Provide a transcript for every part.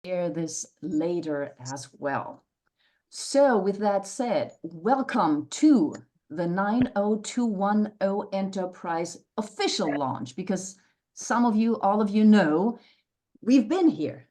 share this later as well. So with that said, welcome to the 90210 Enterprise official launch, because some of you, all of you know, we've been here.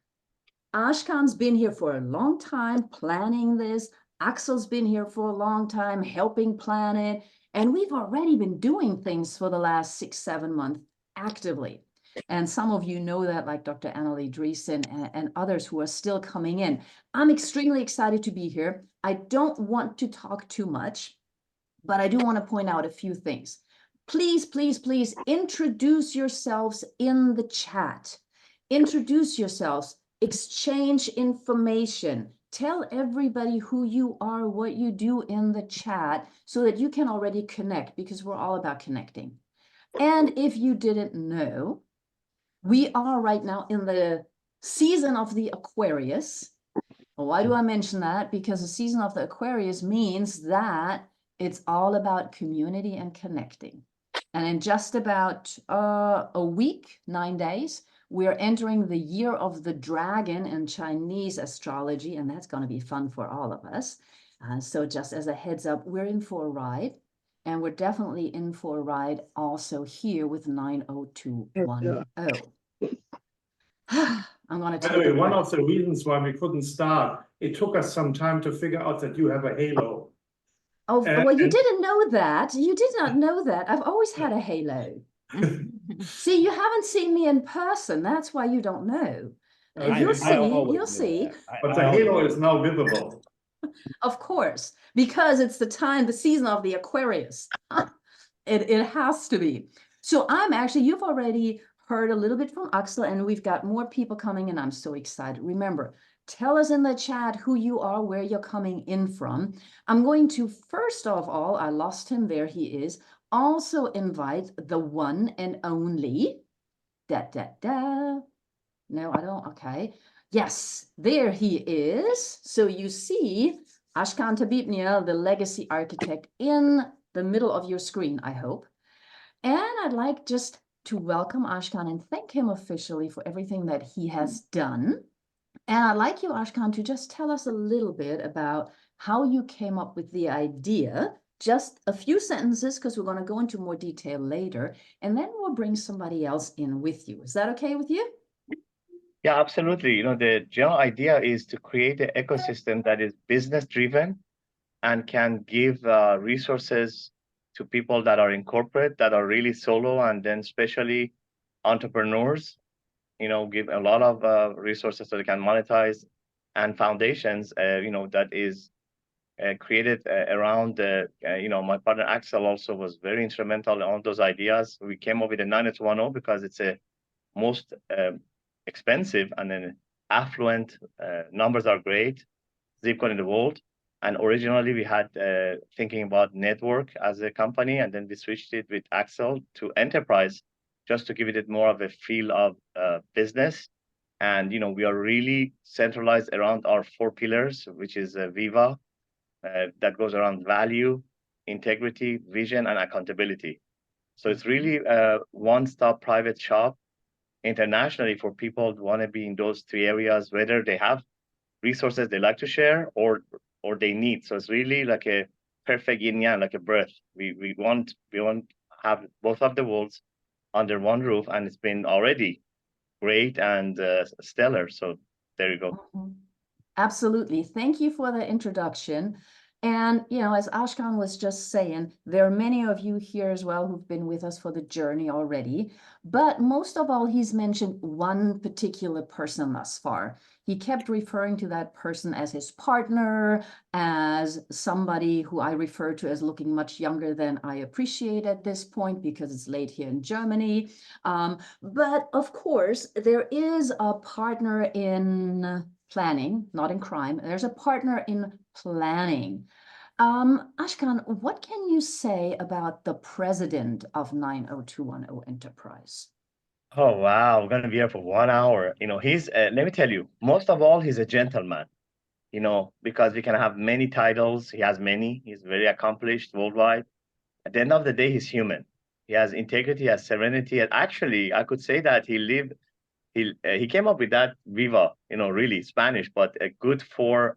Ashkan's been here for a long time planning this. Axel's been here for a long time helping plan it. And we've already been doing things for the last 6-7 months actively. And some of you know that, like Dr. Annalie Dreesen and others who are still coming in. I'm extremely excited to be here. I don't want to talk too much, but I do want to point out a few things. Please, please, please introduce yourselves in the chat. Introduce yourselves, exchange information. Tell everybody who you are, what you do in the chat so that you can already connect, because we're all about connecting. And if you didn't know, we are right now in the season of the Aquarius. Why do I mention that? Because the season of the Aquarius means that it's all about community and connecting. And in just about a week, 9 days, we're entering the year of the dragon in Chinese astrology, and that's going to be fun for all of us. So just as a heads up, we're in for a ride, and we're definitely in for a ride also here with 90210. I'm going to By take the way, one of the reasons why we couldn't start, it took us some time to figure out that you have a halo. Oh, well, you didn't know that. You did not know that. I've always had a halo. See, you haven't seen me in person. That's why you don't know. You'll see, you'll see. But the halo is now visible. Of course, because it's the time, the season of the Aquarius. It has to be. So I'm actually, you've already heard a little bit from Axel, and we've got more people coming in. I'm so excited. Remember, tell us in the chat who you are, where you're coming in from. I'm going to, first of all, I lost him, there he is, also invite the one and only, no, I don't, okay. Yes, there he is. So you see Ashkan Tabibnia, the legacy architect, in the middle of your screen, I hope. And I'd like just to welcome Ashkan and thank him officially for everything that he has done. And I'd like you, Ashkan, to just tell us a little bit about how you came up with the idea, just a few sentences, because we're going to go into more detail later, and then we'll bring somebody else in with you. Is that okay with you? Yeah, absolutely. You know, the general idea is to create an ecosystem that is business driven and can give resources to people that are in corporate, that are really solo, and then especially entrepreneurs, you know, give a lot of resources so they can monetize, and foundations, you know, that is created around, you know, my partner Axel also was very instrumental on those ideas. We came up with the 90210 because it's a most expensive and then affluent, numbers are great, zip code in the world. And originally we had thinking about network as a company, and then we switched it with Axel to enterprise, just to give it more of a feel of business. And you know, we are really centralized around our 4 pillars, which is Viva, that goes around value, integrity, vision, and accountability. So it's really a one-stop private shop internationally for people who want to be in those 3 areas, whether they have resources they like to share or they need. So it's really like a perfect yin yang, like a breath. We want have both of the worlds under one roof, and it's been already great and stellar. So there you go. Absolutely. Thank you for the introduction. And, you know, as Ashkan was just saying, there are many of you here as well who've been with us for the journey already. But most of all, he's mentioned one particular person thus far. He kept referring to that person as his partner, as somebody who I refer to as looking much younger than I appreciate at this point because it's late here in Germany. But of course, there is a partner in planning, not in crime. There's a partner in planning. Ashkan, what can you say about the president of 90210 Enterprise? Oh, wow. We're going to be here for 1 hour. You know, he's, let me tell you, most of all, he's a gentleman, you know, because we can have many titles. He has many. He's very accomplished worldwide. At the end of the day, he's human. He has integrity, he has serenity. And actually, I could say that he lived he came up with that Viva, really Spanish, but good for.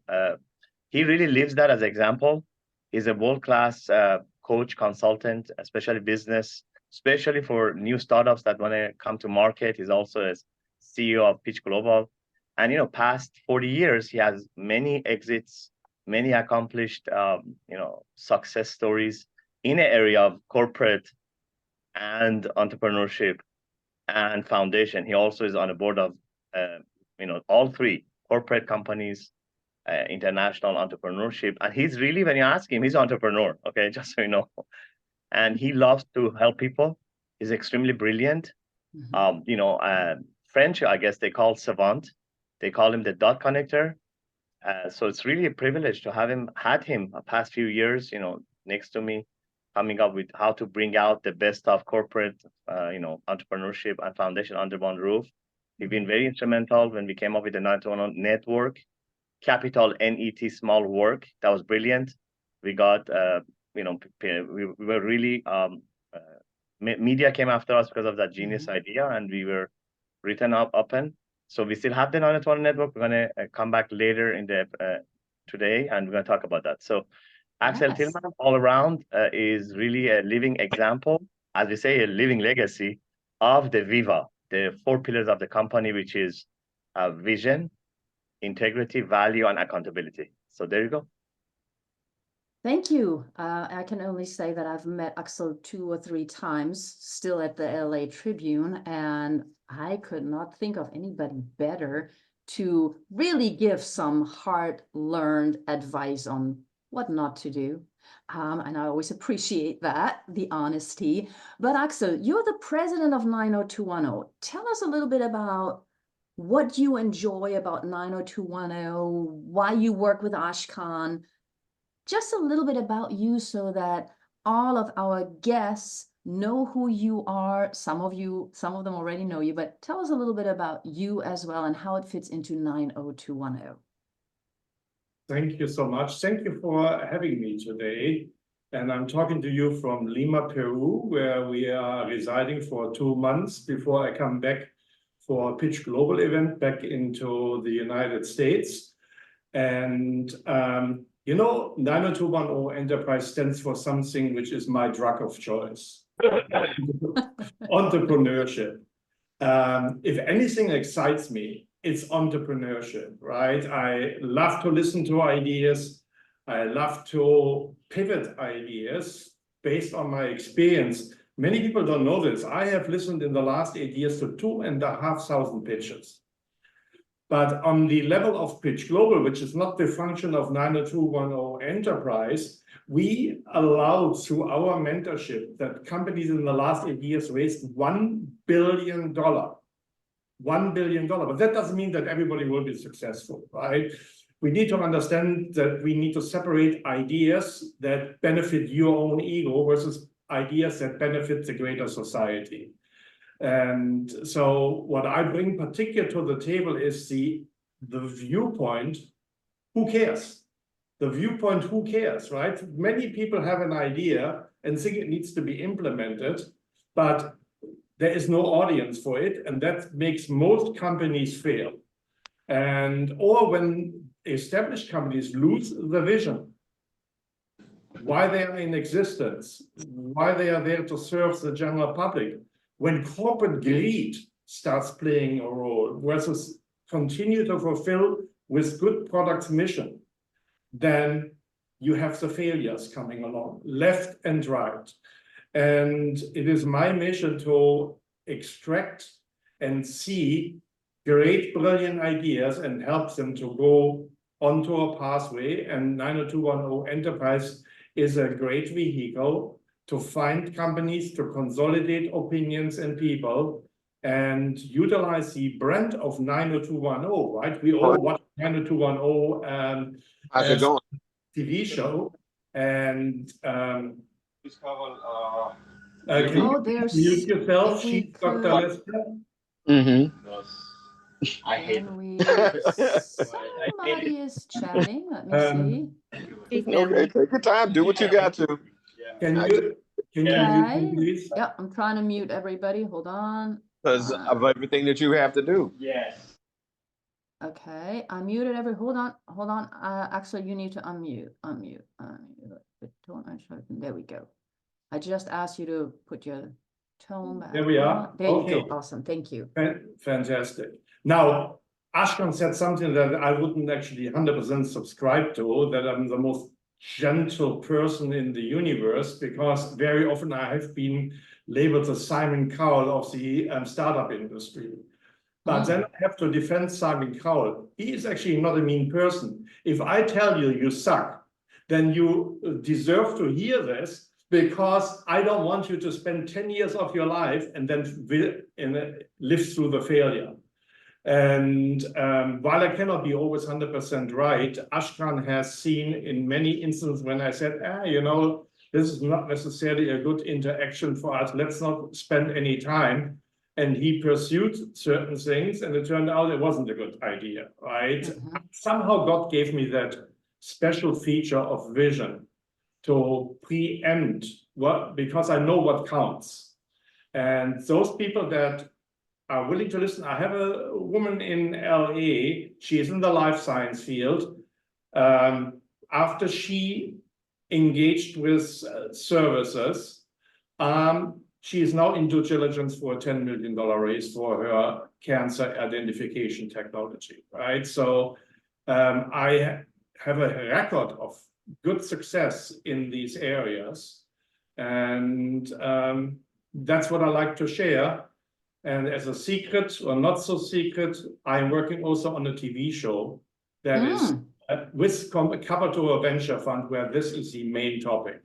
He really lives that as example. He's a world-class coach, consultant, especially business, especially for new startups that want to come to market. He's also a CEO of Pitch Global. And, past 40 years, he has many exits, many accomplished, success stories in an area of corporate and entrepreneurship and foundation. He also is on a board of, all three corporate companies, international entrepreneurship. And he's really, when you ask him, he's an entrepreneur, okay, just so you know. And he loves to help people. He's extremely brilliant. French, I guess they call savant. They call him the dot connector. So it's really a privilege to had him the past few years, next to me, coming up with how to bring out the best of corporate, entrepreneurship and foundation under one roof. He's been very instrumental when we came up with the 921 network, capital NET small work. That was brilliant. We got, we were really, media came after us because of that genius idea, and we were written up open. So we still have the 921 network. We're going to come back later in the today, and we're going to talk about that. So Axel Tillman all around is really a living example, as we say, a living legacy of the Viva, the 4 pillars of the company, which is vision, integrity, value, and accountability. So there you go. Thank you. I can only say that I've met Axel 2 or 3 times, still at the LA Tribune, and I could not think of anybody better to really give some hard-learned advice on what not to do. And I always appreciate that, the honesty. But Axel, you're the president of 90210. Tell us a little bit about what you enjoy about 90210, why you work with Ashkan. Just a little bit about you so that all of our guests know who you are. Some of them already know you, but tell us a little bit about you as well and how it fits into 90210. Thank you so much. Thank you for having me today. And I'm talking to you from Lima, Peru, where we are residing for 2 months before I come back for a Pitch Global event back into the United States. And 90210 Enterprise stands for something which is my drug of choice. Entrepreneurship. If anything excites me, it's entrepreneurship, right? I love to listen to ideas. I love to pivot ideas based on my experience. Many people don't know this. I have listened in the last 8 years to 2,500 pitches. But on the level of Pitch Global, which is not the function of 90210 Enterprise, we allowed through our mentorship that companies in the last 8 years raised $1 billion. $1 billion. But that doesn't mean that everybody will be successful, right? We need to understand that we need to separate ideas that benefit your own ego versus ideas that benefit the greater society. And so what I bring particular to the table is the viewpoint, who cares? The viewpoint, who cares, right? Many people have an idea and think it needs to be implemented, but there is no audience for it, and that makes most companies fail. Or when established companies lose the vision, why they are in existence, why they are there to serve the general public. When corporate greed starts playing a role versus continue to fulfill with good products mission, then you have the failures coming along, left and right. And it is my mission to extract and see great, brilliant ideas and help them to go onto a pathway. And 90210 Enterprise is a great vehicle to find companies, to consolidate opinions and people, and utilize the brand of 90210, right? We all watch 90210 How's it going? TV show. And can there's you mute yourself, if we Chief Dr. could- Lester? I hate Somebody is chatting. Let me see. Okay, take your time. Do what you got to. Can you mute me, please? Yeah, I'm trying to mute everybody. Hold on. because of everything that you have to do. Yes. Okay, I muted hold on. Axel, you need to unmute. There we go. I just asked you to put your tone back There we are. on. There you Okay. go. Awesome. Thank you. Fantastic. Now, Ashkan said something that I wouldn't actually 100% subscribe to, that I'm the most gentle person in the universe, because very often I have been labeled the Simon Cowell of the startup industry. But then I have to defend Simon Cowell. He is actually not a mean person. If I tell you you suck, then you deserve to hear this, because I don't want you to spend 10 years of your life and then live through the failure. And while I cannot be always 100% right, Ashkan has seen in many instances when I said, this is not necessarily a good interaction for us, let's not spend any time. And he pursued certain things, and it turned out it wasn't a good idea, right? Somehow God gave me that special feature of vision to preempt because I know what counts. And those people that are willing to listen, I have a woman in LA, she is in the life science field. After she engaged with services, she is now in due diligence for a $10 million raise for her cancer identification technology, right? So I have a record of good success in these areas. And that's what I like to share. And as a secret or not so secret, I'm working also on a TV show that is with cover to a venture fund where this is the main topic.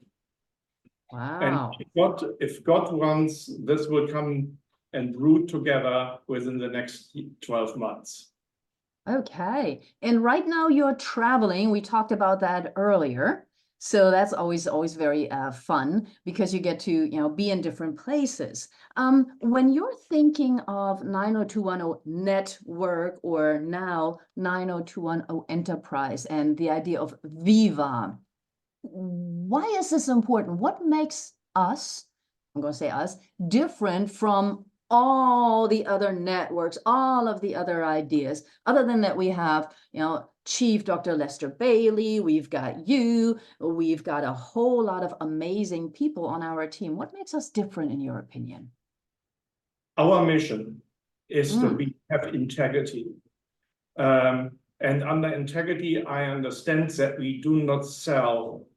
Wow. And if God wants, this will come and root together within the next 12 months. Okay. And right now you're traveling. We talked about that earlier. So that's always very fun, because you get to be in different places. When you're thinking of 90210 network, or now 90210 enterprise, and the idea of Viva, why is this important? What makes us, I'm going to say us, different from all the other networks, all of the other ideas, other than that we have, Chief Dr. Lester Bailey, we've got you, we've got a whole lot of amazing people on our team. What makes us different, in your opinion? Our mission is to have integrity. And under integrity, I understand that we do not sell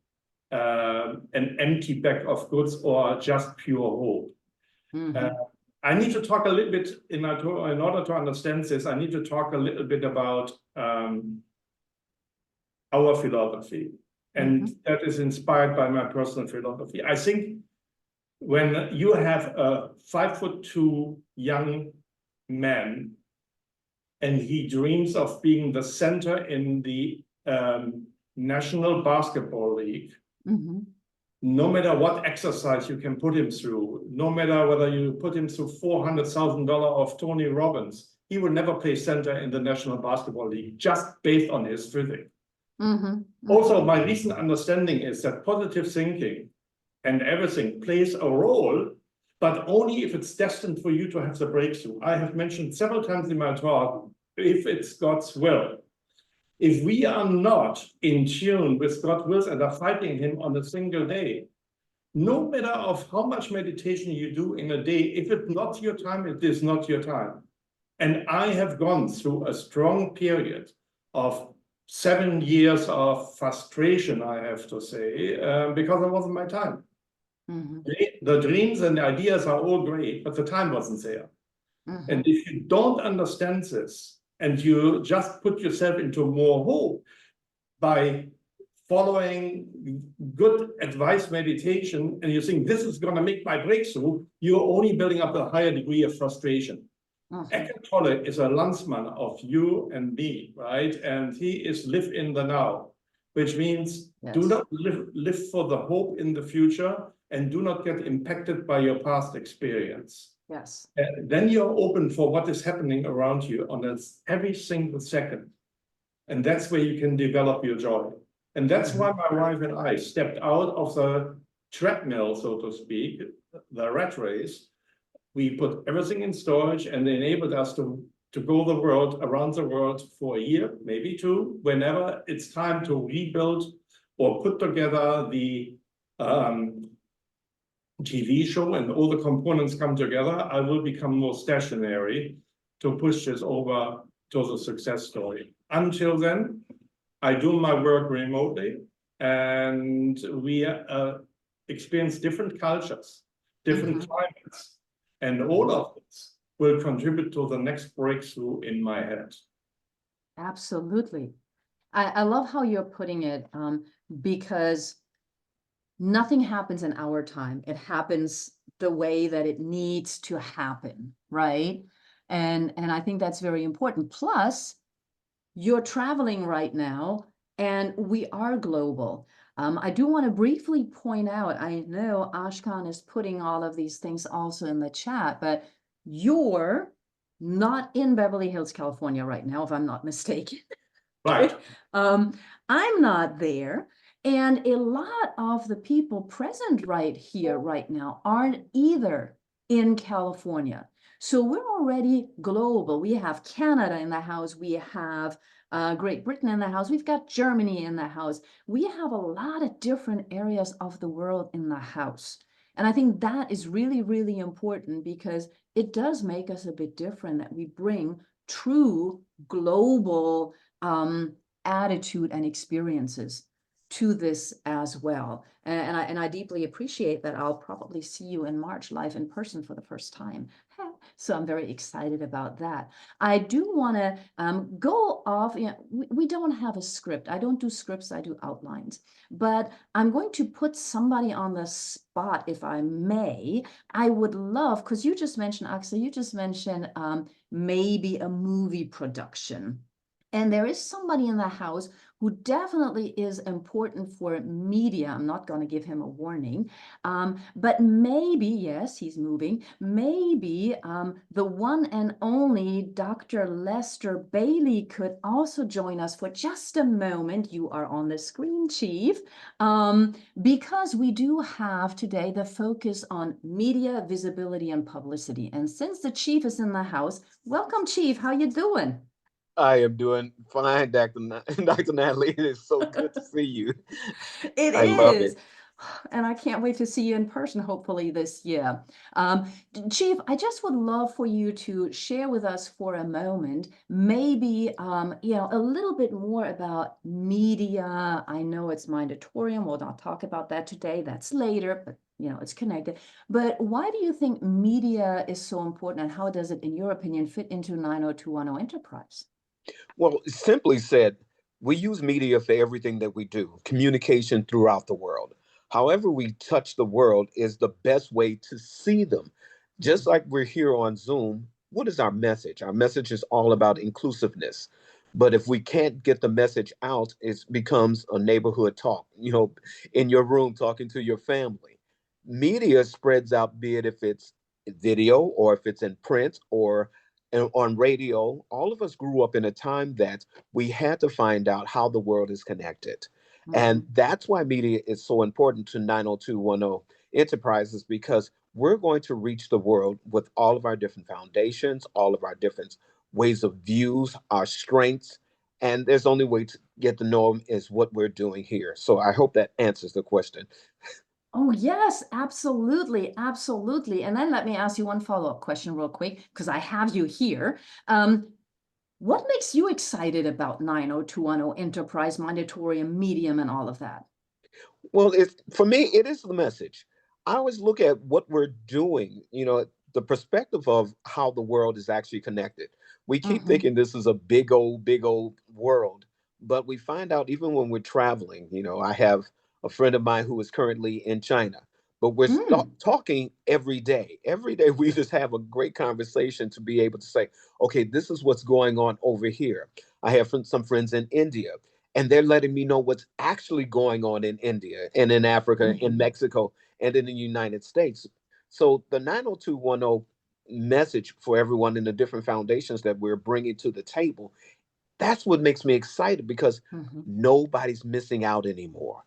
an empty bag of goods or just pure hope. I need to talk a little bit, in order to understand this, I need to talk a little bit about our philosophy. And that is inspired by my personal philosophy. I think when you have a 5'2" young man, and he dreams of being the center in the National Basketball League, no matter what exercise you can put him through, no matter whether you put him through $400,000 of Tony Robbins, he will never play center in the National Basketball League, just based on his physics. Also, my recent understanding is that positive thinking and everything plays a role, but only if it's destined for you to have the breakthrough. I have mentioned several times in my talk, if it's God's will. If we are not in tune with God's will and are fighting him on a single day, no matter of how much meditation you do in a day, if it's not your time, it is not your time. And I have gone through a strong period of 7 years of frustration, I have to say, because it wasn't my time. The dreams and the ideas are all great, but the time wasn't there. And if you don't understand this, and you just put yourself into more hope by following good advice meditation, and you think this is going to make my breakthrough, you're only building up a higher degree of frustration. Eckhart Tolle is a landsman of you and me, right? And he is live in the now, which means do not live for the hope in the future, and do not get impacted by your past experience. Then you're open for what is happening around you on every single second. And that's where you can develop your joy. And that's why my wife and I stepped out of the treadmill, so to speak, the rat race, We put everything in storage and they enabled us to go around the world for a year, maybe two, whenever it's time to rebuild or put together the TV show and all the components come together. I will become more stationary to push this over to the success story. Until then, I do my work remotely, and we experience different cultures, different climates, and all of this will contribute to the next breakthrough in my head. Absolutely. I love how you're putting it, because nothing happens in our time. It happens the way that it needs to happen, right? And I think that's very important. Plus, you're traveling right now, and we are global. I do want to briefly point out, I know Ashkan is putting all of these things also in the chat, but you're not in Beverly Hills, California right now, if I'm not mistaken. Right. I'm not there. And a lot of the people present right here, right now, aren't either in California. So we're already global. We have Canada in the house. We have Great Britain in the house. We've got Germany in the house. We have a lot of different areas of the world in the house. And I think that is really, really important, because it does make us a bit different, that we bring true global attitude and experiences to this as well. And I deeply appreciate that. I'll probably see you in March live in person for the first time. So I'm very excited about that. I do want to go off. We don't have a script. I don't do scripts, I do outlines. But I'm going to put somebody on the spot, if I may. I would love, because you just mentioned, Axel, you just mentioned maybe a movie production. And there is somebody in the house who definitely is important for media. I'm not going to give him a warning, but maybe, yes, he's moving, maybe the one and only Dr. Lester Bailey could also join us for just a moment. You are on the screen, Chief, because we do have today the focus on media, visibility, and publicity. And since the Chief is in the house, welcome, Chief. How you doing? I am doing fine, Dr. Natalie. It is so good to see you. It I love is. it. And I can't wait to see you in person, hopefully this year. Chief, I just would love for you to share with us for a moment, maybe, a little bit more about media. I know it's Mindatorium. We'll not talk about that today. That's later, but it's connected. But why do you think media is so important, and how does it, in your opinion, fit into 90210 Enterprise? Well, simply said, we use media for everything that we do, communication throughout the world. However, we touch the world is the best way to see them. Just like we're here on Zoom, what is our message? Our message is all about inclusiveness. But if we can't get the message out, it becomes a neighborhood talk, in your room talking to your family. Media spreads out, be it if it's video or if it's in print or on radio. All of us grew up in a time that we had to find out how the world is connected. And that's why media is so important to 90210 Enterprises, because we're going to reach the world with all of our different foundations, all of our different ways of views, our strengths. And there's only way to get to know them is what we're doing here. So I hope that answers the question. Oh, yes, absolutely. Absolutely. And then let me ask you one follow-up question real quick, because I have you here. What makes you excited about 90210 Enterprise, Mindatorium, Medium, and all of that? Well, for me, it is the message. I always look at what we're doing, the perspective of how the world is actually connected. We keep thinking this is a big old world, but we find out even when we're traveling, I have a friend of mine who is currently in China, but we're talking every day. Every day we just have a great conversation to be able to say, okay, this is what's going on over here. I have some friends in India, and they're letting me know what's actually going on in India and in Africa, in Mexico, and in the United States. So the 90210 message for everyone in the different foundations that we're bringing to the table, that's what makes me excited, because nobody's missing out anymore.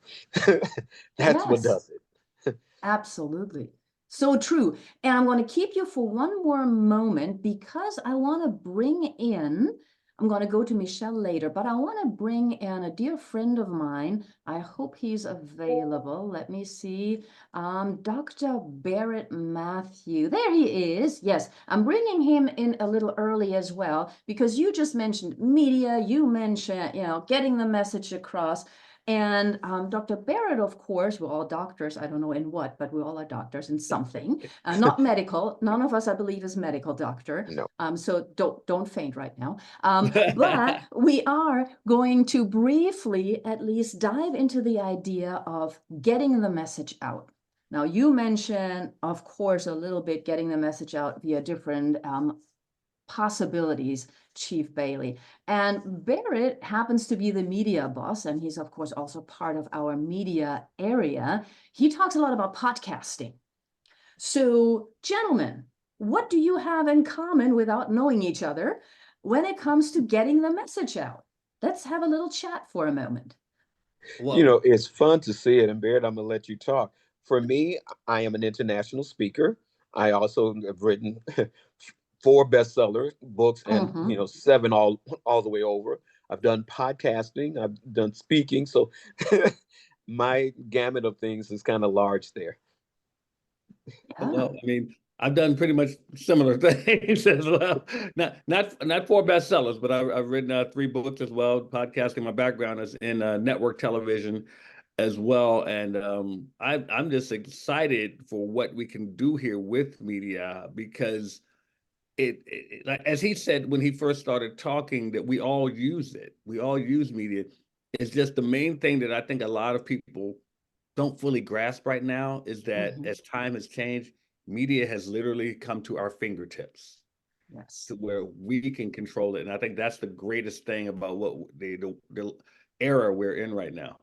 That's what Yes, does it. absolutely. So true. And I'm going to keep you for one more moment because I want to bring in, I'm going to go to Michelle later, but I want to bring in a dear friend of mine. I hope he's available. Let me see. Dr. Barrett Matthews. There he is. Yes, I'm bringing him in a little early as well because you just mentioned media. You mentioned, getting the message across. And Dr. Barrett, of course, we're all doctors. I don't know in what, but we all are doctors in something. Not medical. None of us, I believe, is medical doctor. No. So don't faint right now. But we are going to briefly at least dive into the idea of getting the message out. Now, you mentioned, of course, a little bit getting the message out via different possibilities, Chief Bailey. And Barrett happens to be the media boss, and he's, of course, also part of our media area. He talks a lot about podcasting. So, gentlemen, what do you have in common without knowing each other when it comes to getting the message out? Let's have a little chat for a moment. Well, it's fun to see it. And Barrett, I'm going to let you talk. For me, I am an international speaker. I also have written 4 bestseller books and 7 all the way over. I've done podcasting. I've done speaking. So my gamut of things is kind of large there. Yeah. Well, I mean, I've done pretty much similar things as well. Not 4 bestsellers, but I've written 3 books as well. Podcasting, my background is in network television as well, and I'm just excited for what we can do here with media because it like as he said when he first started talking that we all use it. We all use media. It's just the main thing that I think a lot of people don't fully grasp right now is that as time has changed, media has literally come to our fingertips. Yes. To where we can control it. And I think that's the greatest thing about what the era we're in right now.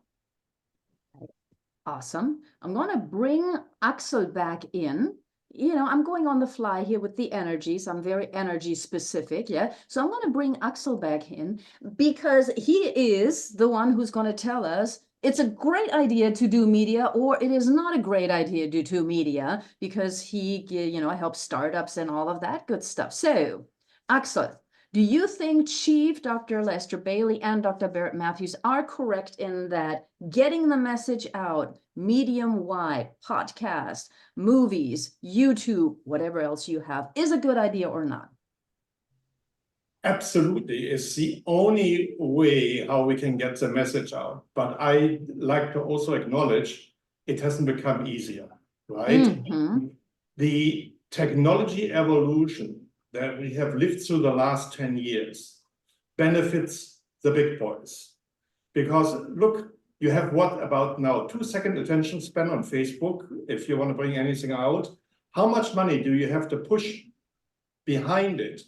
Awesome. I'm going to bring Axel back in. I'm going on the fly here with the energies. I'm very energy specific. Yeah. So I'm going to bring Axel back in because he is the one who's going to tell us it's a great idea to do media or it is not a great idea to do media because he, helps startups and all of that good stuff. So, Axel, do you think Chief Dr. Lester Bailey and Dr. Barrett Matthews are correct in that getting the message out, medium-wide, podcast, movies, YouTube, whatever else you have, is a good idea or not? Absolutely, it's the only way how we can get the message out. But I like to also acknowledge it hasn't become easier, right? The technology evolution that we have lived through the last 10 years benefits the big boys. Because look, you have what about now 2-second attention span on Facebook if you want to bring anything out. How much money do you have to push behind it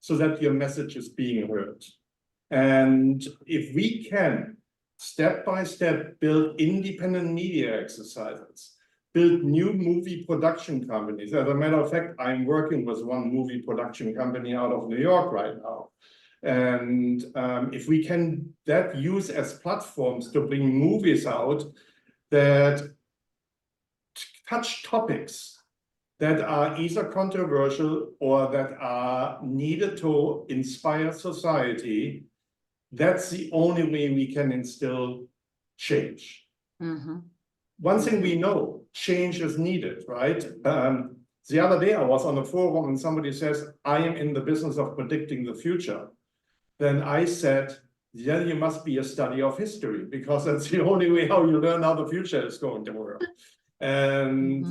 so that your message is being heard? And if we can step by step build independent media exercises, build new movie production companies. As a matter of fact, I'm working with one movie production company out of New York right now. And if we can use as platforms to bring movies out that touch topics that are either controversial or that are needed to inspire society, that's the only way we can instill change. One thing we know, change is needed, right? The other day I was on a forum and somebody says, I am in the business of predicting the future. Then I said, yeah, you must be a study of history because that's the only way how you learn how the future is going to work. And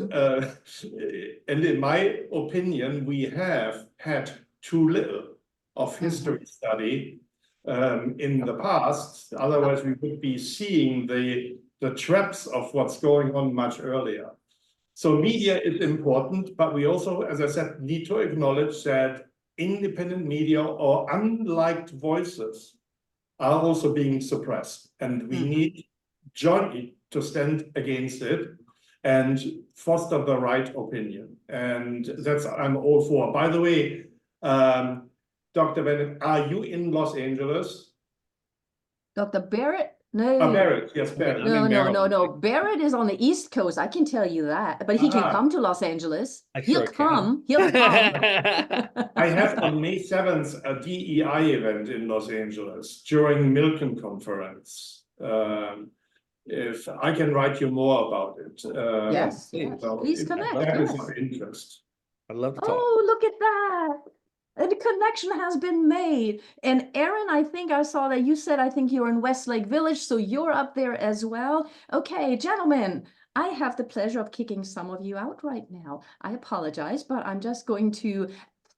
in my opinion, we have had too little of history study in the past. Otherwise, we would be seeing the traps of what's going on much earlier. So media is important, but we also, as I said, need to acknowledge that independent media or unliked voices are also being suppressed. And we need jointly to stand against it and foster the right opinion. And that's I'm all for. By the way, Dr. Bennett, are you in Los Angeles? Dr. Barrett, No. Barrett, yes, Barrett. I'm in Maryland. No. Barrett is on the East Coast. I can tell you that. But he can Ah. come to Los Angeles. I He'll sure can. come. He'll come. I have on May 7th a DEI event in Los Angeles during Milken conference. If I can write you more about it. Yes, please. yes. Please if connect. that is Yes. of interest. I'd love to talk. Oh, look at that. And the connection has been made. And Aaron, I think I saw that you said, I think you're in Westlake Village, so you're up there as well. Okay, gentlemen, I have the pleasure of kicking some of you out right now. I apologize, but I'm just going to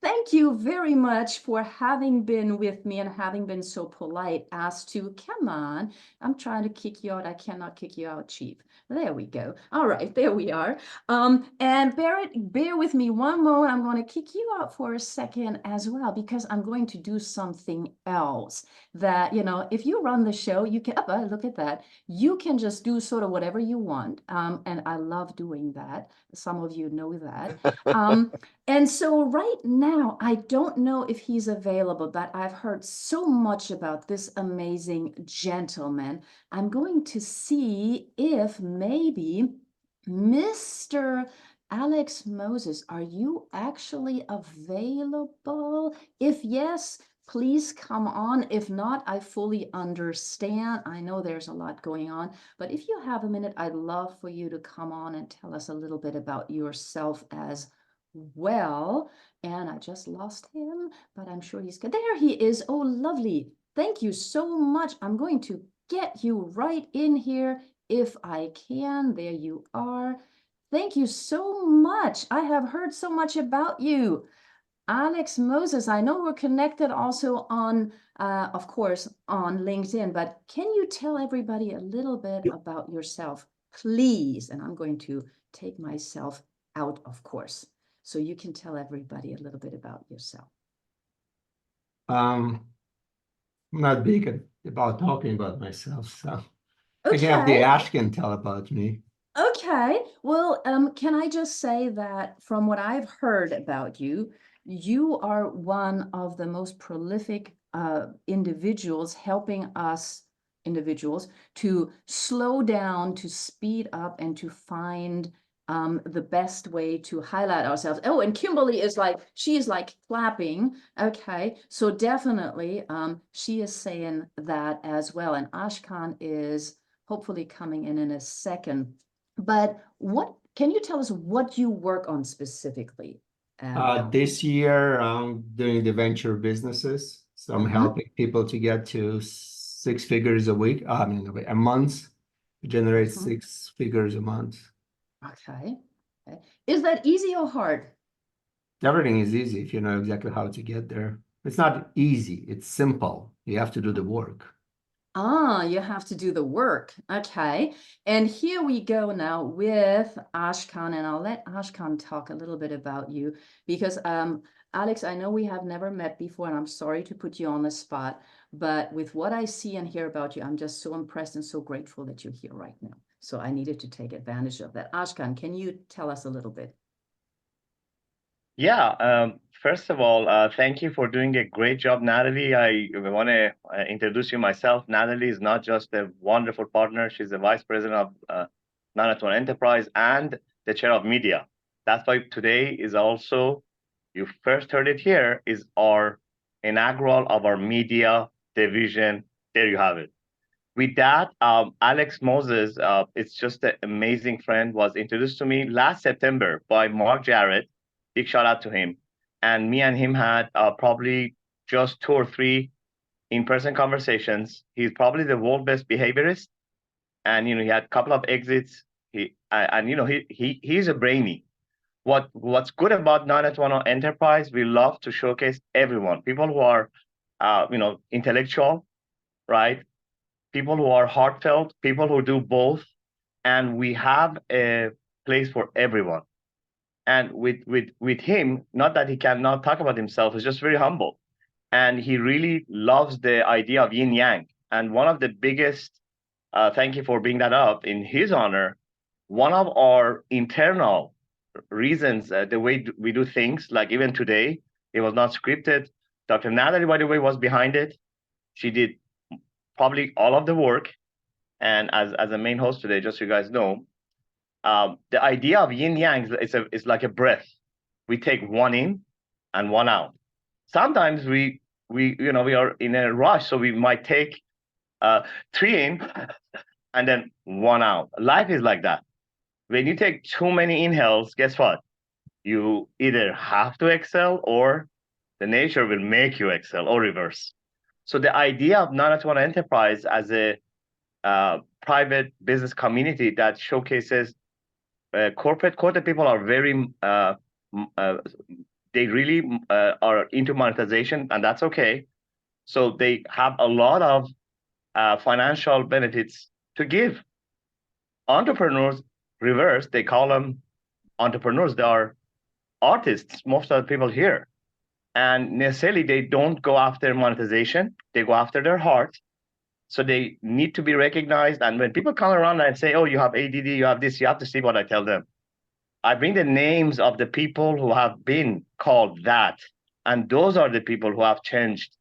thank you very much for having been with me and having been so polite as to, come on, I'm trying to kick you out. I cannot kick you out, Chief. There we go. All right, there we are. And Barrett, bear with me one moment. I'm going to kick you out for a second as well, because I'm going to do something else that, you know, if you run the show, you can, oh, look at that. You can just do sort of whatever you want. And I love doing that. Some of you know that. And so right now, I don't know if he's available, but I've heard so much about this amazing gentleman. I'm going to see if maybe Mr. Alex Moses, are you actually available? If yes, please come on. If not, I fully understand. I know there's a lot going on, but if you have a minute, I'd love for you to come on and tell us a little bit about yourself as well. And I just lost him, but I'm sure he's good. There he is. Oh, lovely. Thank you so much. I'm going to get you right in here if I can. There you are. Thank you so much. I have heard so much about you. Alex Moses, I know we're connected also on, of course, on LinkedIn, but can you tell everybody a little bit about yourself, please? And I'm going to take myself out, of course, so you can tell everybody a little bit about yourself. I'm not big about talking about myself, so I Okay. have the Ash can tell about me. Okay. Well, can I just say that from what I've heard about you, you are one of the most prolific individuals helping us individuals to slow down, to speed up, and to find the best way to highlight ourselves. Oh, and Kimberly is like, she is like clapping. Okay, so definitely she is saying that as well. And Ashkan is hopefully coming in a second. But what can you tell us what you work on specifically? This year, I'm doing the venture businesses. So I'm helping people to get to 6 figures a week. I mean, a month, generate 6 figures a month. Okay. Okay. Is that easy or hard? Everything is easy if you know exactly how to get there. It's not easy. It's simple. You have to do the work. Ah, you have to do the work. Okay. And here we go now with Ashkan, and I'll let Ashkan talk a little bit about you because Alex, I know we have never met before, and I'm sorry to put you on the spot, but with what I see and hear about you, I'm just so impressed and so grateful that you're here right now. So I needed to take advantage of that. Ashkan, can you tell us a little bit? Yeah, first of all, thank you for doing a great job, Natalie. I want to introduce you myself. Natalie is not just a wonderful partner. She's the vice president of 9@1 Enterprise and the chair of media. That's why today is also, you first heard it here, is our inaugural of our media division. There you have it. With that, Alex Moses, it's just an amazing friend, was introduced to me last September by Mark Jarrett. Big shout out to him. And me and him had probably just 2 or 3 in-person conversations. He's probably the world's best behaviorist. And, he had a couple of exits. He's a brainy. What's good about 9@1 Enterprise, we love to showcase everyone, people who are, intellectual, right? People who are heartfelt, people who do both. And we have a place for everyone. And with him, not that he cannot talk about himself, he's just very humble. And he really loves the idea of yin yang. And one of the biggest, thank you for bringing that up, in his honor, one of our internal reasons, the way we do things, like even today, it was not scripted. Dr. Natalie, by the way, was behind it. She did probably all of the work. And as a main host today, just so you guys know, the idea of yin yang is like a breath. We take one in and one out. Sometimes we are in a rush, so we might take three in and then one out. Life is like that. When you take too many inhales, guess what? You either have to excel or the nature will make you excel, or reverse. So the idea of 901 Enterprise as a private business community that showcases corporate people are very they really are into monetization, and that's okay. So they have a lot of financial benefits to give. Entrepreneurs, reverse, they call them entrepreneurs. They are artists, most of the people here. And necessarily they don't go after monetization, they go after their heart. So they need to be recognized. And when people come around and say, oh, you have ADD, you have this, you have to see what I tell them. I bring the names of the people who have been called that. And those are the people who have changed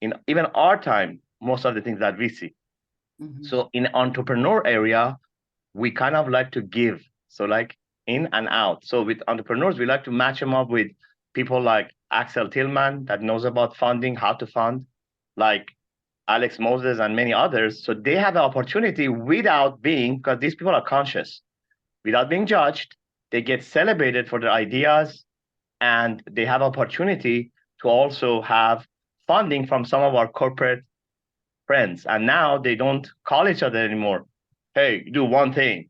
in even our time, most of the things that we see. Mhm. So in entrepreneur area, we kind of like to give. So like in and out. So with entrepreneurs, we like to match them up with people like Axel Tillman that knows about funding, how to fund, like Alex Moses and many others. So they have the opportunity without being, because these people are conscious, without being judged, they get celebrated for their ideas, and they have opportunity to also have funding from some of our corporate friends. And now they don't call each other anymore. Hey, do one thing.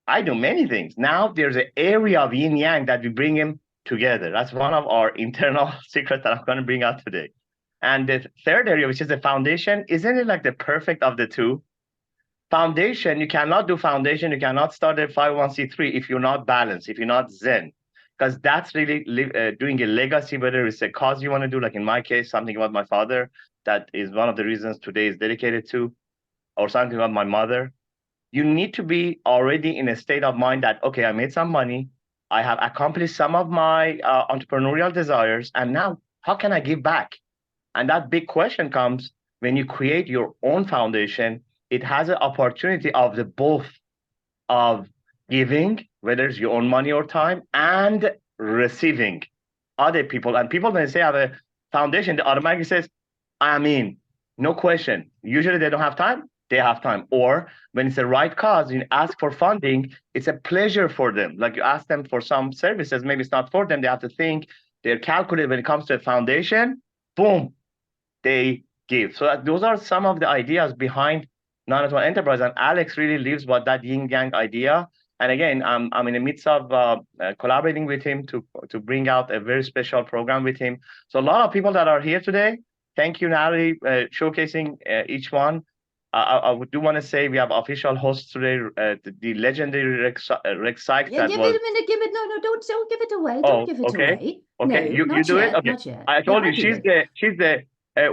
I do many things. Now there's an area of yin yang that we bring them together. That's one of our internal secrets that I'm going to bring out today. And the third area, which is the foundation, isn't it like the perfect of the two? Foundation, you cannot do foundation, you cannot start a 501c3 if you're not balanced, if you're not zen, because that's really doing a legacy, whether it's a cause you want to do, like in my case, something about my father, that is one of the reasons today is dedicated to, or something about my mother. You need to be already in a state of mind that, okay, I made some money, I have accomplished some of my entrepreneurial desires, and now how can I give back? And that big question comes when you create your own foundation. It has an opportunity of the both of giving, whether it's your own money or time, and receiving other people. And people, when they say I have a foundation, they automatically says, I mean, no question. Usually they don't have time, they have time. Or when it's the right cause, you ask for funding, it's a pleasure for them. Like you ask them for some services, maybe it's not for them, they have to think, they're calculated. When it comes to a foundation, boom, they give. So those are some of the ideas behind 901 Enterprise. And Alex really lives what that yin yang idea. And again, I'm in the midst of collaborating with him to bring out a very special program with him. So a lot of people that are here today, thank you, Natalie, showcasing each one. I do want to say we have official hosts today, the legendary Rex Sykes. Yeah, that give was, it a minute. Give it. No, don't give it away. Oh, Don't give it okay. away. Okay, No, you not do it. yet. Okay, Not yet. I told Yeah, you I'll do it. she's the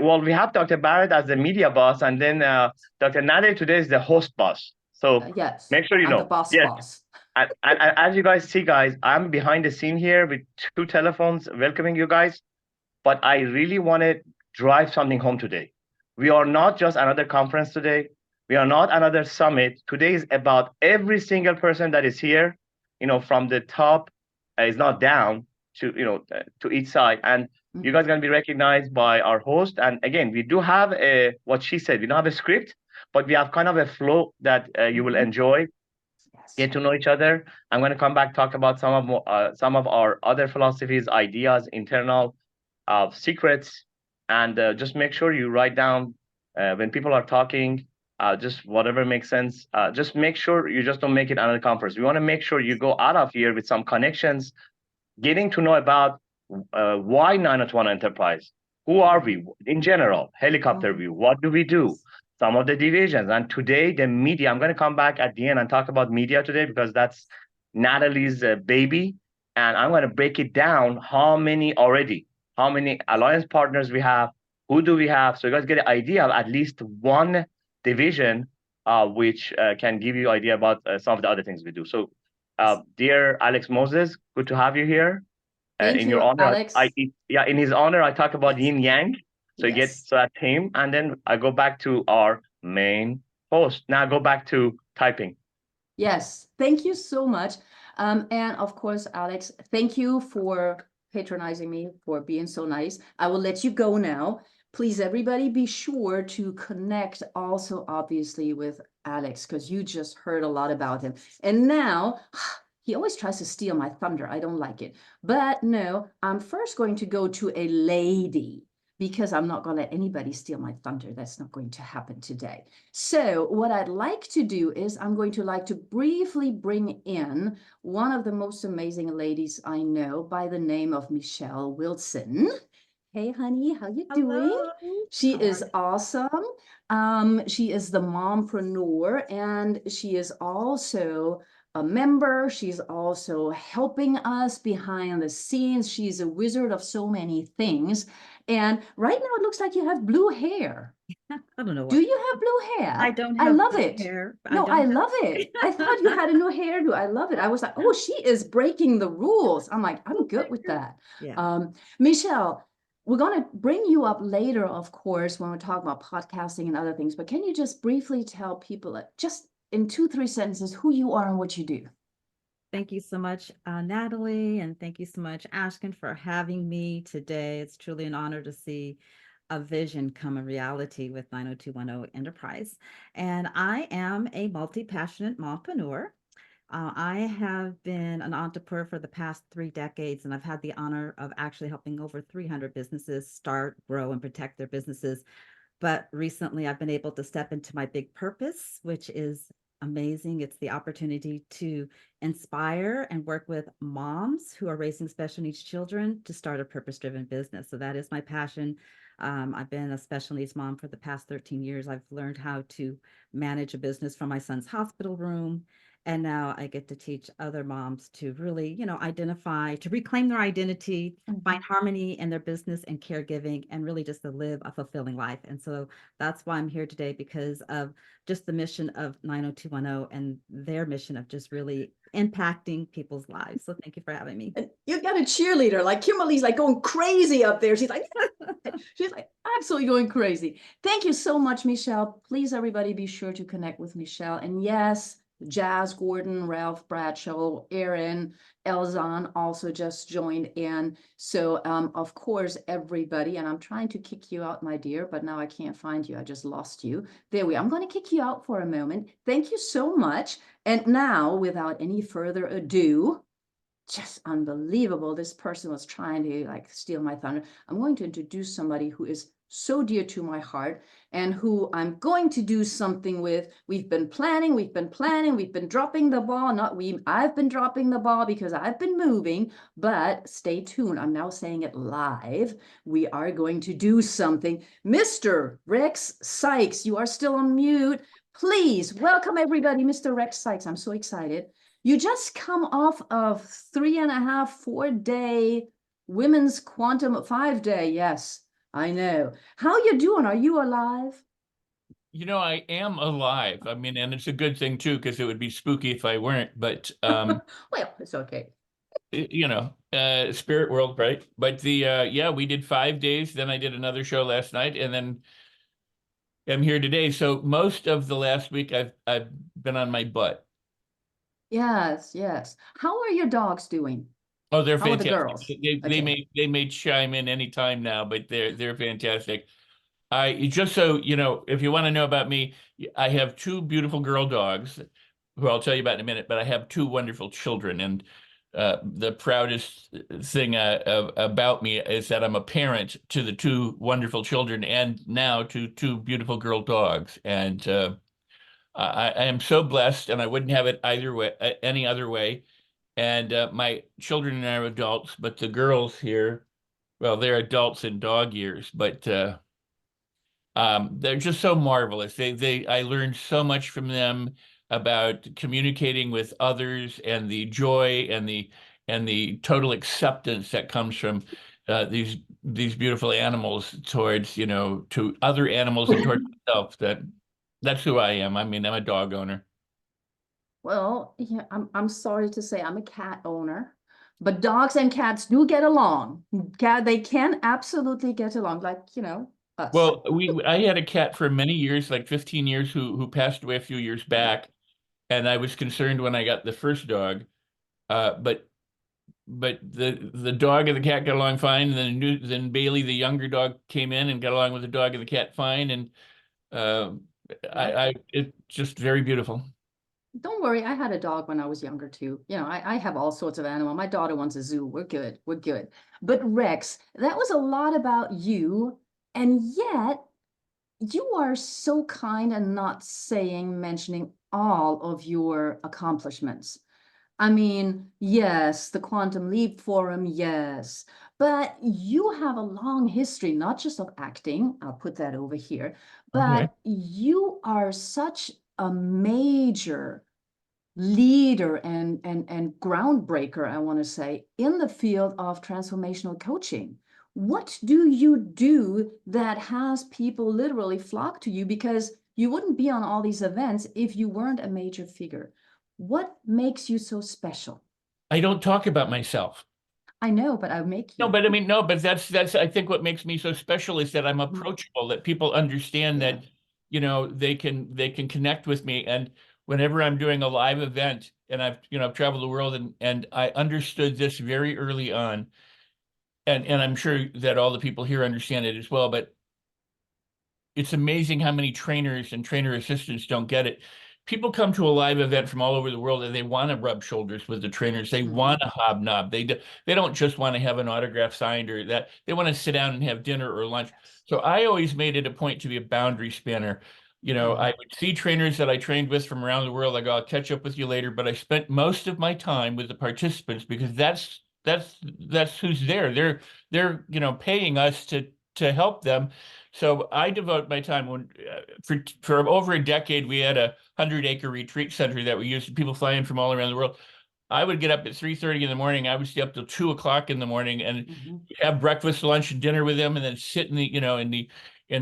well, we have Dr. Barrett as the media boss, and then Dr. Natalie today is the host boss. So Yes. make sure you I'm know. the boss. Yes. Boss. And as you guys see, guys, I'm behind the scene here with two telephones welcoming you guys. But I really want to drive something home today. We are not just another conference today. We are not another summit. Today is about every single person that is here, from the top, is not down to, to each side. And you guys are going to be recognized by our host. And again, we do have what she said, we don't have a script, but we have kind of a flow that you will enjoy. Yes. Get to know each other. I'm going to come back, talk about some of our other philosophies, ideas, internal secrets, and just make sure you write down when people are talking, just whatever makes sense. Just make sure you just don't make it another conference. We want to make sure you go out of here with some connections, getting to know about why 901 Enterprise. Who are we in general? Helicopter view. What do we do? Some of the divisions. And today, the media. I'm going to come back at the end and talk about media today because that's Natalie's baby. And I'm going to break it down how many alliance partners we have, who do we have. So you guys get an idea of at least one division, which can give you an idea about some of the other things we do. So dear Alex Moses, good to have you here. Thank In you, your honor, Alex. in his honor, I talk about Yes. yin yang. So you get Yes. so that's him, and then I go back to our main post. Now go back to typing. Yes, thank you so much. And of course, Alex, thank you for patronizing me, for being so nice. I will let you go now. Please, everybody, be sure to connect also, obviously, with Alex, because you just heard a lot about him. And now, he always tries to steal my thunder. I don't like it. But no, I'm first going to go to a lady, because I'm not going to let anybody steal my thunder. That's not going to happen today. So what I'd like to do is I'm going to like to briefly bring in one of the most amazing ladies I know by the name of Michelle Wilson. Hey, honey, how you doing? Hello. She How is are you? awesome. She is the mompreneur, and she is also a member. She's also helping us behind the scenes. She's a wizard of so many things. And right now it looks like you have blue hair. I don't know Do what. you have blue hair? I don't I have love blue it. hair. No, I love it. I thought you had a new hairdo. I love it. I was like, oh, she is breaking the rules. I'm like, I'm good with that. Yeah. Michelle, we're going to bring you up later, of course, when we're talking about podcasting and other things. But can you just briefly tell people, just in 2-3 sentences, who you are and what you do? Thank you so much, Natalie, and thank you so much, Ashken, for having me today. It's truly an honor to see a vision come a reality with 90210 Enterprise. And I am a multi-passionate mompreneur. I have been an entrepreneur for the past 3 decades, and I've had the honor of actually helping over 300 businesses start, grow, and protect their businesses. But recently, I've been able to step into my big purpose, which is amazing. It's the opportunity to inspire and work with moms who are raising special needs children to start a purpose-driven business. So that is my passion. I've been a special needs mom for the past 13 years. I've learned how to manage a business from my son's hospital room. And now I get to teach other moms to really, identify, to reclaim their identity, find harmony in their business and caregiving, and really just to live a fulfilling life. And so that's why I'm here today, because of just the mission of 90210 and their mission of just really impacting people's lives. So thank you for having me. And you got a cheerleader, like Kimberly's like going crazy up there. She's like, she's like absolutely going crazy. Thank you so much, Michelle. Please, everybody, be sure to connect with Michelle. And yes, Jazz Gordon, Ralph Bradshaw, Aaron, Elzan also just joined in. So, of course, everybody, and I'm trying to kick you out, my dear, but now I can't find you. I just lost you. There we are. I'm going to kick you out for a moment. Thank you so much. And now, without any further ado, just unbelievable. This person was trying to like steal my thunder. I'm going to introduce somebody who is so dear to my heart and who I'm going to do something with. We've been planning, we've been dropping the ball. I've been dropping the ball because I've been moving, but stay tuned. I'm now saying it live. We are going to do something. Mr. Rex Sykes, you are still on mute. Please welcome everybody, Mr. Rex Sykes. I'm so excited. You just come off of 3.5, 4-day women's quantum 5-day. Yes, I know. How you doing? Are you alive? I am alive. I mean, and it's a good thing too, because it would be spooky if I weren't. But well, it's okay. Spirit world, right? But we did 5 days. Then I did another show last night, and then I'm here today. So most of the last week, I've been on my butt. Yes, yes. How are your dogs doing? Oh, they're How are the fantastic. girls? They Okay. may chime in anytime now, but they're fantastic. Just so you know, if you want to know about me, I have 2 beautiful girl dogs, who I'll tell you about in a minute. But I have 2 wonderful children, and the proudest thing about me is that I'm a parent to the 2 wonderful children, and now to 2 beautiful girl dogs. And I am so blessed, and I wouldn't have it either way, any other way. And my children are adults, but the girls here, well, they're adults in dog years, but they're just so marvelous. I learned so much from them about communicating with others, and the joy and the total acceptance that comes from these beautiful animals towards, to other animals and towards myself. That's who I am. I mean, I'm a dog owner. Well, yeah, I'm sorry to say I'm a cat owner, but dogs and cats do get along. They can absolutely get along. Like, Us. Well, I had a cat for many years, like 15 years, who passed away a few years back, and I was concerned when I got the first dog. But the dog and the cat got along fine. And then Bailey, the younger dog, came in and got along with the dog and the cat fine. And uh, it's just very beautiful. Don't worry, I had a dog when I was younger too. You know, I have all sorts of animals. My daughter wants a zoo. We're good. We're good. But Rex, that was a lot about you. And yet you are so kind and not mentioning all of your accomplishments. I mean, yes, the Quantum Leap Forum, yes, but you have a long history, not just of acting, I'll put that over here, but Okay. you are such a major leader and groundbreaker, I want to say, in the field of transformational coaching. What do you do that has people literally flock to you? Because you wouldn't be on all these events if you weren't a major figure. What makes you so special? I don't talk about myself. I know, but I make you. No, but I mean, no, but that's I think what makes me so special is that I'm approachable, that people understand Yeah. that, they can connect with me. And whenever I'm doing a live event, and I've traveled the world, and I understood this very early on, and I'm sure that all the people here understand it as well, but it's amazing how many trainers and trainer assistants don't get it. People come to a live event from all over the world and they want to rub shoulders with the trainers. They want to hobnob. They don't just want to have an autograph signed or that. They want to sit down and have dinner or lunch. So I always made it a point to be a boundary spanner. I would see trainers that I trained with from around the world. I go, I'll catch up with you later. But I spent most of my time with the participants because that's who's there. They're paying us to help them. So I devote my time for over a decade. We had a 100-acre retreat center that we used. People fly in from all around the world. I would get up at 3:30 in the morning. I would stay up till 2 o'clock in the morning and have breakfast, lunch, and dinner with them, and then sit in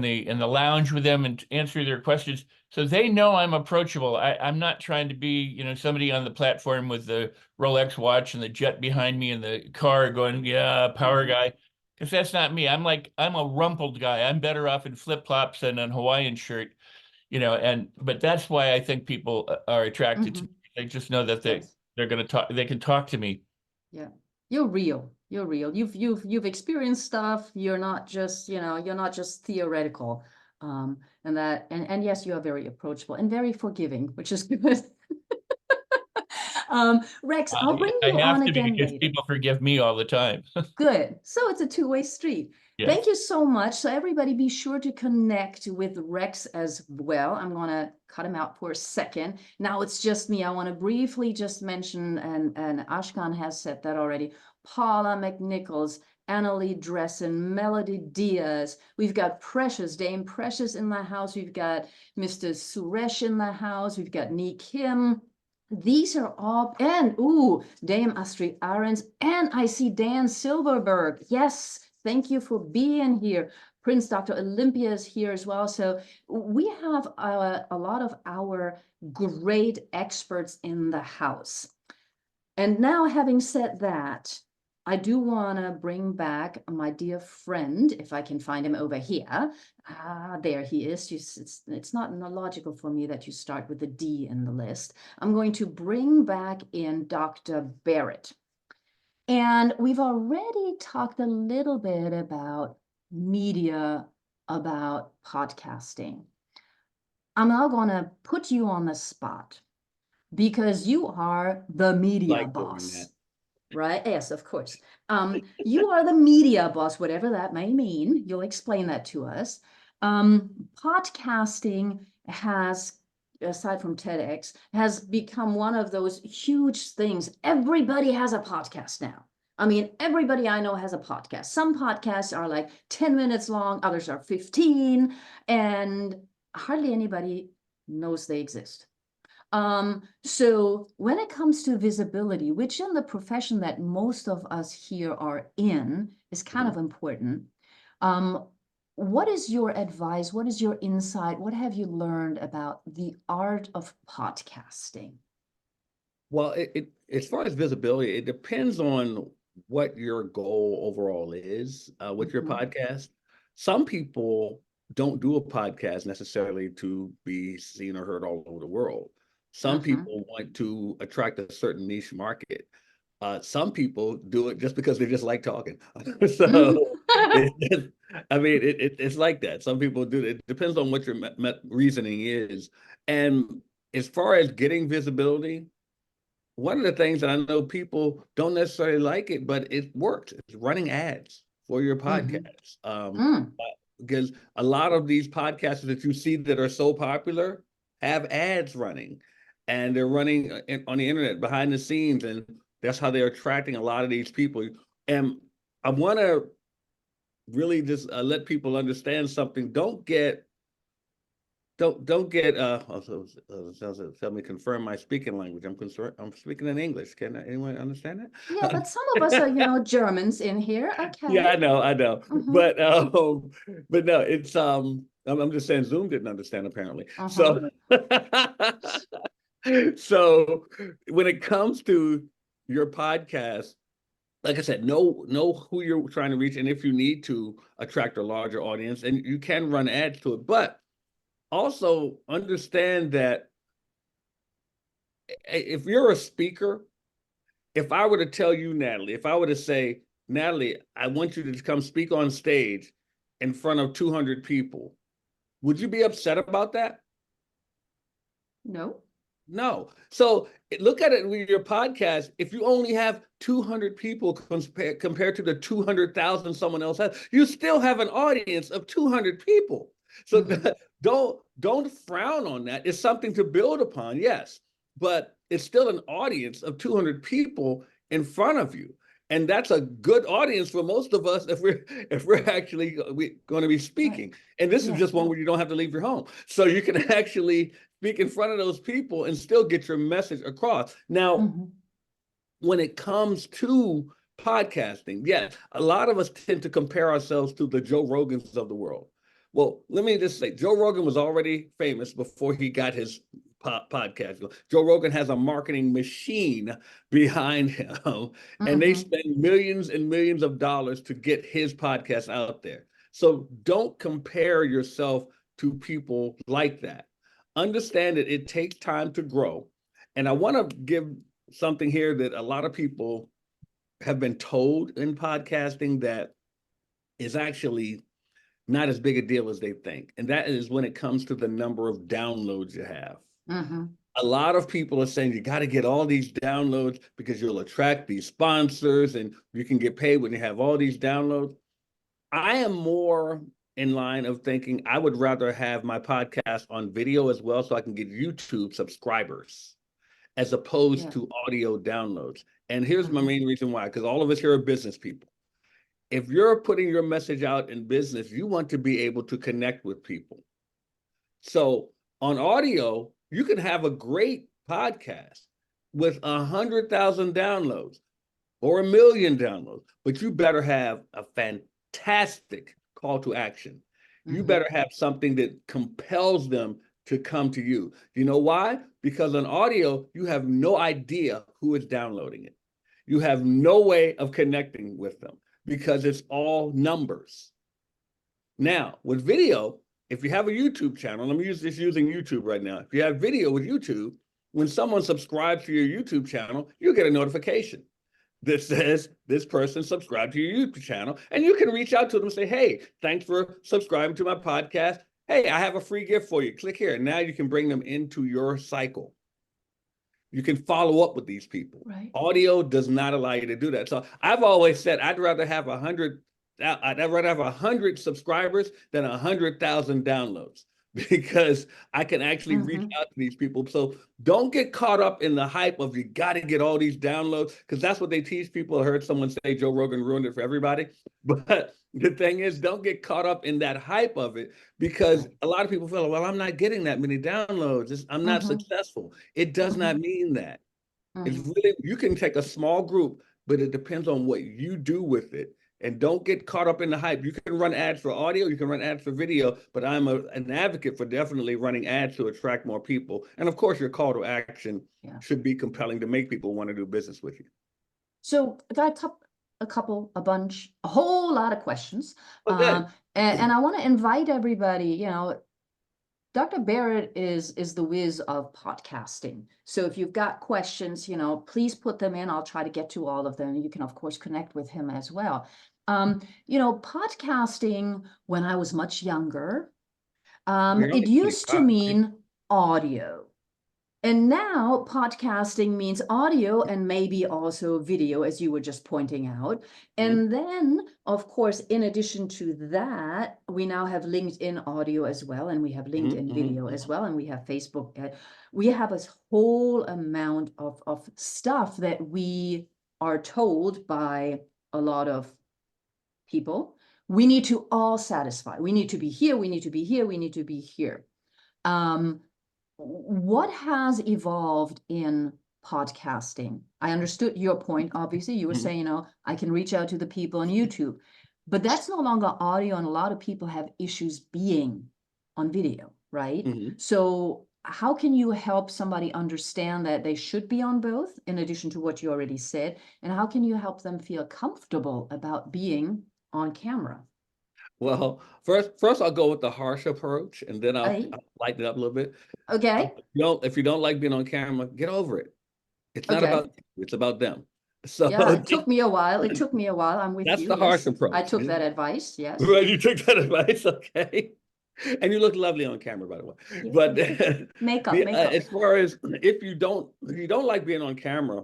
the lounge with them and answer their questions. So they know I'm approachable. I'm not trying to be somebody on the platform with the Rolex watch and the jet behind me in the car going, yeah, power guy. Because that's not me. I'm a rumpled guy. I'm better off in flip-flops and a Hawaiian shirt, but that's why I think people are attracted to me. They just know that Yes. they're going to talk, they can talk to me. Yeah. You're real. You're real. You've experienced stuff. You're not just, you're not just theoretical. And yes, you are very approachable and very forgiving, which is good. Rex, I'll bring I you have on to be again because later. people forgive me all the time. Good. So it's a two-way street. Yes. Thank you so much. So everybody be sure to connect with Rex as well. I'm going to cut him out for a second. Now it's just me. I want to briefly just mention, and Ashkan has said that already, Paula McNichols, Annalie Dressen, Melody Diaz. We've got Dame Precious in the house. We've got Mr. Suresh in the house. We've got Nee Kim. These are all, and Dame Astrid Ahrens, and I see Dan Silverberg. Yes, thank you for being here. Prince Dr. Olympia is here as well. So we have a lot of our great experts in the house. And now, having said that, I do want to bring back my dear friend, if I can find him over here. There he is. It's not logical for me that you start with the D in the list. I'm going to bring back in Dr. Barrett. And we've already talked a little bit about media, about podcasting. I'm now going to put you on the spot because you are the media boss. Right? Yes, of course. You are the media boss, whatever that may mean. You'll explain that to us. Podcasting has, aside from TEDx, has become one of those huge things. Everybody has a podcast now. I mean, everybody I know has a podcast. Some podcasts are like 10 minutes long, others are 15, and hardly anybody knows they exist. So when it comes to visibility, which in the profession that most of us here are in is kind of important, what is your advice? What is your insight? What have you learned about the art of podcasting? Well, as far as visibility, it depends on what your goal overall is with your podcast. some people don't do a podcast necessarily to be seen or heard all over the world. Some people want to attract a certain niche market. Some people do it just because they just like talking. So it's like that. Some people do it. It depends on what your reasoning is. And as far as getting visibility, one of the things that I know people don't necessarily like it, but it works. It's running ads for your podcast. Because a lot of these podcasters that you see that are so popular have ads running, and they're running on the internet behind the scenes, and that's how they're attracting a lot of these people. And I want to really just let people understand something. Don't get tell me confirm my speaking language. I'm speaking in English. Can anyone understand that? Yeah, but some of us are, Germans in here. Okay. Yeah, I know. But no, it's I'm just saying Zoom didn't understand apparently. So so when it comes to your podcast, like I said, know who you're trying to reach, and if you need to attract a larger audience, and you can run ads to it, but also understand that if you're a speaker, if I were to tell you, Natalie, if I were to say, Natalie, I want you to come speak on stage in front of 200 people, would you be upset about that? No. No. So look at it with your podcast. If you only have 200 people compared to the 200,000 someone else has, you still have an audience of 200 people. So don't frown on that. It's something to build upon, yes, but it's still an audience of 200 people in front of you. And that's a good audience for most of us if we're actually going to be speaking. Right. And this is just one where you don't have to leave your home. So you can actually speak in front of those people and still get your message across. Now, when it comes to podcasting, yes, a lot of us tend to compare ourselves to the Joe Rogans of the world. Well, let me just say, Joe Rogan was already famous before he got his podcast. Joe Rogan has a marketing machine behind him, and they spend millions and millions of dollars to get his podcast out there. So don't compare yourself to people like that. Understand that it takes time to grow. And I want to give something here that a lot of people have been told in podcasting that is actually not as big a deal as they think. And that is when it comes to the number of downloads you have. A lot of people are saying you got to get all these downloads because you'll attract these sponsors and you can get paid when you have all these downloads. I am more in line of thinking I would rather have my podcast on video as well so I can get YouTube subscribers as opposed to audio downloads. And here's my main reason why, because all of us here are business people. If you're putting your message out in business, you want to be able to connect with people. So on audio, you can have a great podcast with 100,000 downloads or 1 million downloads, but you better have a fantastic call to action. You better have something that compels them to come to you. You know why? Because on audio, you have no idea who is downloading it. You have no way of connecting with them because it's all numbers. Now, with video, if you have a YouTube channel, I'm just using YouTube right now. If you have video with YouTube, when someone subscribes to your YouTube channel, you get a notification that says this person subscribed to your YouTube channel, and you can reach out to them and say, hey, thanks for subscribing to my podcast. Hey, I have a free gift for you. Click here. And now you can bring them into your cycle. You can follow up with these people. Right. Audio does not allow you to do that. So I've always said I'd rather have 100 subscribers than 100,000 downloads because I can actually reach out to these people. So don't get caught up in the hype of you got to get all these downloads because that's what they teach people. I heard someone say Joe Rogan ruined it for everybody. But the thing is, don't get caught up in that hype of it because a lot of people feel, well, I'm not getting that many downloads. I'm not successful. It does not mean that. It's really, you can take a small group, but it depends on what you do with it. And don't get caught up in the hype. You can run ads for audio, you can run ads for video, but I'm an advocate for definitely running ads to attract more people. And of course, your call to action should be compelling to make people want to do business with you. So that a whole lot of questions. Oh, good. And I want to invite everybody, you know, Dr. Barrett is the whiz of podcasting. So if you've got questions, you know, please put them in. I'll try to get to all of them. You can, of course, connect with him as well. You know, podcasting, when I was much younger, You're it only used to 25. mean audio. And now podcasting means audio and maybe also video, as you were just pointing out. And then, of course, in addition to that, we now have LinkedIn audio as well, and we have LinkedIn video as well, and we have Facebook. We have a whole amount of stuff that we are told by a lot of people. We need to all satisfy. We need to be here, we need to be here, we need to be here. What has evolved in podcasting? I understood your point. Obviously, you were saying, you know, I can reach out to the people on YouTube, but that's no longer audio, and a lot of people have issues being on video, right? So how can you help somebody understand that they should be on both, in addition to what you already said? And how can you help them feel comfortable about being on camera? Well, first I'll go with the harsh approach, and then I'll lighten it up a little bit. Okay. If you don't like being on camera, get over it. It's not about you, it's about them. So yeah, it took me a while. It took me a while. I'm with you. That's the harsh approach. I took that advice. Yes. Right, you took that advice, okay. And you look lovely on camera, by the way. But makeup. As far as if you don't like being on camera,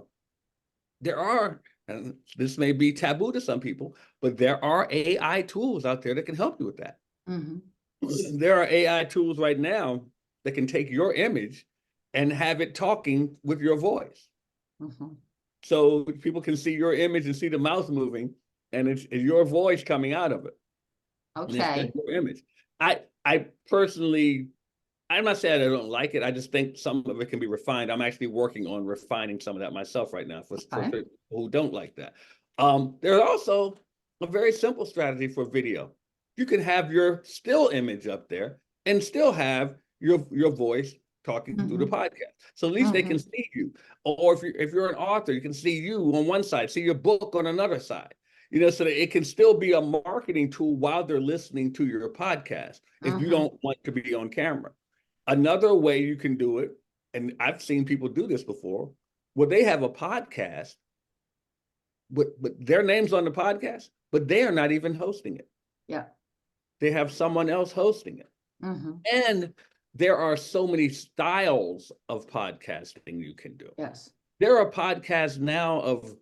there are, and this may be taboo to some people, but there are AI tools out there that can help you with that. There are AI tools right now that can take your image and have it talking with your voice. So people can see your image and see the mouth moving, and it's your voice coming out of it. Okay. Your image. I personally, I'm not saying I don't like it. I just think some of it can be refined. I'm actually working on refining some of that myself right now for people who don't like that. There's also a very simple strategy for video. You can have your still image up there and still have your voice talking through the podcast. So at least they can see you. Or if you're an author, you can see you on one side, see your book on another side. You know, so that it can still be a marketing tool while they're listening to your podcast if you don't want to be on camera. Another way you can do it, and I've seen people do this before, where they have a podcast, but their name's on the podcast, but they are not even hosting it. Yeah. They have someone else hosting it. And there are so many styles of podcasting you can do. Yes. There are podcasts now of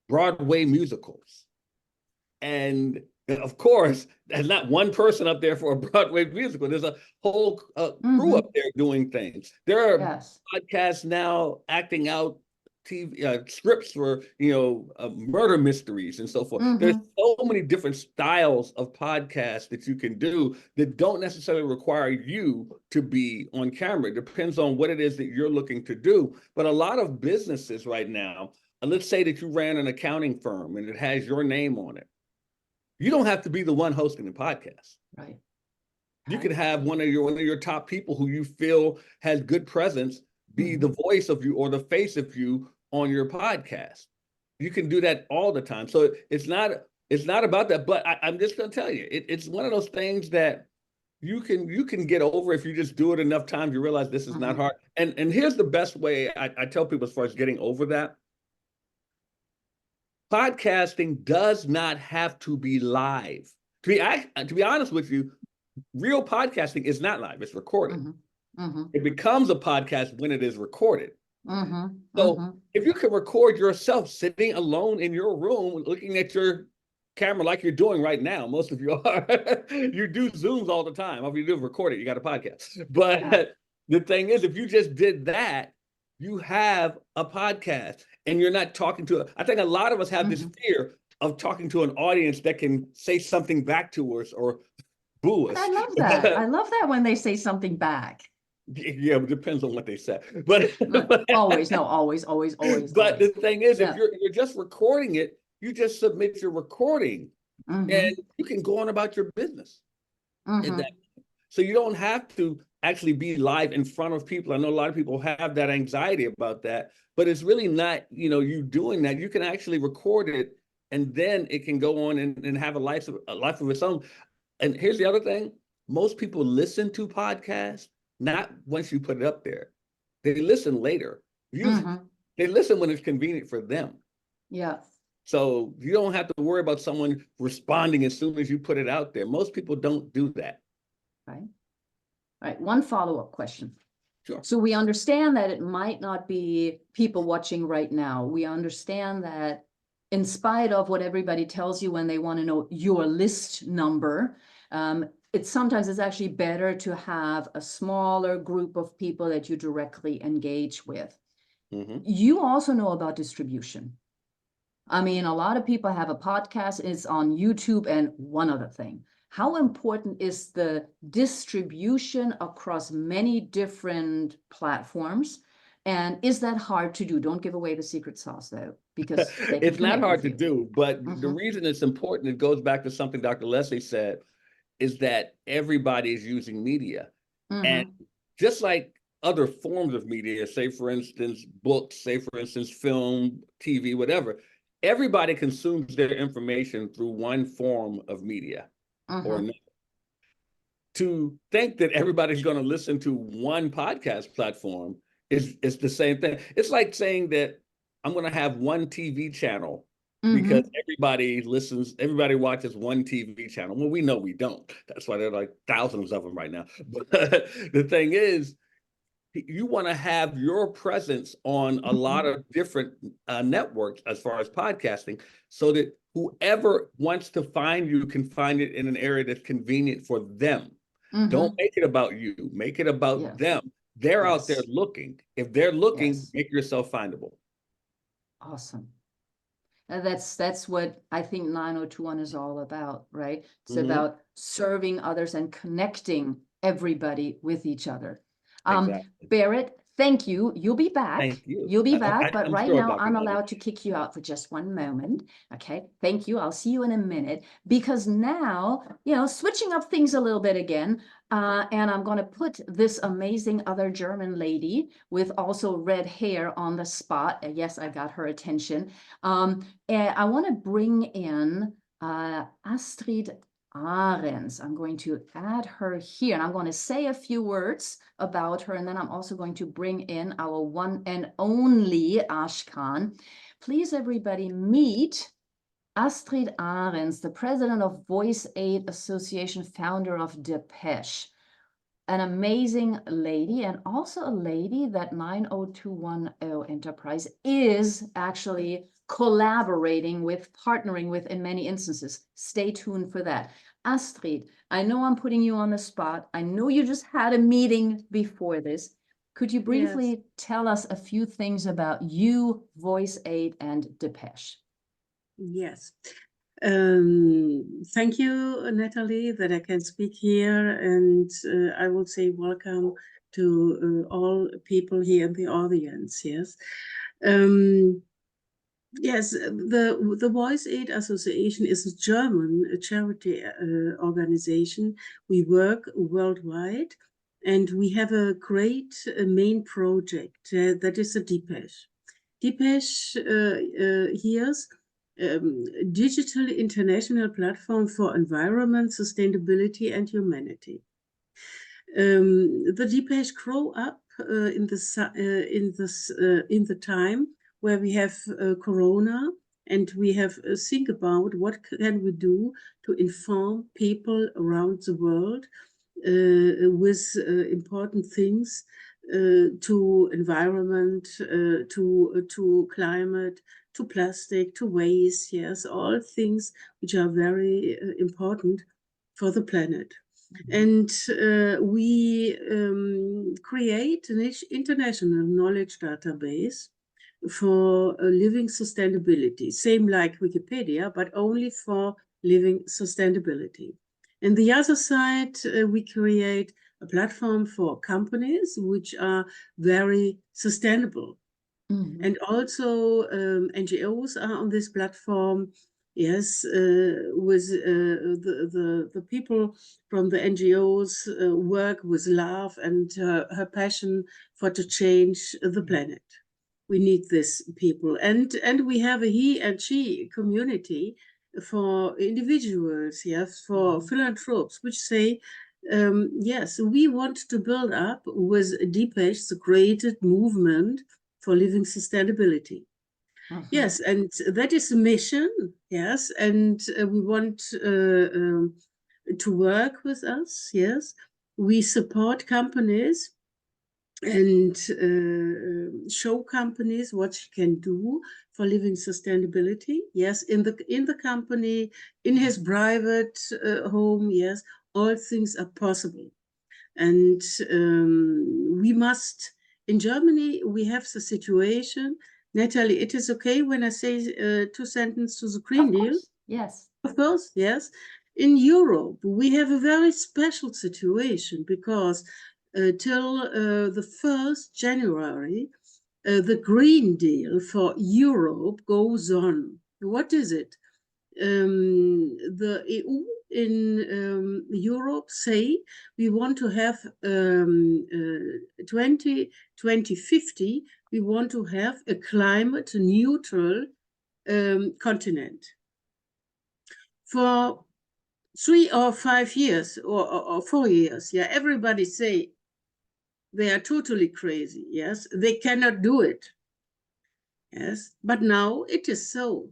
Broadway musicals. And of course, there's not one person up there for a Broadway musical. There's a whole crew up there doing things. There are podcasts now acting out TV scripts for, you know, murder mysteries and so forth. There's so many different styles of podcasts that you can do that don't necessarily require you to be on camera. It depends on what it is that you're looking to do. But a lot of businesses right now, let's say that you ran an accounting firm and it has your name on it. You don't have to be the one hosting the podcast. Right. You can have one of your top people who you feel has good presence be the voice of you or the face of you on your podcast. You can do that all the time. So it's not about that. But I'm just going to tell you, it's one of those things that you can get over if you just do it enough times. You realize this is not hard. And here's the best way I tell people as far as getting over that. Podcasting does not have to be live. To be honest with you, real podcasting is not live, it's recorded. It becomes a podcast when it is recorded. So if you can record yourself sitting alone in your room, looking at your camera like you're doing right now, most of you are, you do Zooms all the time. If you do record it, you got a podcast. But the thing is, if you just did that, you have a podcast and you're not talking to I think a lot of us have this fear of talking to an audience that can say something back to us or boo us. I love that. I love that when they say something back. Yeah, it depends on what they say. But always. But the thing is, if you're just recording it, you just submit your recording and you can go on about your business. So you don't have to actually be live in front of people. I know a lot of people have that anxiety about that, but it's really not, you know, you doing that. You can actually record it and then it can go on and have a life of its own. And here's the other thing: most people listen to podcasts not once you put it up there; they listen later. Usually, they listen when it's convenient for them. Yeah. So you don't have to worry about someone responding as soon as you put it out there. Most people don't do that. Right. All right. One follow-up question. Sure. So we understand that it might not be people watching right now. We understand that in spite of what everybody tells you when they want to know your list number, sometimes it's actually better to have a smaller group of people that you directly engage with. You also know about distribution. I mean, a lot of people have a podcast, it's on YouTube, and one other thing. How important is the distribution across many different platforms? And is that hard to do? Don't give away the secret sauce, though, because it's not hard to do. But the Mhm. reason it's important, it goes back to something Dr. Leslie said, is that everybody is using media. And just like other forms of media, say, for instance, books, say, for instance, film, TV, whatever, everybody consumes their information through one form of media or another. To think that everybody's going to listen to one podcast platform is the same thing. It's like saying that I'm going to have one TV channel because everybody watches one TV channel. Well, we know we don't. That's why there are like thousands of them right now. But the thing is, you want to have your presence on a lot of different networks as far as podcasting, so that whoever wants to find you can find it in an area that's convenient for them. Don't make it about you. Make it about them. They're out there looking. If they're looking, make yourself findable. Awesome. And that's what I think 9021 is all about, right? It's about serving others and connecting everybody with each other. Exactly. Barrett, thank you. You'll be back. Thank you. You'll be back, but I'm right sure, now Dr. I'm Bennett. allowed to kick you out for just one moment. Okay, thank you. I'll see you in a minute, because now, switching up things a little bit again, and I'm going to put this amazing other German lady with also red hair on the spot. Yes, I got her attention. And I want to bring in Astrid Ahrens. I'm going to add her here, and I'm going to say a few words about her, and then I'm also going to bring in our one and only Ashkan. Please, everybody, meet Astrid Ahrens, the president of Voice Aid Association, founder of Depeche. An amazing lady, and also a lady that 90210 Enterprise is actually collaborating with, partnering with in many instances. Stay tuned for that. Astrid, I know I'm putting you on the spot. I know you just had a meeting before this. Could you briefly tell us a few things about you, Voice Aid, and Depeche? Yes. Thank you, Natalie, that I can speak here, and I will say welcome to all people here in the audience. Yes. Yes, the Voice Aid Association is a German charity organization. We work worldwide, and we have a great main project that is a Depeche. Depeche here's digital international platform for environment, sustainability, and humanity. The Depeche grow up in the time where we have Corona, and we have think about what can we do to inform people around the world with important things to environment, to climate, to plastic, to waste. Yes, all things which are very important for the planet. And we create an international knowledge database for living sustainability, same like Wikipedia, but only for living sustainability. And the other side, we create a platform for companies which are very sustainable. And also NGOs are on this platform. Yes, with the people from the NGOs work with love and her passion for to change the planet. we need these people. And we have a he and she community for individuals, yes, for philanthropes, which say, yes, we want to build up with Deepesh the created movement for living sustainability. Yes, and that is the mission, yes, and we want to work with us, yes. We support companies and show companies what you can do for living sustainability, yes, in the company, in his private home, yes, all things are possible. And we must, in Germany, we have the situation, Natalie, it is okay when I say 2 sentences to the Green Deal? Yes. Of course, yes. In Europe, we have a very special situation because till the 1st January, the Green Deal for Europe goes on. What is it? The EU in Europe say we want to have 2050, we want to have a climate neutral continent. For 3 or 5 years or 4 years, yeah, everybody say they are totally crazy, yes, they cannot do it, yes, but now it is so.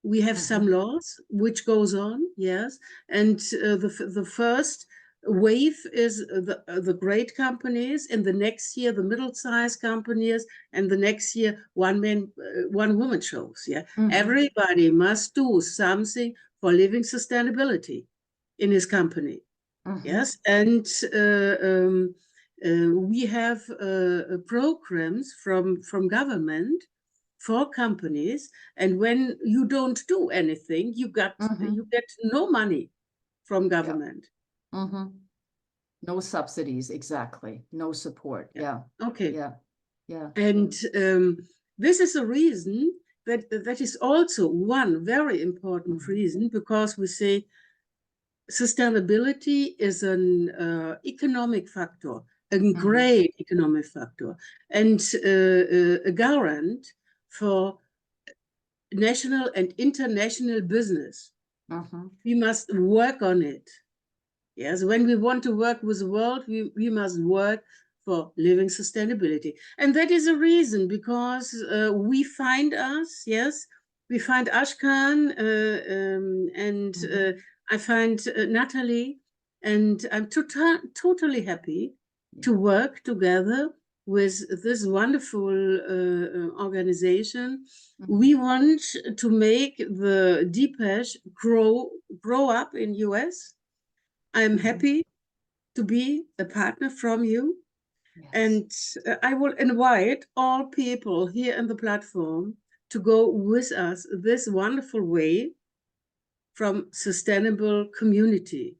We have some laws which goes on, yes, and the first wave is the great companies, and the next year the middle-sized companies, and the next year one man, one woman shows, yeah. Everybody must do something for living sustainability in his company, yes, and we have programs from government for companies, and when you don't do anything, you get no money from government. No subsidies, exactly. No support. Yeah. Okay. Yeah. And this is a reason that is also one very important reason, because we say sustainability is an economic factor, a great economic factor, and a garant for national and international business. We must work on it. Yes, when we want to work with the world, we must work for living sustainability. And that is a reason, because we find us, yes, we find Ashkan and I find Natalie, and I'm totally happy to work together with this wonderful organization. We want to make the Deepesh grow up in US. I'm happy to be a partner from you. Yes. And I will invite all people here in the platform to go with us this wonderful way from sustainable community.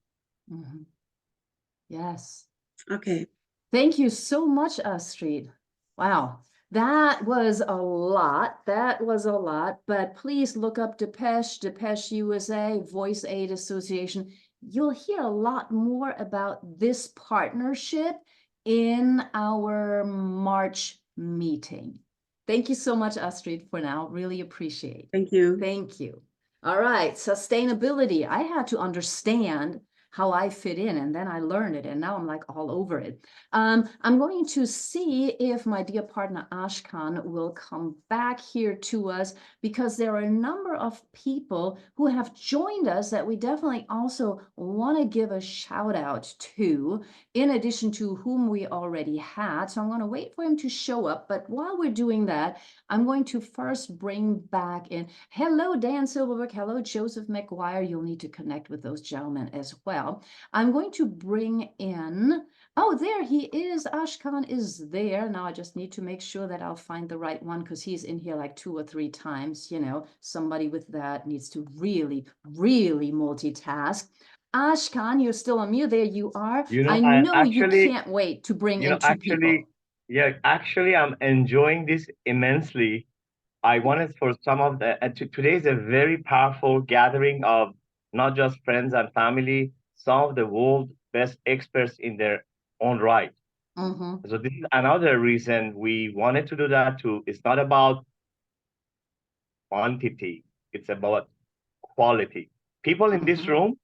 Yes. Okay. Thank you so much, Astrid. Wow. That was a lot. That was a lot. But please look up Depeche USA, Voice Aid Association. You'll hear a lot more about this partnership in our March meeting. Thank you so much, Astrid, for now. Really appreciate. Thank you. Thank you. All right, sustainability. I had to understand how I fit in, and then I learned it, and now I'm like all over it. I'm going to see if my dear partner Ashkan will come back here to us, because there are a number of people who have joined us that we definitely also want to give a shout out to, in addition to whom we already had. So I'm going to wait for him to show up, but while we're doing that, I'm going to first bring back in, hello, Dan Silverberg, hello, Joseph McGuire. You'll need to connect with those gentlemen as well. I'm going to bring in, oh, there he is. Ashkan is there. Now I just need to make sure that I'll find the right one, because he's in here like 2 or 3 times. You know, somebody with that needs to really, really multitask. Ashkan, you're still on mute. There you are. You know, I I know you actually, can't wait to bring you in know, 2 people. actually, I'm enjoying this immensely. I wanted for some of the, today is a very powerful gathering of not just friends and family, some of the world's best experts in their own right. Mm-hmm. So this is another reason we wanted to do that too. It's not about quantity, it's about quality. People in this Mm-hmm. room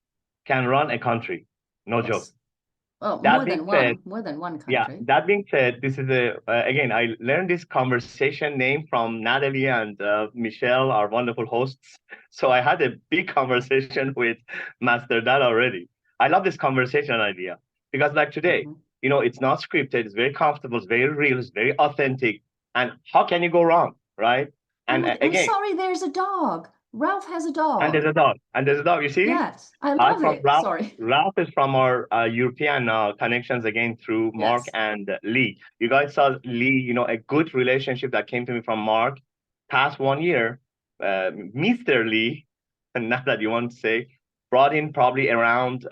can run a country, no joke. Yes. Oh, That being said, more than one yeah, country. that being said, this is again, I learned this conversation name from Natalie and Michelle, our wonderful hosts. So I had a big conversation with Master Dad already. I love this conversation idea because, like today, Mhm. it's not scripted, it's very comfortable, it's very real, it's very authentic. And how can you go wrong, right? And Oh, I'm again, sorry, there's a dog. Ralph has a and dog. there's a dog, and there's a dog. You see? Yes, I Hi love from it. Ralph. Sorry. Ralph is from our European connections again through Mark Yes. and Lee. You guys saw Lee, a good relationship that came to me from Mark. Past 1 year, Mr. Lee, and not that you want to say, brought in probably around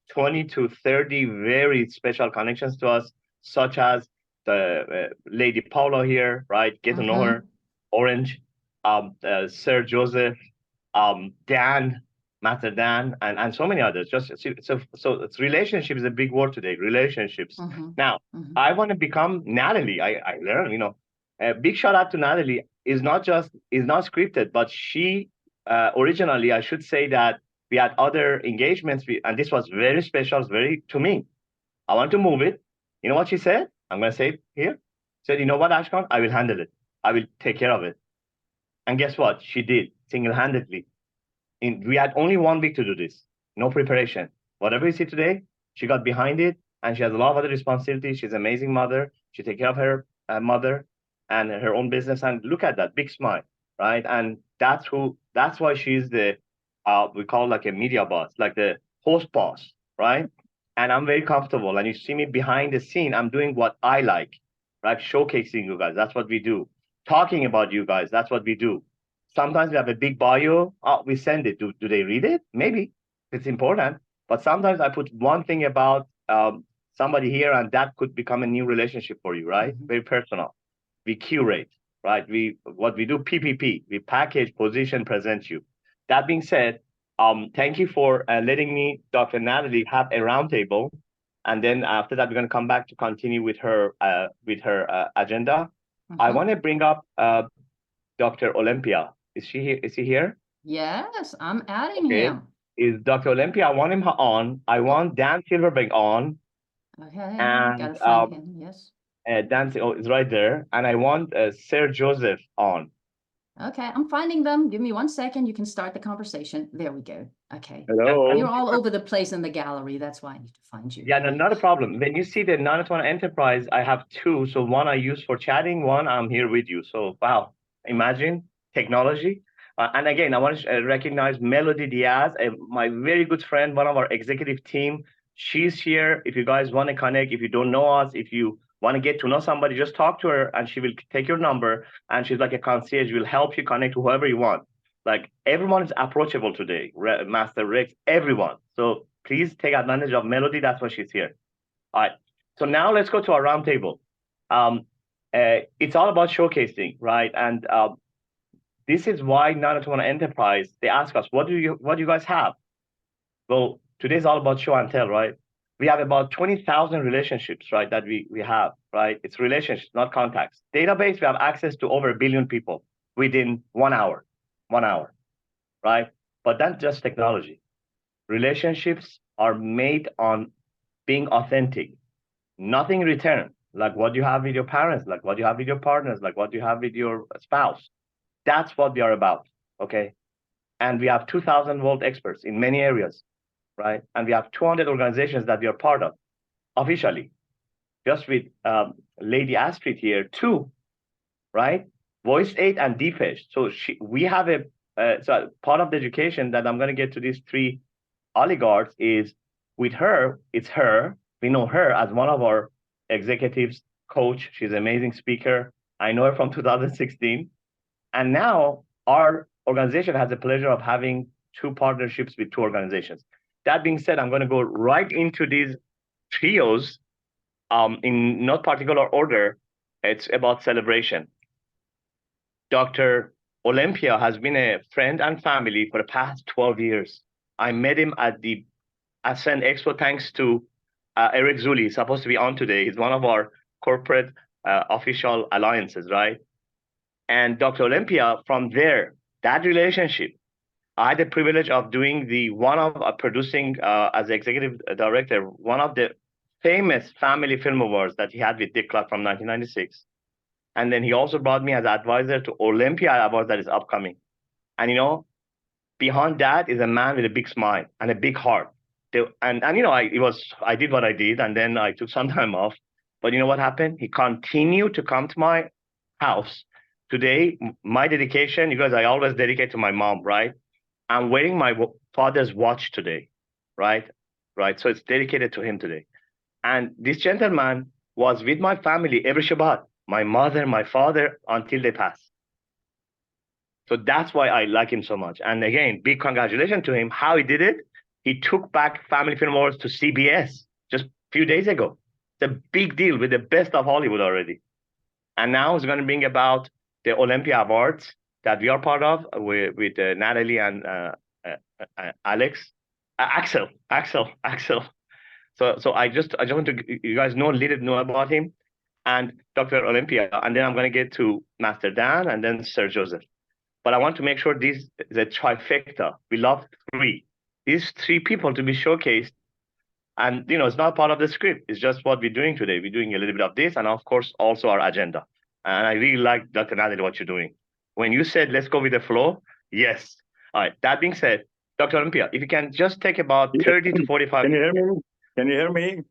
20 to 30 very special connections to us, such as the Lady Paula here, right? Get to know her, Orange, Sir Joseph, Dan, Master Dan, and so many others. So it's relationship is a big word today. Relationships. Mhm. Now, Mhm. I want to become Natalie. I learned, a big shout out to Natalie. Is not scripted, but she originally, I should say that we had other engagements, and this was very special, very to me. I want to move it. You know what she said? I'm gonna say it here. Said, you know what, Ashkan? I will handle it. I will take care of it. And guess what? She did single-handedly. We had only 1 week to do this, no preparation. Whatever you see today, she got behind it, and she has a lot of other responsibilities. She's an amazing mother. She takes care of her mother and her own business. And look at that big smile, right? And that's why she's the we call like a media boss, like the host boss, right? And I'm very comfortable. And you see me behind the scene, I'm doing what I like, right? Showcasing you guys. That's what we do. Talking about you guys. That's what we do. Sometimes we have a big bio. We send it. Do they read it? Maybe it's important. But sometimes I put one thing about somebody here, and that could become a new relationship for you, right? Very personal. We curate, right? What we do, PPP. We package, position, present you. That being said, thank you for letting me, Dr. Natalie, have a roundtable, and then after that, we're going to come back to continue with her agenda. I want to bring up Dr. Olympia. Is she here? Is he here? Yes, I'm adding Okay. him. Is Dr. Olympia? I want him on. I want Dan Silverberg on. Okay, And gotta find him. Yes. Dan is right there. And I want Sir Joseph on. Okay, I'm finding them. Give me 1 second. You can start the conversation. There we go. Okay. Hello. You're all over the place in the gallery. That's why I need to find you. Yeah, no, not a problem. When you see the non-autonomous enterprise, I have two. So one I use for chatting, one I'm here with you. So wow, imagine technology. And again, I want to recognize Melody Diaz, my very good friend, one of our executive team. She's here. If you guys want to connect, if you don't know us, if you want to get to know somebody, just talk to her and she will take your number. And she's like a concierge, will help you connect to whoever you want. Like everyone is approachable today, Master Rex, everyone. So please take advantage of Melody. That's why she's here. All right. So now let's go to our roundtable. It's all about showcasing, right? And this is why non-autonomous enterprise, they ask us, what do you guys have? Well, today's all about show and tell, right? We have about 20,000 relationships, right, that we have, right? It's relationships, not contacts. Database, we have access to over 1 billion people within 1 hour, right? But that's just technology. Relationships are made on being authentic, nothing in return, like what you have with your parents, like what you have with your partners, like what you have with your spouse. That's what we are about, okay? And we have 2,000 volt experts in many areas, right? And we have 200 organizations that we are part of officially, just with Lady Astrid here, too, right? Voice 8 and Deepesh. So we have so part of the education that I'm going to get to these three oligarchs is with her, it's her. We know her as one of our executives, coach. She's an amazing speaker. I know her from 2016. And now our organization has the pleasure of having two partnerships with two organizations. That being said, I'm going to go right into these trios in not particular order. It's about celebration. Dr. Olympia has been a friend and family for the past 12 years. I met him at the Ascend Expo thanks to Eric Zuli is supposed to be on today. He's one of our corporate official alliances, right? And Dr. Olympia, from there, that relationship, I had the privilege of doing producing as executive director, one of the famous family film awards that he had with Dick Clark from 1996. And then he also brought me as advisor to Olympia Awards that is upcoming. And, you know, behind that is a man with a big smile and a big heart. And you know, I did what I did, and then I took some time off. But you know what happened? He continued to come to my house. Today, my dedication, because I always dedicate to my mom, right? I'm wearing my father's watch today, right? Right. So it's dedicated to him today. And this gentleman was with my family every Shabbat, my mother, my father, until they passed. So that's why I like him so much. And again, big congratulations to him. How he did it, he took back Family Film Awards to CBS just a few days ago. It's a big deal with the best of Hollywood already. And now he's going to bring about the Olympia Awards that we are part of with Natalie and Axel. So I just want to, you guys know a little know about him and Dr. Olympia, and then I'm going to get to Master Dan and then Sir Joseph. But I want to make sure this is a trifecta. We love three. These three people to be showcased. And, you know, it's not part of the script. It's just what we're doing today. We're doing a little bit of this and, of course, also our agenda. And I really like, Dr. Natalie, what you're doing. When you said, let's go with the flow, yes. All right. That being said, Dr. Olympia, if you can just take about 30 to 45. Can you hear me? Can you hear me?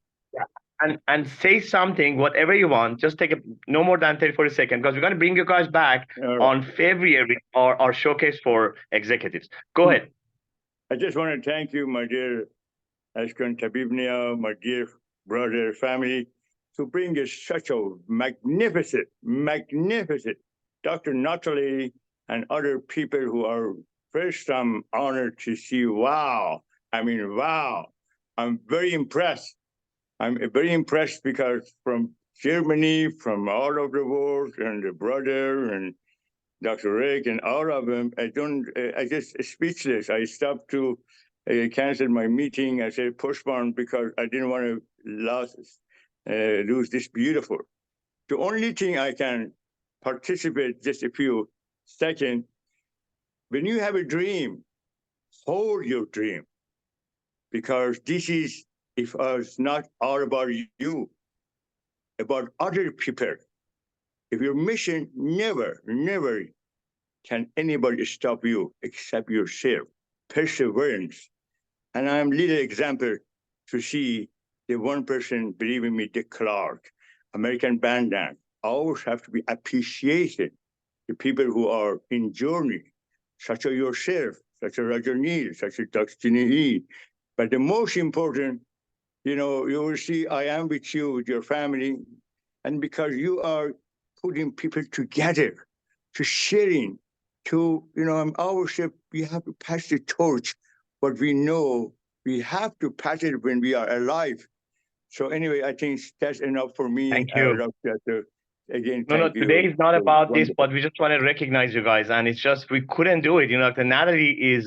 And say something, whatever you want, just take no more than 30, 40 seconds, because we're going to bring you guys back on February, our showcase for executives. Go ahead. I just want to thank you, my dear Ashkan Tabibnia, my dear brother, family, to bring us such a magnificent Dr. Natalie and other people who are first I'm honored to see. Wow. I mean, wow. I'm very impressed. I'm very impressed because from Germany, from all over the world, and the brother and Dr. Rick and all of them, I just speechless. I stopped to cancel my meeting. I said postpone because I didn't want to lose this beautiful. The only thing I can participate just a few seconds, when you have a dream, hold your dream, because this is, if it's not all about you, about other people. If your mission, never can anybody stop you except yourself. Perseverance. And I'm a little example to see the one person, believe in me, Dick Clark, American Bandstand, always have to be appreciated. The people who are in journey, such as yourself, such as Roger Neal, such as Dr. Neal. But the most important, you know, you will see I am with you, with your family, and because you are putting people together, to sharing, to, you know, in our ship, we have to pass the torch, but we know we have to pass it when we are alive. So anyway, I think that's enough for me. Thank you. Again, no, today is not about this, but we just want to recognize you guys. And it's just, we couldn't do it. You know, Natalie is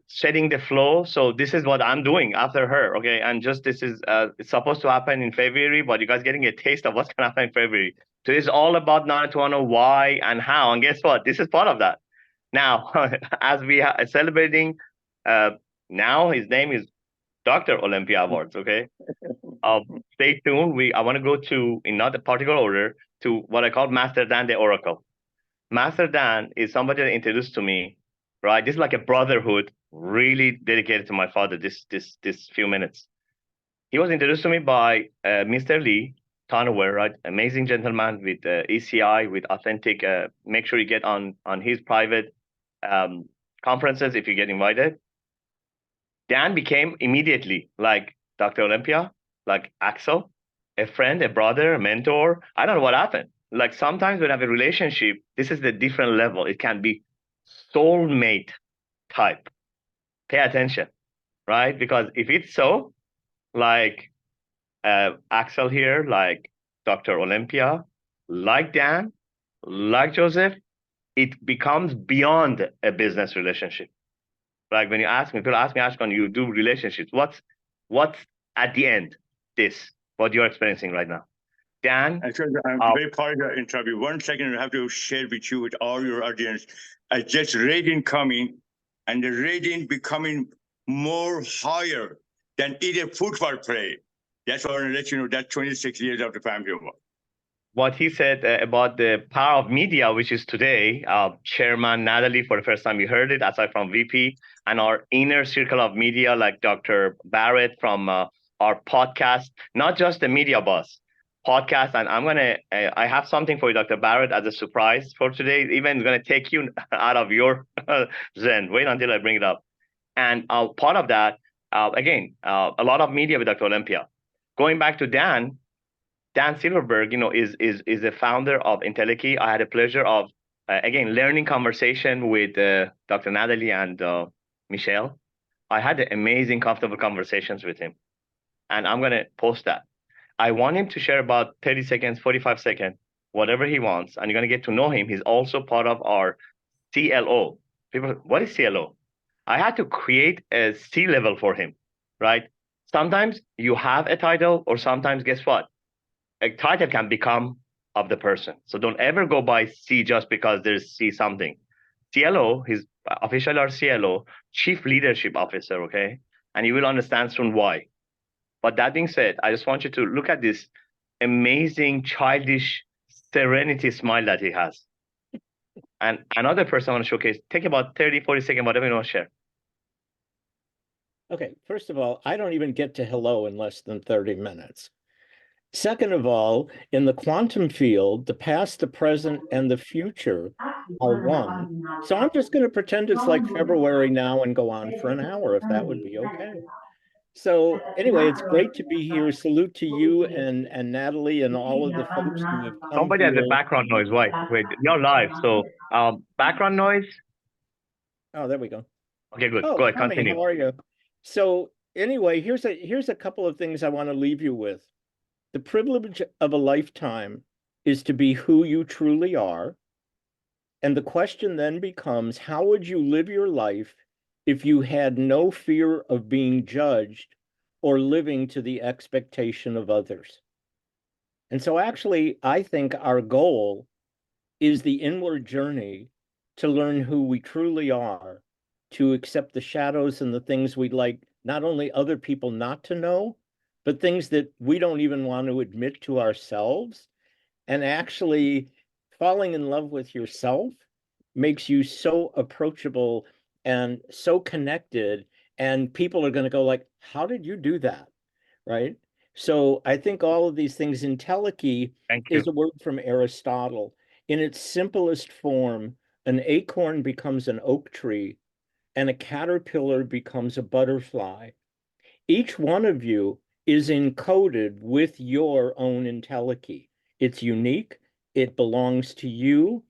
setting the flow. So this is what I'm doing after her. Okay. And just, this is, it's supposed to happen in February, but you guys getting a taste of what's going to happen in February. So it's all about 90210 why and how. And guess what? This is part of that. Now, as we are celebrating, now his name is Dr. Olympia Awards. Okay. Stay tuned. I want to go to, in not a particular order, to what I call Master Dan the Oracle. Master Dan is somebody that introduced to me, right? This is like a brotherhood, really dedicated to my father, this few minutes. He was introduced to me by Mr. Lee Tanower, right? Amazing gentleman with ECI, with authentic, make sure you get on his private conferences if you get invited. Dan became immediately like Dr. Olympia, like Axel, a friend, a brother, a mentor. I don't know what happened. Like sometimes when I have a relationship, this is the different level. It can be soulmate type. Pay attention, right? Because if it's so, like Axel here, like Dr. Olympia, like Dan, like Joseph, it becomes beyond a business relationship. Like when you ask me, people ask me, Ashkan, you do relationships. What's at the end? this, what you're experiencing right now. Dan, Actually, I'm very sorry to interrupt you. 1 second, I have to share with you, with all your audience. I just rating coming, and the rating becoming more higher than either football play. That's what I want to let you know. That's 26 years of the family. what he said about the power of media, which is today, Chairman Natalie, for the first time we heard it, aside from VP, and our inner circle of media, like Dr. Barrett from our podcast, not just the media buzz podcast. And I have something for you, Dr. Barrett, as a surprise for today. Even going to take you out of your zen. Wait until I bring it up. And part of that, again, a lot of media with Dr. Olympia. Going back to Dan Silverberg, is the founder of Intelliky. I had the pleasure of, again, learning conversation with Dr. Natalie and Michelle. I had amazing, comfortable conversations with him. And I'm going to post that. I want him to share about 30 seconds, 45 seconds, whatever he wants. And you're going to get to know him. He's also part of our CLO. People, what is CLO? I had to create a C level for him, right? Sometimes you have a title, or sometimes, guess what? A title can become of the person. So don't ever go by C just because there's C something. CLO, he's officially our CLO, Chief Leadership Officer, okay? And you will understand soon why. But that being said, I just want you to look at this amazing, childish serenity smile that he has. And another person I want to showcase, take about 30, 40 seconds, whatever you want to share. Okay, first of all, I don't even get to hello in less than 30 minutes. Second of all, in the quantum field, the past, the present, and the future are one. So I'm just going to pretend it's like February now and go on for an hour, if that would be okay. So anyway, it's great to be here. Salute to you and Natalie and all of the folks who have come Somebody has here. a background noise. Wait, you're live. So background noise. Oh, there we go. Okay, good. Oh, Go ahead, Tommy, continue. how are you? So anyway, here's a couple of things I want to leave you with. The privilege of a lifetime is to be who you truly are. And the question then becomes, how would you live your life if you had no fear of being judged or living to the expectation of others? And so actually, I think our goal is the inward journey to learn who we truly are, to accept the shadows and the things we'd like not only other people not to know, but things that we don't even want to admit to ourselves. And actually falling in love with yourself makes you so approachable and so connected. And people are going to go like, how did you do that? Right? So I think all of these things, Intelliky is a word from Aristotle. In its simplest form, an acorn becomes an oak tree and a caterpillar becomes a butterfly. Each one of you is encoded with your own Intelliky. It's unique. It belongs to you.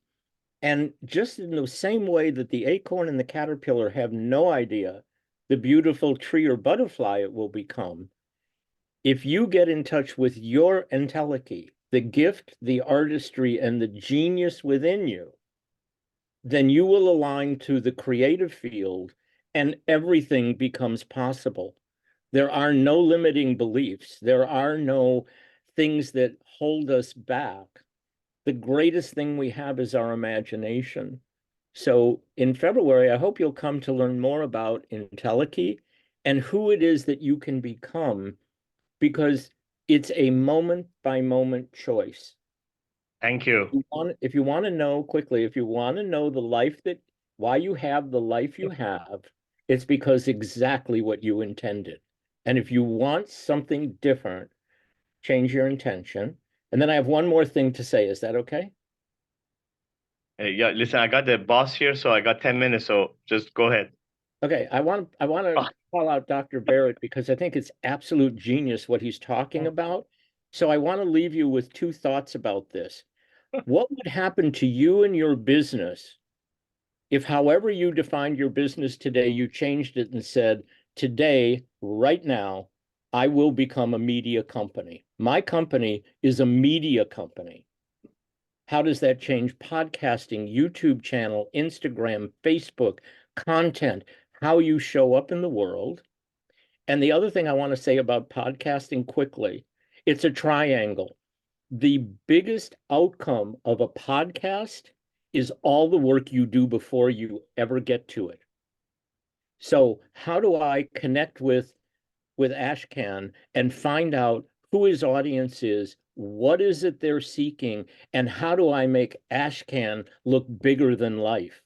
And just in the same way that the acorn and the caterpillar have no idea the beautiful tree or butterfly it will become, if you get in touch with your Intelliky, the gift, the artistry, and the genius within you, then you will align to the creative field and everything becomes possible. There are no limiting beliefs. There are no things that hold us back. The greatest thing we have is our imagination. So in February, I hope you'll come to learn more about Intelliky and who it is that you can become, because it's a moment-by-moment choice. Thank you. If you want to know quickly, if you want to know the life why you have the life you have, it's because exactly what you intended. And if you want something different, change your intention. And then I have one more thing to say. Is that okay? Yeah, listen, I got the boss here, so I got 10 minutes, so just go ahead. Okay, I want to call out Dr. Barrett because I think it's absolute genius what he's talking about. So I want to leave you with two thoughts about this. What would happen to you and your business if, however you defined your business today, you changed it and said, today, right now, I will become a media company. My company is a media company. How does that change podcasting, YouTube channel, Instagram, Facebook, content, how you show up in the world? And the other thing I want to say about podcasting quickly, it's a triangle. The biggest outcome of a podcast is all the work you do before you ever get to it. So how do I connect with Ashkan and find out who his audience is, what is it they're seeking, and how do I make Ashkan look bigger than life?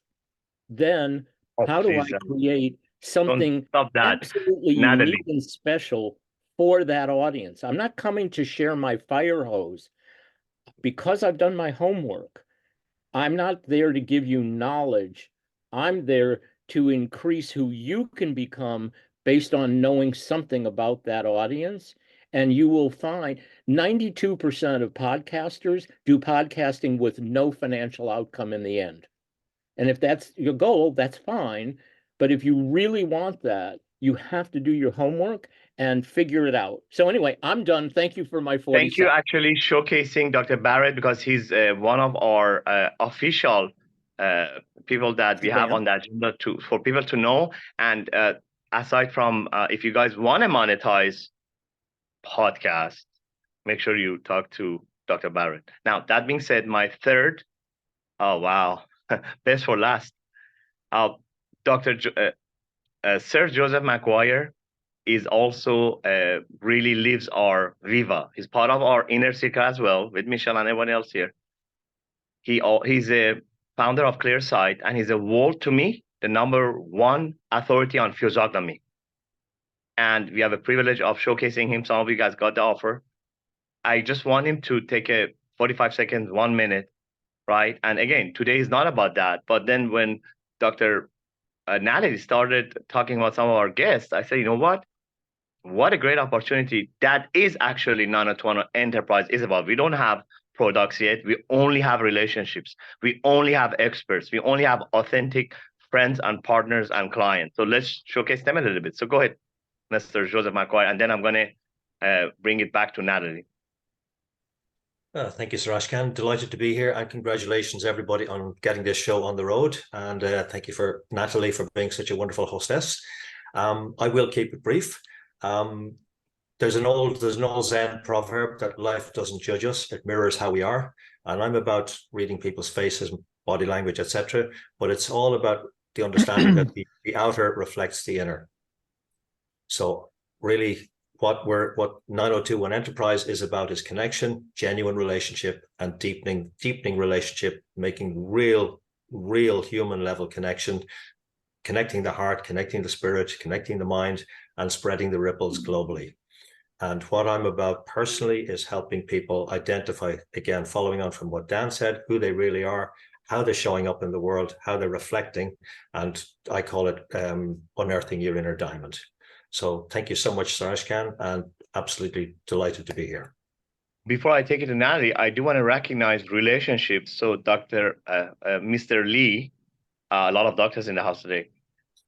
Then how do I create something stop that, absolutely Natalie. unique and special for that audience? I'm not coming to share my fire hose. Because I've done my homework, I'm not there to give you knowledge. I'm there to increase who you can become based on knowing something about that audience. And you will find 92% of podcasters do podcasting with no financial outcome in the end. And if that's your goal, that's fine. But if you really want that, you have to do your homework and figure it out. So anyway, I'm done. Thank you for my 40 Thank you seconds. actually showcasing Dr. Barrett, because he's one of our official people that we have on the agenda for people to know. And aside from, if you guys want to monetize podcast, make sure you talk to Dr. Barrett. Now, that being said, my third, oh, wow, best for last, Sir Joseph McGuire is also really lives our Viva. He's part of our inner circle as well, with Michelle and everyone else here. He's a founder of Clearsight, and he's a world, to me, the #1 authority on physiognomy. And we have a privilege of showcasing him. Some of you guys got the offer. I just want him to take a 45 seconds, 1 minute, right? And again, today is not about that. But then when Dr. Natalie started talking about some of our guests, I said, you know what? What a great opportunity. That is actually 90210 Enterprise is about. We don't have products yet. We only have relationships. We only have experts. We only have authentic friends and partners and clients. So let's showcase them a little bit. So go ahead, Mr. Joseph McGuire, and then I'm going to bring it back to Natalie. Thank you, Sir Ashkan. Delighted to be here, and congratulations everybody on getting this show on the road. And thank you for Natalie for being such a wonderful hostess. I will keep it brief. There's an old Zen proverb that life doesn't judge us; it mirrors how we are. And I'm about reading people's faces, body language, etc. But it's all about the understanding that the outer reflects the inner. So really, what 90210 Enterprise is about is connection, genuine relationship, and deepening relationship, making real human level connection, connecting the heart, connecting the spirit, connecting the mind, and spreading the ripples globally. And what I'm about personally is helping people identify, again, following on from what Dan said, who they really are, how they're showing up in the world, how they're reflecting, and I call it unearthing your inner diamond. So thank you so much, Sir Ashkan, and absolutely delighted to be here. Before I take it to Natalie, I do want to recognize relationships. So Mr. Lee, a lot of doctors in the house today.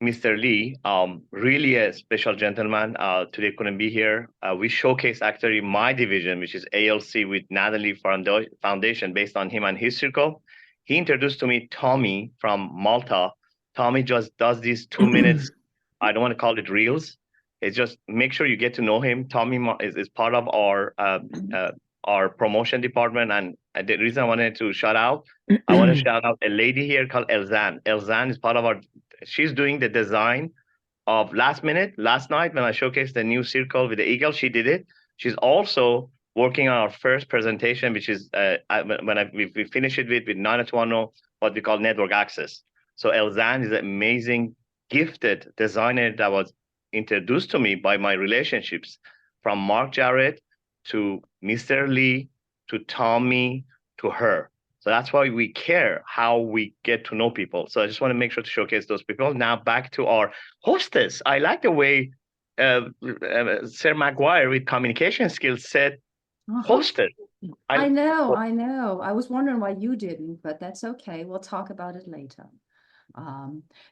Mr. Lee, really a special gentleman. Today couldn't be here. We showcase actually my division, which is ALC with Natalie Foundation, based on him and his circle. He introduced to me Tommy from Malta. Tommy just does these 2 minutes. I don't want to call it reels. It's just make sure you get to know him. Tommy is part of our promotion department. And the reason I wanted to shout out, I want to shout out a lady here called Elzan. Elzan is part of she's doing the design of last night when I showcased the new circle with the eagle, she did it. She's also working on our first presentation, which is we finish it with 90210, what we call network access. So Elzan is an amazing, gifted designer that was introduced to me by my relationships, from Mark Jarrett to Mr. Lee to Tommy to her. So that's why we care how we get to know people. So I just want to make sure to showcase those people. Now back to our hostess. I like the way Sir McGuire with communication skills said hostess. I know. I was wondering why you didn't, but that's okay. We'll talk about it later.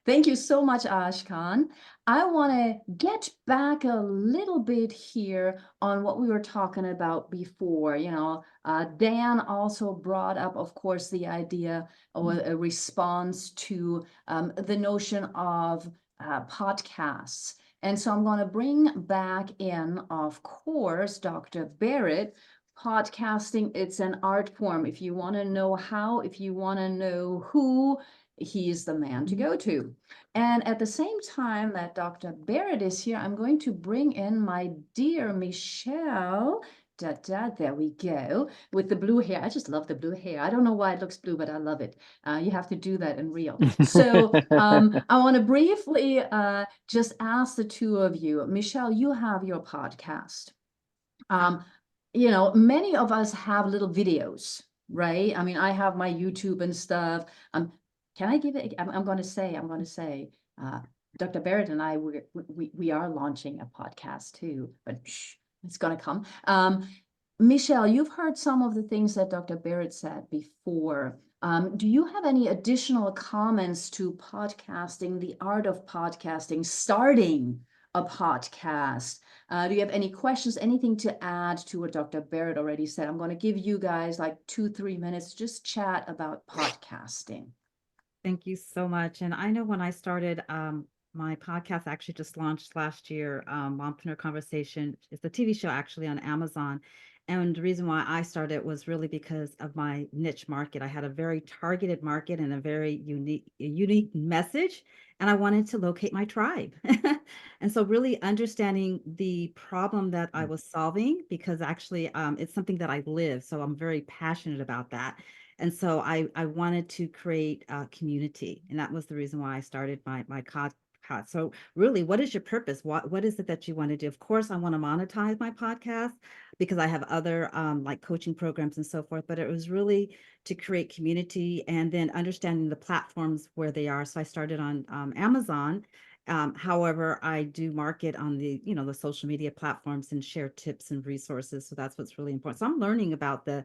Thank you so much, Ashkan. I want to get back a little bit here on what we were talking about before. Dan also brought up, of course, the idea or a response to the notion of podcasts. And so I'm going to bring back in, of course, Dr. Barrett. Podcasting, it's an art form. If you want to know how, if you want to know who, he's the man to go to. And at the same time that Dr. Barrett is here, I'm going to bring in my dear Michelle. There we go, with the blue hair. I just love the blue hair. I don't know why it looks blue, but I love it. You have to do that in real. So I want to briefly just ask the two of you. Michelle, you have your podcast. You know, many of us have little videos, right? I mean, I have my YouTube and stuff. Can I give it? I'm going to say, Dr. Barrett and I, we are launching a podcast too, but shh, it's going to come. Michelle, you've heard some of the things that Dr. Barrett said before. Do you have any additional comments to podcasting, the art of podcasting, starting a podcast? Do you have any questions, anything to add to what Dr. Barrett already said? I'm going to give you guys like 2-3 minutes, just chat about podcasting. Thank you so much. And I know when I started, my podcast actually just launched last year, Mompreneur Conversation. It's a TV show actually on Amazon. And the reason why I started was really because of my niche market. I had a very targeted market and a very unique message, and I wanted to locate my tribe. And so really understanding the problem that I was solving, because actually it's something that I live. So I'm very passionate about that. And so I wanted to create a community. And that was the reason why I started my podcast. So really, what is your purpose? What is it that you want to do? Of course, I want to monetize my podcast because I have other like coaching programs and so forth, but it was really to create community and then understanding the platforms where they are. So I started on Amazon. However, I do market on the, the social media platforms and share tips and resources. So that's what's really important. So I'm learning about the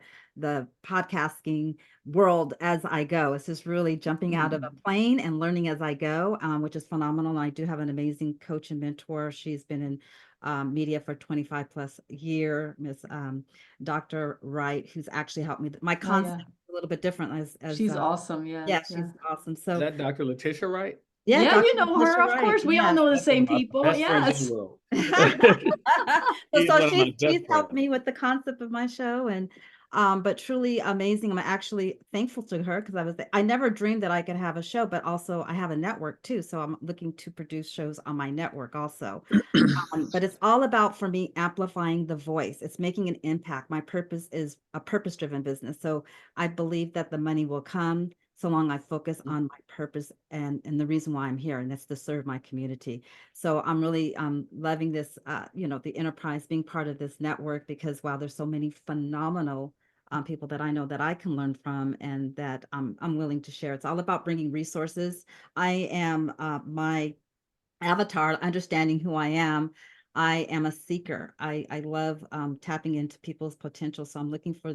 podcasting world as I go. It's just really jumping out of a plane and learning as I go, which is phenomenal. And I do have an amazing coach and mentor. She's been in media for 25 plus year, Miss Dr. Wright, who's actually helped me. My concept is a little bit different as she's awesome. Yeah, she's awesome. So is that Dr. Letitia Wright? yeah, Dr. you know Letitia her, of Wright. course. We all know the same people. Best friends in Yes. the world. So she's helped me with the concept of my show, and but truly amazing. I'm actually thankful to her because I never dreamed that I could have a show, but also I have a network too. So I'm looking to produce shows on my network also. But it's all about, for me, amplifying the voice. It's making an impact. My purpose is a purpose-driven business. So I believe that the money will come so long I focus on my purpose and the reason why I'm here, and that's to serve my community. So I'm really loving this, the enterprise, being part of this network, because wow, there's so many phenomenal people that I know that I can learn from and that I'm willing to share. It's all about bringing resources. I am my avatar, understanding who I am a seeker. I love tapping into people's potential. So I'm looking for,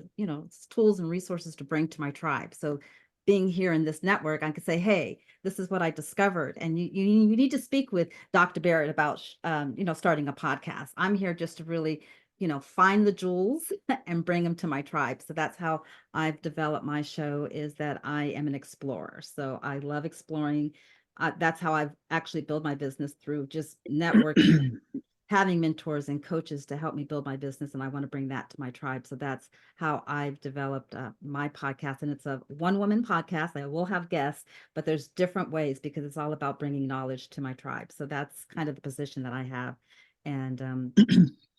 tools and resources to bring to my tribe. So being here in this network, I could say, hey, this is what I discovered. And you need to speak with Dr. Barrett about, starting a podcast. I'm here just to really, find the jewels and bring them to my tribe. So that's how I've developed my show, is that I am an explorer. So I love exploring. That's how I've actually built my business, through just networking, having mentors and coaches to help me build my business. And I want to bring that to my tribe. So that's how I've developed my podcast. And it's a one-woman podcast. I will have guests, but there's different ways, because it's all about bringing knowledge to my tribe. So that's kind of the position that I have. And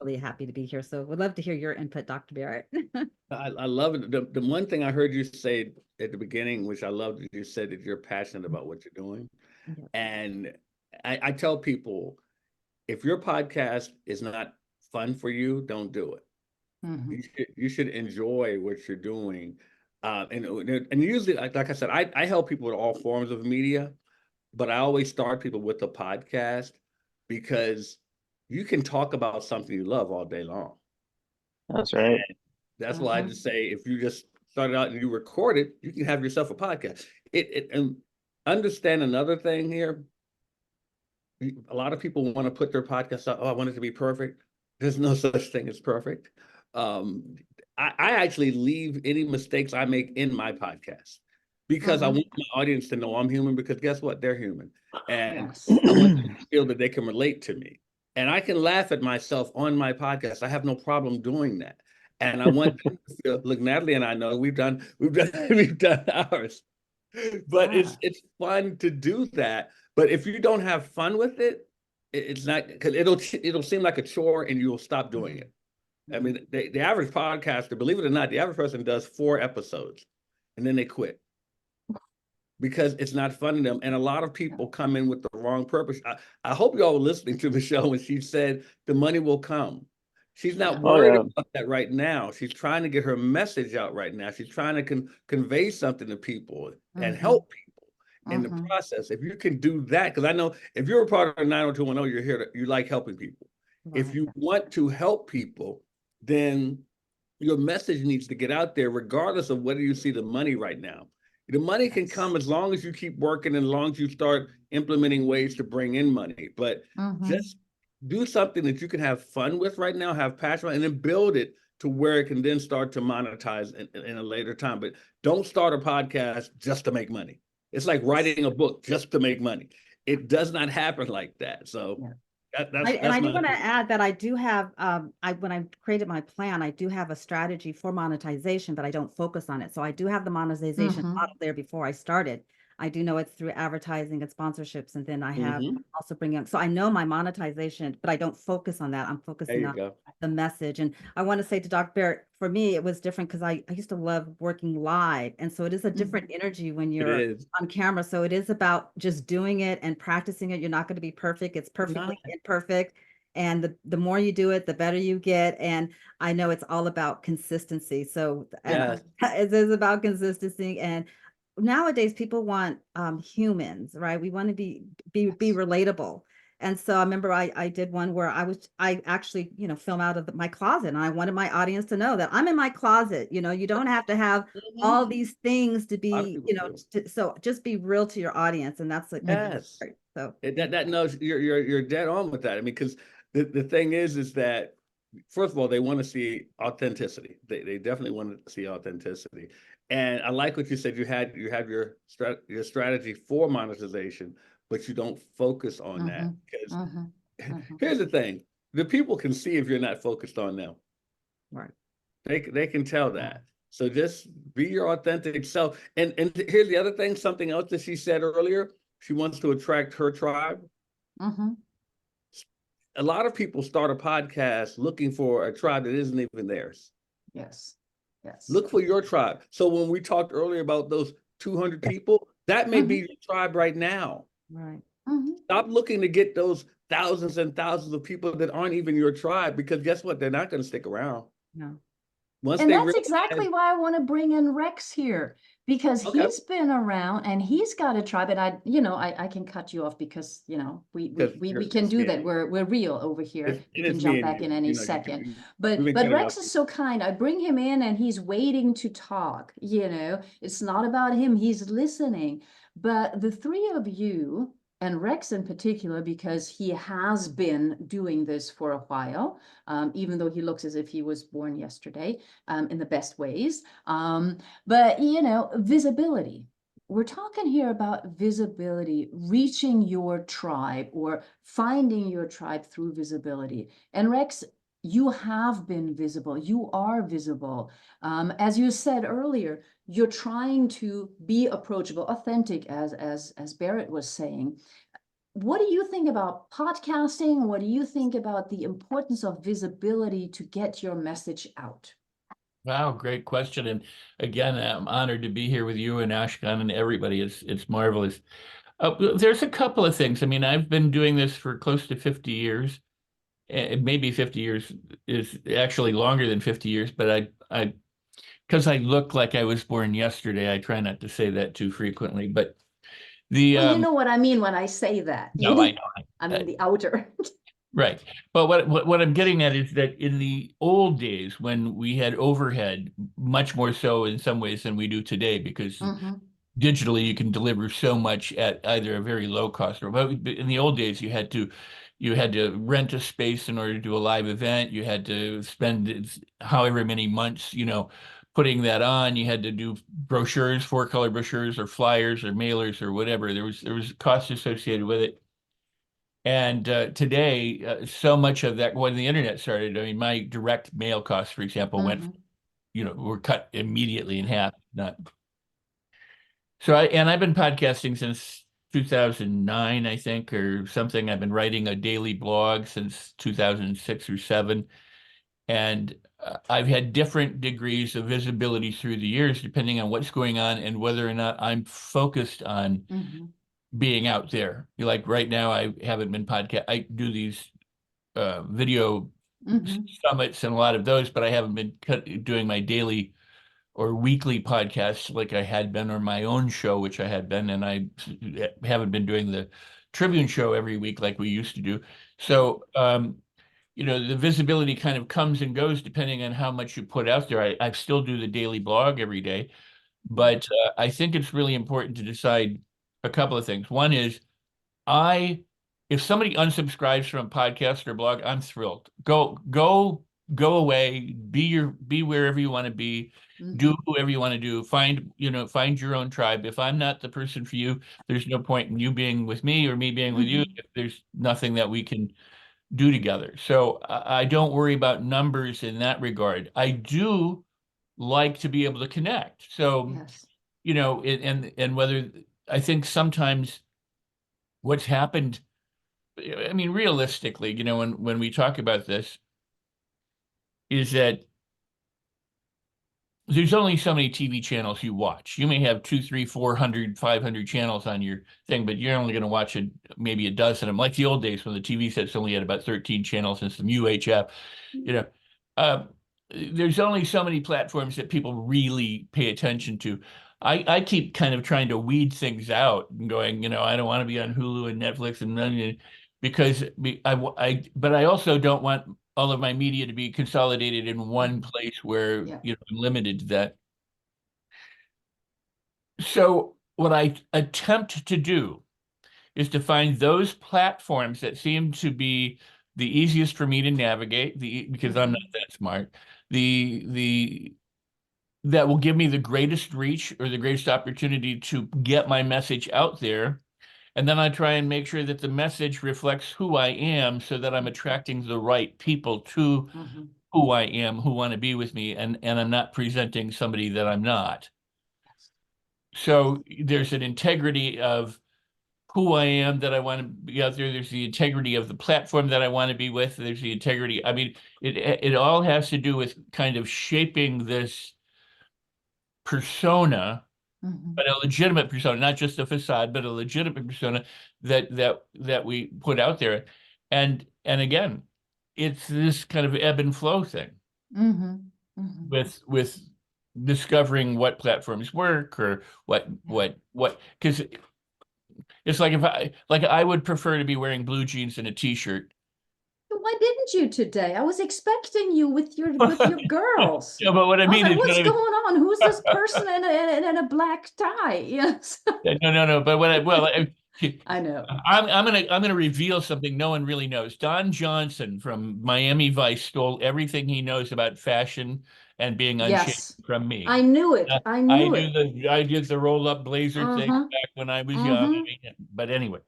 really happy to be here. So would love to hear your input, Dr. Barrett. I love it. The one thing I heard you say at the beginning, which I love, that you said that you're passionate about what you're doing. Yeah. And I tell people, if your podcast is not fun for you, don't do it. Mm-hmm. You should enjoy what you're doing. And usually, like I said, I help people with all forms of media, but I always start people with the podcast, because you can talk about something you love all day long. That's right. And that's why I just say, if you just started out and you record it, you can have yourself a podcast. And understand another thing here. A lot of people want to put their podcast out. Oh, I want it to be perfect. There's no such thing as perfect. I actually leave any mistakes I make in my podcast. because I Mhm. want my audience to know I'm human, because guess what? They're human. And Yes. I want them to feel that they can relate to me. And I can laugh at myself on my podcast. I have no problem doing that. And I want them to feel, look, Natalie and I know we've done we've done ours. But Yeah. it's fun to do that. But if you don't have fun with it, it's not, because it'll seem like a chore and you'll stop doing it. I mean, the average podcaster, believe it or not, the average person does 4 episodes and then they quit because it's not fun to them. And a lot of people come in with the wrong purpose. I hope y'all were listening to the show when she said the money will come. She's not worried about that right now. She's trying to get her message out right now. She's trying to convey something to people and help people in the process. If you can do that, because I know if you're a part of 90210, you're here you like helping people. If you want to help people, then your message needs to get out there, regardless of whether you see the money right now. The money can come as long as you keep working and as long as you start implementing ways to bring in money. But just do something that you can have fun with right now, have passion, and then build it to where it can then start to monetize in a later time. But don't start a podcast just to make money. It's like writing a book just to make money. It does not happen like that. So I do want to add that I do have, when I created my plan, I do have a strategy for monetization, but I don't focus on it. So I do have the monetization model there before I started. I do know it's through advertising and sponsorships, and then I have also bringing up. So I know my monetization, but I don't focus on that. I'm focusing on the message. And I want to say to Dr. Barrett, for me, it was different because I used to love working live. And so it is a different energy when you're on camera. So it is about just doing it and practicing it. You're not going to be perfect. It's perfectly imperfect. And the more you do it, the better you get. And I know it's all about consistency. So it is about consistency. And nowadays people want humans, right? We want to be relatable. And so I remember I did one where I actually, film out of my closet, and I wanted my audience to know that I'm in my closet. You don't have to have all these things to be, so just be real to your audience. And that's so that knows you're dead on with that. I mean, because the thing is that, first of all, they want to see authenticity. They definitely want to see authenticity. And I like what you said. You have your strategy for monetization, but you don't focus on that, because here's the thing: the people can see if you're not focused on them. Right. They can tell that. So just be your authentic self. And here's the other thing. Something else that she said earlier. She wants to attract her tribe. A lot of people start a podcast looking for a tribe that isn't even theirs. Yes. Look for your tribe. So when we talked earlier about those 200 people, that may be your tribe right now. Right. Stop looking to get those thousands and thousands of people that aren't even your tribe, because guess what? They're not going to stick around. No. And that's exactly why I want to bring in Rex here, because he's been around and he's got a tribe. And I can cut you off because we can do that. We're real over here. You can jump back in any second. But Rex is so kind. I bring him in and he's waiting to talk. It's not about him. He's listening. But the three of you, and Rex in particular, because he has been doing this for a while, even though he looks as if he was born yesterday, in the best ways. But, visibility. We're talking here about visibility, reaching your tribe or finding your tribe through visibility. And Rex, you have been visible. You are visible. As you said earlier, you're trying to be approachable, authentic, as Barrett was saying. What do you think about podcasting? What do you think about the importance of visibility to get your message out? Wow, great question. And again, I'm honored to be here with you and Ashkan and everybody. It's marvelous. There's a couple of things. I mean, I've been doing this for close to 50 years. Maybe 50 years is actually longer than 50 years, but because I look like I was born yesterday, I try not to say that too frequently. But well, you know what I mean when I say that. No, I know. I mean the outer. Right. But what I'm getting at is that in the old days, when we had overhead, much more so in some ways than we do today, because digitally you can deliver so much at either a very low cost, or but in the old days you had to rent a space in order to do a live event. You had to spend however many months, putting that on. You had to do brochures, 4-color brochures or flyers or mailers or whatever. There was cost associated with it. And today, so much of that, when the internet started, I mean, my direct mail costs, for example, went, were cut immediately in half. I've been podcasting since 2009, I think, or something. I've been writing a daily blog since 2006 or 7. And I've had different degrees of visibility through the years, depending on what's going on and whether or not I'm focused on being out there. Like right now, I haven't been I do these video summits and a lot of those, but I haven't been doing my daily or weekly podcasts like I had been, or my own show, which I had been, and I haven't been doing the Tribune show every week like we used to do. So, the visibility kind of comes and goes depending on how much you put out there. I still do the daily blog every day, but I think it's really important to decide a couple of things. One is, if somebody unsubscribes from a podcast or blog, I'm thrilled. Go away, be wherever you want to be, do whoever you want to do, find your own tribe. If I'm not the person for you, there's no point in you being with me or me being with you if there's nothing that we can do together. So I don't worry about numbers in that regard. I do like to be able to connect. So, and whether I think sometimes what's happened, I mean, realistically, when we talk about this, is that there's only so many TV channels you watch. You may have 200, 300, 400, 500 channels on your thing, but you're only going to watch maybe a dozen of them. Like the old days when the TV sets only had about 13 channels and some UHF. There's only so many platforms that people really pay attention to. I keep kind of trying to weed things out and going, I don't want to be on Hulu and Netflix and because but I also don't want all of my media to be consolidated in one place where I'm limited to that. So what I attempt to do is to find those platforms that seem to be the easiest for me to navigate, because I'm not that smart, that will give me the greatest reach or the greatest opportunity to get my message out there. And then I try and make sure that the message reflects who I am so that I'm attracting the right people to who I am, who want to be with me, and I'm not presenting somebody that I'm not. So there's an integrity of who I am that I want to be out there. There's the integrity of the platform that I want to be with. There's the integrity. I mean, it all has to do with kind of shaping this persona, but a legitimate persona, not just a facade, but a legitimate persona that we put out there. And again, it's this kind of ebb and flow thing with discovering what platforms work or what because it's like I would prefer to be wearing blue jeans and a t-shirt. Why didn't you today? I was expecting you with your girls. Yeah, but what I mean like, is, what's going on? Who's this person in a black tie? Yes. No. But I know. I'm gonna reveal something no one really knows. Don Johnson from Miami Vice stole everything he knows about fashion and being unshaped from me. I knew it. I did the roll-up blazer thing back when I was young. But anyway,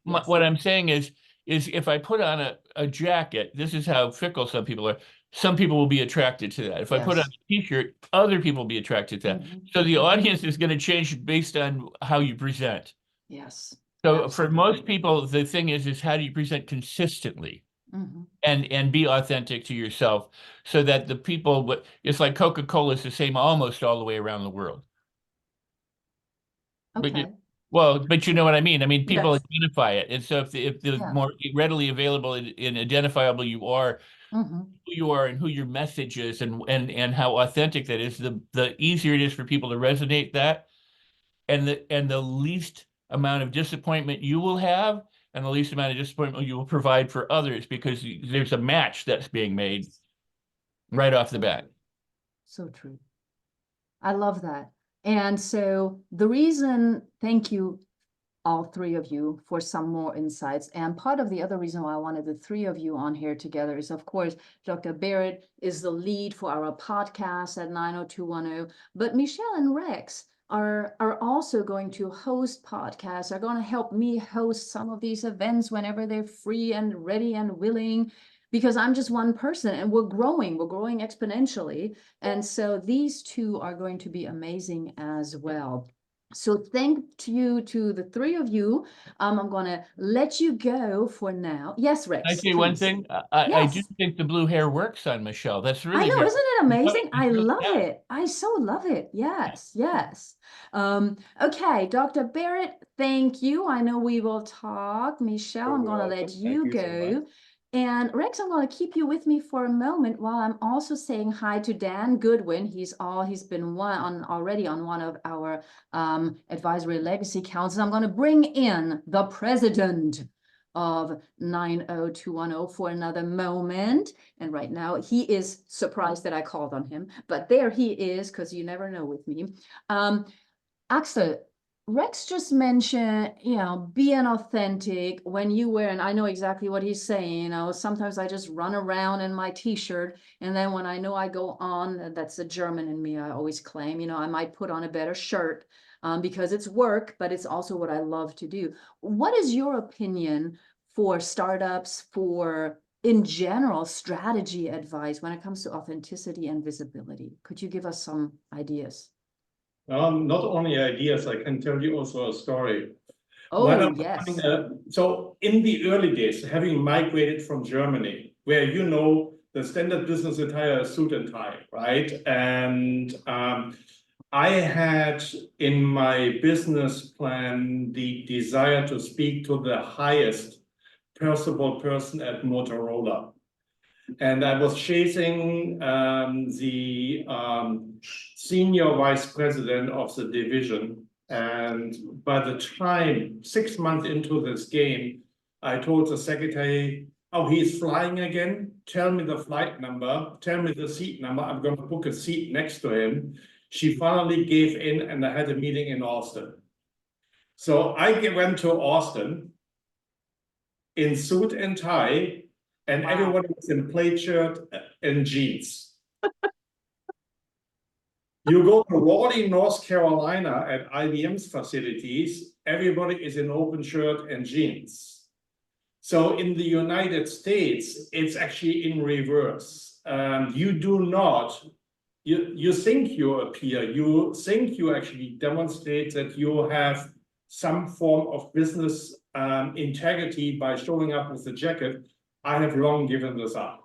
what I'm saying is if I put on a jacket, this is how fickle some people are. Some people will be attracted to that. If I put on a t-shirt, other people will be attracted to that. So the audience is going to change based on how you present. Yes. So for most people, the thing is how do you present consistently and be authentic to yourself so that the people, it's like Coca-Cola is the same almost all the way around the world. Okay. But you know what I mean? I mean, people identify it. And so if the more readily available and identifiable you are, who you are and who your message is and how authentic that is, the easier it is for people to resonate that. And the least amount of disappointment you will have and the least amount of disappointment you will provide for others, because there's a match that's being made right off the bat. So true. I love that. And so the reason, thank you all three of you for some more insights. And part of the other reason why I wanted the three of you on here together is, of course, Dr. Barrett is the lead for our podcast at 90210, but Michelle and Rex are also going to host podcasts, are going to help me host some of these events whenever they're free and ready and willing, because I'm just one person and we're growing exponentially. And so these two are going to be amazing as well. So thank you to the three of you. I'm going to let you go for now. Yes, Rex. I say one please. thing. I do Yes. think the blue hair works on Michelle. That's I really know, very, isn't it amazing? I really love does. it. I so love it. Yes, yes. Okay, Dr. Barrett, thank you. I know we will talk. Michelle, I'm going to let you Thank you so go. much. And Rex, I'm going to keep you with me for a moment while I'm also saying hi to Dan Goodwin. He's been already on one of our advisory legacy councils. I'm going to bring in the president of 90210 for another moment. And right now he is surprised that I called on him, but there he is, because you never know with me. Axel, Rex just mentioned, being authentic when you wear, and I know exactly what he's saying. Sometimes I just run around in my t-shirt, and then when I know I go on, that's the German in me, I always claim, I might put on a better shirt because it's work, but it's also what I love to do. What is your opinion for startups, for in general strategy advice when it comes to authenticity and visibility? Could you give us some ideas? Not only ideas, I can tell you also a story. Oh, yes. So in the early days, having migrated from Germany, where the standard business attire is suit and tie, right? And I had in my business plan the desire to speak to the highest possible person at Motorola. And I was chasing the senior vice president of the division. And by the time 6 months into this game, I told the secretary, oh, he's flying again. Tell me the flight number. Tell me the seat number. I'm going to book a seat next to him. She finally gave in, and I had a meeting in Austin. So I went to Austin in suit and tie, and Wow. everybody was in plaid shirt and jeans. You go to Raleigh, North Carolina at IBM's facilities, everybody is in open shirt and jeans. So in the United States, it's actually in reverse. You do not, you think you appear, you think you actually demonstrate that you have some form of business integrity by showing up with a jacket. I have long given this up.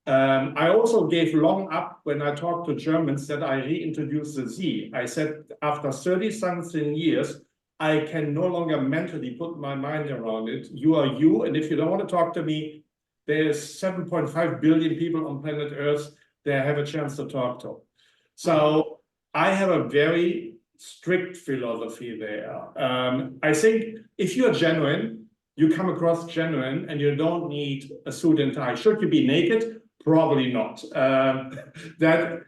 I also gave long up when I talked to Germans that I reintroduced the Z. I said, after 30-something years, I can no longer mentally put my mind around it. You are you, and if you don't want to talk to me, there's 7.5 billion people on planet Earth that I have a chance to talk to. So I have a very strict philosophy there. I think if you're genuine, you come across genuine, and you don't need a suit and tie. Should you be naked? Probably not. That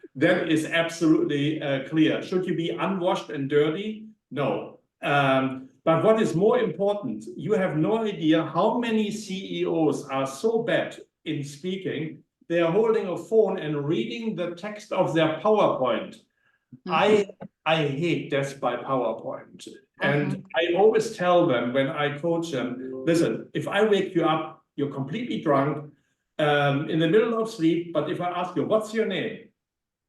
is absolutely clear. Should you be unwashed and dirty? No. But what is more important, you have no idea how many CEOs are so bad in speaking, they are holding a phone and reading the text of their PowerPoint. I hate death by PowerPoint. And I always tell them when I coach them, listen, if I wake you up, you're completely drunk, in the middle of sleep, but if I ask you, what's your name?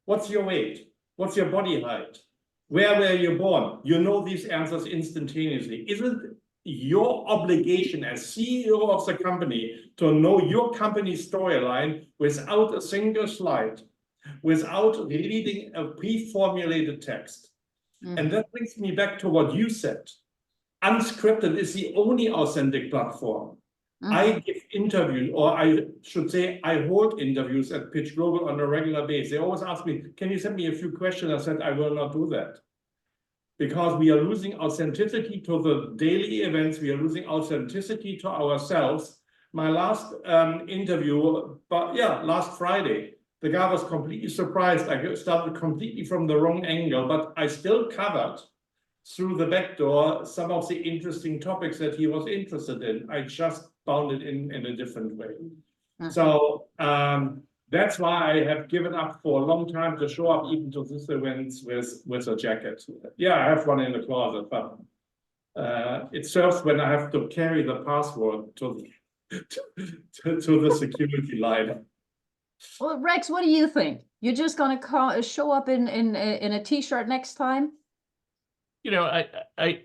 What's your weight? What's your body height? Where were you born? You know these answers instantaneously. Isn't your obligation as CEO of the company to know your company's storyline without a single slide, without reading a pre-formulated text? And that brings me back to what you said. Unscripted is the only authentic platform. I give interviews, or I should say, I hold interviews at Pitch Global on a regular basis. They always ask me, can you send me a few questions? I said, I will not do that. Because we are losing authenticity to the daily events. We are losing authenticity to ourselves. My last interview, last Friday, the guy was completely surprised. I started completely from the wrong angle, but I still covered through the back door some of the interesting topics that he was interested in. I just found it in a different way. So that's why I have given up for a long time to show up even to these events with a jacket. Yeah, I have one in the closet, but it serves when I have to carry the password to the security line. Well, Rex, what do you think? You're just gonna show up in a t-shirt next time? You know, I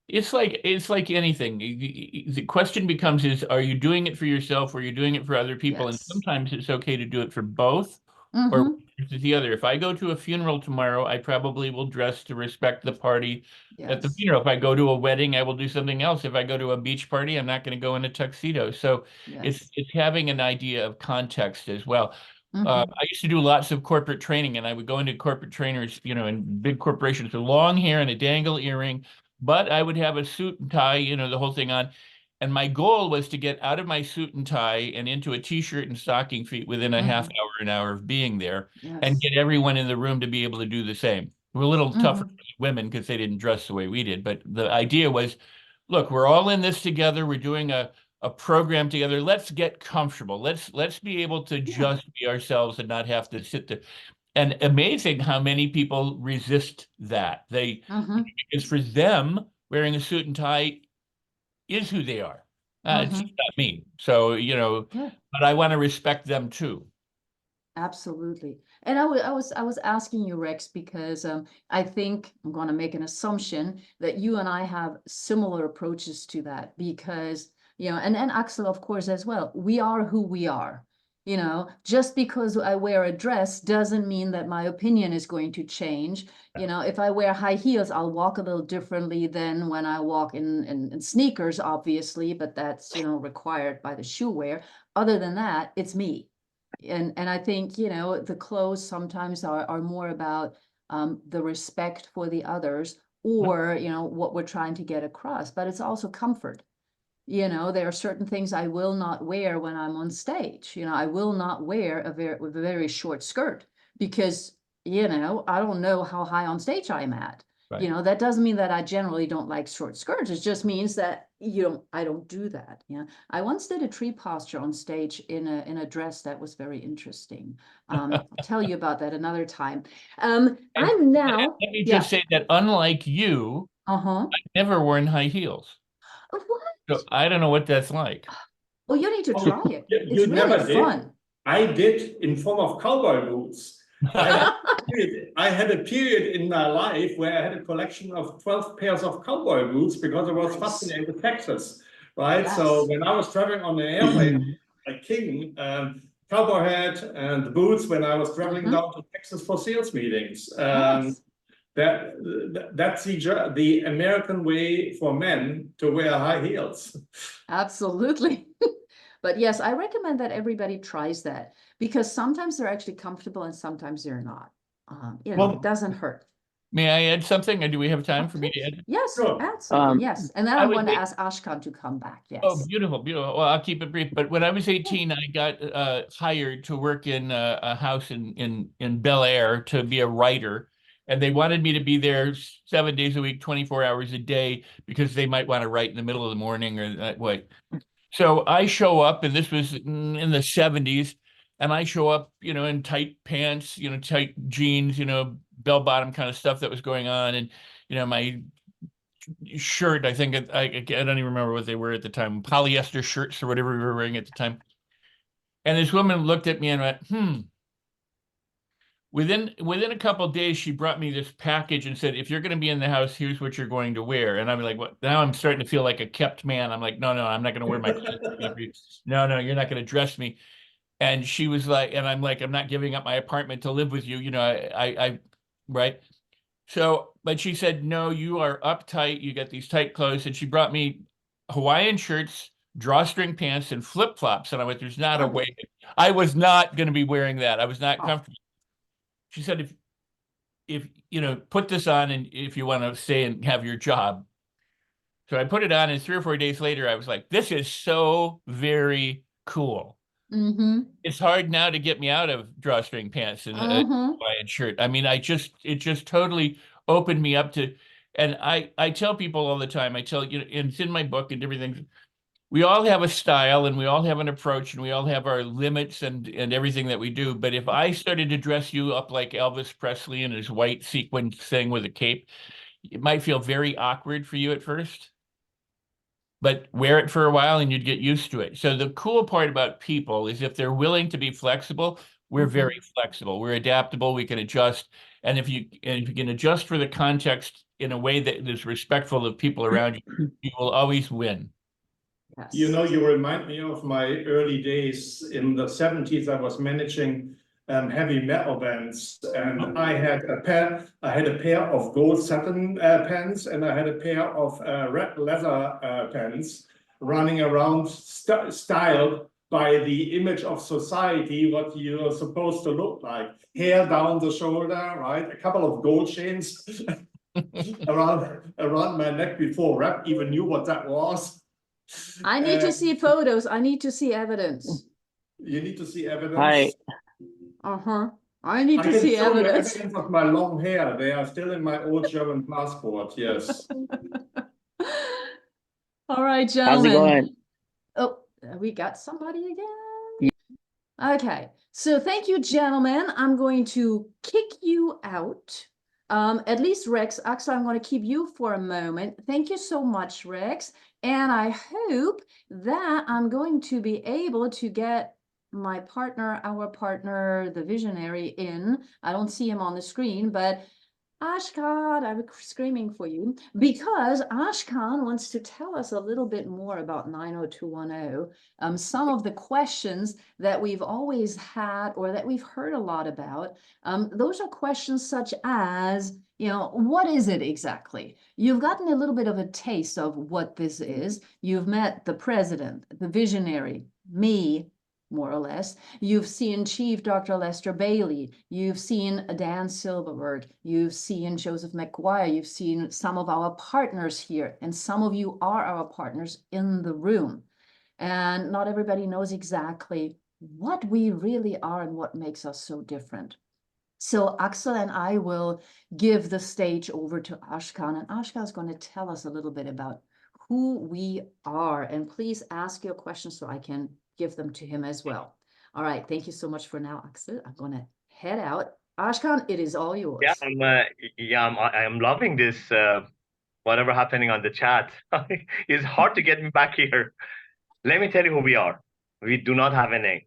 it's like anything. The question becomes is, are you doing it for yourself or are you doing it for other people? And Yes. sometimes it's okay to do it for both or Mhm. the other. If I go to a funeral tomorrow, I probably will dress to respect the party at the Yes. funeral. If I go to a wedding, I will do something else. If I go to a beach party, I'm not going to go in a tuxedo. So Yes. it's having an idea of context as well. Mhm. I used to do lots of corporate training, and I would go into corporate trainers, you know, in big corporations with long hair and a dangle earring, but I would have a suit and tie, you know, the whole thing on. And my goal was to get out of my suit and tie and into a t-shirt and stocking feet within a half hour, an hour of being there, and Yes. get everyone in the room to be able to do the same. We're a little tougher Mhm. for women because they didn't dress the way we did, but the idea was, look, we're all in this together. We're doing a program together. Let's get comfortable. Let's be able to just be ourselves and not have to sit there. And amazing how many people resist that. Mhm. Because for them, wearing a suit and tie is who they are. It's Mhm. just not me. So, you know, Yeah. but I want to respect them too. Absolutely. And I was asking you, Rex, because I think I'm going to make an assumption that you and I have similar approaches to that because, you know, and Axel, of course, as well. We are who we are. You know, just because I wear a dress doesn't mean that my opinion is going to change. You know, if I wear high heels, I'll walk a little differently than when I walk in sneakers, obviously, but that's, you know, required by the shoe wear. Other than that, it's me. And I think, you know, the clothes sometimes are more about the respect for the others or, you know, what we're trying to get across, but it's also comfort. You know, there are certain things I will not wear when I'm on stage. You know, I will not wear a very short skirt because, you know, I don't know how high on stage I'm at. You know, that doesn't mean that I generally don't like short skirts. It just means that I don't do that. Yeah. I once did a tree posture on stage in a dress that was very interesting. I'll tell you about that another time. And I'm now. let me just say that unlike you, Uh-huh. I've never worn high heels. What? So I don't know what that's like. Well, you need to Oh, try it. It's you really never did? fun. I did in form of cowboy boots. I had a period in my life where I had a collection of 12 pairs of cowboy boots because I was fascinated with Texas, right? So Yes. when I was traveling on the airplane, like king, cowboy hat and the boots when I was traveling down to Texas for sales meetings. Yes. That's the American way for men to wear high heels. Absolutely. But yes, I recommend that everybody tries that because sometimes they're actually comfortable and sometimes they're not. You know, Well, it doesn't hurt. May I add something, or do we have time for me to add? Yes, Sure. add something. Yes. And then I I'm was going to eight- ask Ashkan to come back. Yes. Oh, beautiful, beautiful. Well, I'll keep it brief. But when I was 18, I got hired to work in a house in Bel Air to be a writer. And they wanted me to be there 7 days a week, 24 hours a day, because they might want to write in the middle of the morning or that way. So I show up, and this was in the 70s, and I show up, you know, in tight pants, you know, tight jeans, you know, bell bottom kind of stuff that was going on. And, you know, my shirt, I think I don't even remember what they were at the time, polyester shirts or whatever we were wearing at the time. And this woman looked at me and went, Within a couple of days, she brought me this package and said, if you're going to be in the house, here's what you're going to wear. And I'm like, what? Now I'm starting to feel like a kept man. I'm like, no, I'm not going to wear my clothes. No, you're not going to dress me. And she was like, and I'm like, I'm not giving up my apartment to live with you. You know, I right. So, but she said, no, you are uptight. You got these tight clothes. And she brought me Hawaiian shirts, drawstring pants, and flip-flops. And I went, there's not a way. I was not going to be wearing that. I was not comfortable. She said, if you know, put this on and if you want to stay and have your job. So I put it on, and 3 or 4 days later, I was like, this is so very cool. It's hard now to get me out of drawstring pants and a Hawaiian shirt. I mean, it just totally opened me up to, and I tell people all the time, I tell, and it's in my book and everything, we all have a style and we all have an approach and we all have our limits and everything that we do. But if I started to dress you up like Elvis Presley in his white sequin thing with a cape, it might feel very awkward for you at first, but wear it for a while and you'd get used to it. So the cool part about people is if they're willing to be flexible, we're very flexible. We're adaptable. We can adjust. And if you can adjust for the context in a way that is respectful of people around you, you will always win. Yes. You know, you remind me of my early days in the 70s. I was managing heavy metal bands, and I had a pair of gold satin pants, and I had a pair of red leather pants running around, styled by the image of society, what you're supposed to look like. Hair down the shoulder, right? A couple of gold chains around my neck before rap even knew what that was. I need to see photos. I need to see evidence. You need to see evidence. Hi. I need to see evidence. Evidence of my long hair. They are still in my old German passport. Yes. All right, How's it gentlemen. going? Oh, we got somebody again. Okay, so thank you, gentlemen. I'm going to kick you out. At least Rex, Axel, I'm going to keep you for a moment. Thank you so much, Rex. And I hope that I'm going to be able to get my partner, our partner, the visionary in. I don't see him on the screen, but Ashkan, I'm screaming for you because Ashkan wants to tell us a little bit more about 90210. Some of the questions that we've always had or that we've heard a lot about. Those are questions such as, what is it exactly? You've gotten a little bit of a taste of what this is. You've met the president, the visionary, me, more or less. You've seen Chief Dr. Lester Bailey. You've seen Dan Silverberg. You've seen Joseph McGuire. You've seen some of our partners here, and some of you are our partners in the room. And not everybody knows exactly what we really are and what makes us so different. So Axel and I will give the stage over to Ashkan, and Ashkan is going to tell us a little bit about who we are. And please ask your questions so I can give them to him as well. All right, thank you so much for now, Axel. I'm going to head out. Ashkan, it is all yours. Yeah, I'm loving this. Whatever happening on the chat, it's hard to get me back here. Let me tell you who we are. We do not have a name.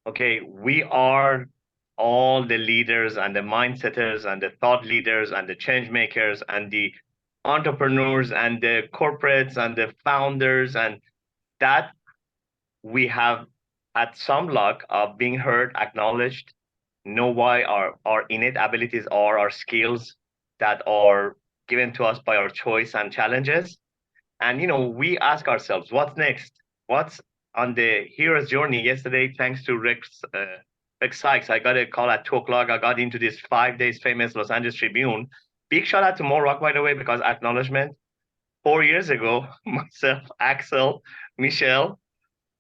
Okay, we are all the leaders and the mindsetters and the thought leaders and the change makers and the entrepreneurs and the corporates and the founders, and that we have had some luck of being heard, acknowledged, know why our innate abilities are, our skills that are given to us by our choice and challenges. And, we ask ourselves, what's next? What's on the hero's journey? Yesterday, thanks to Rex Sykes, I got a call at 2:00. I got into this 5 days famous Los Angeles Tribune. Big shout out to Morok, by the way, because acknowledgement. 4 years ago, myself, Axel, Michelle,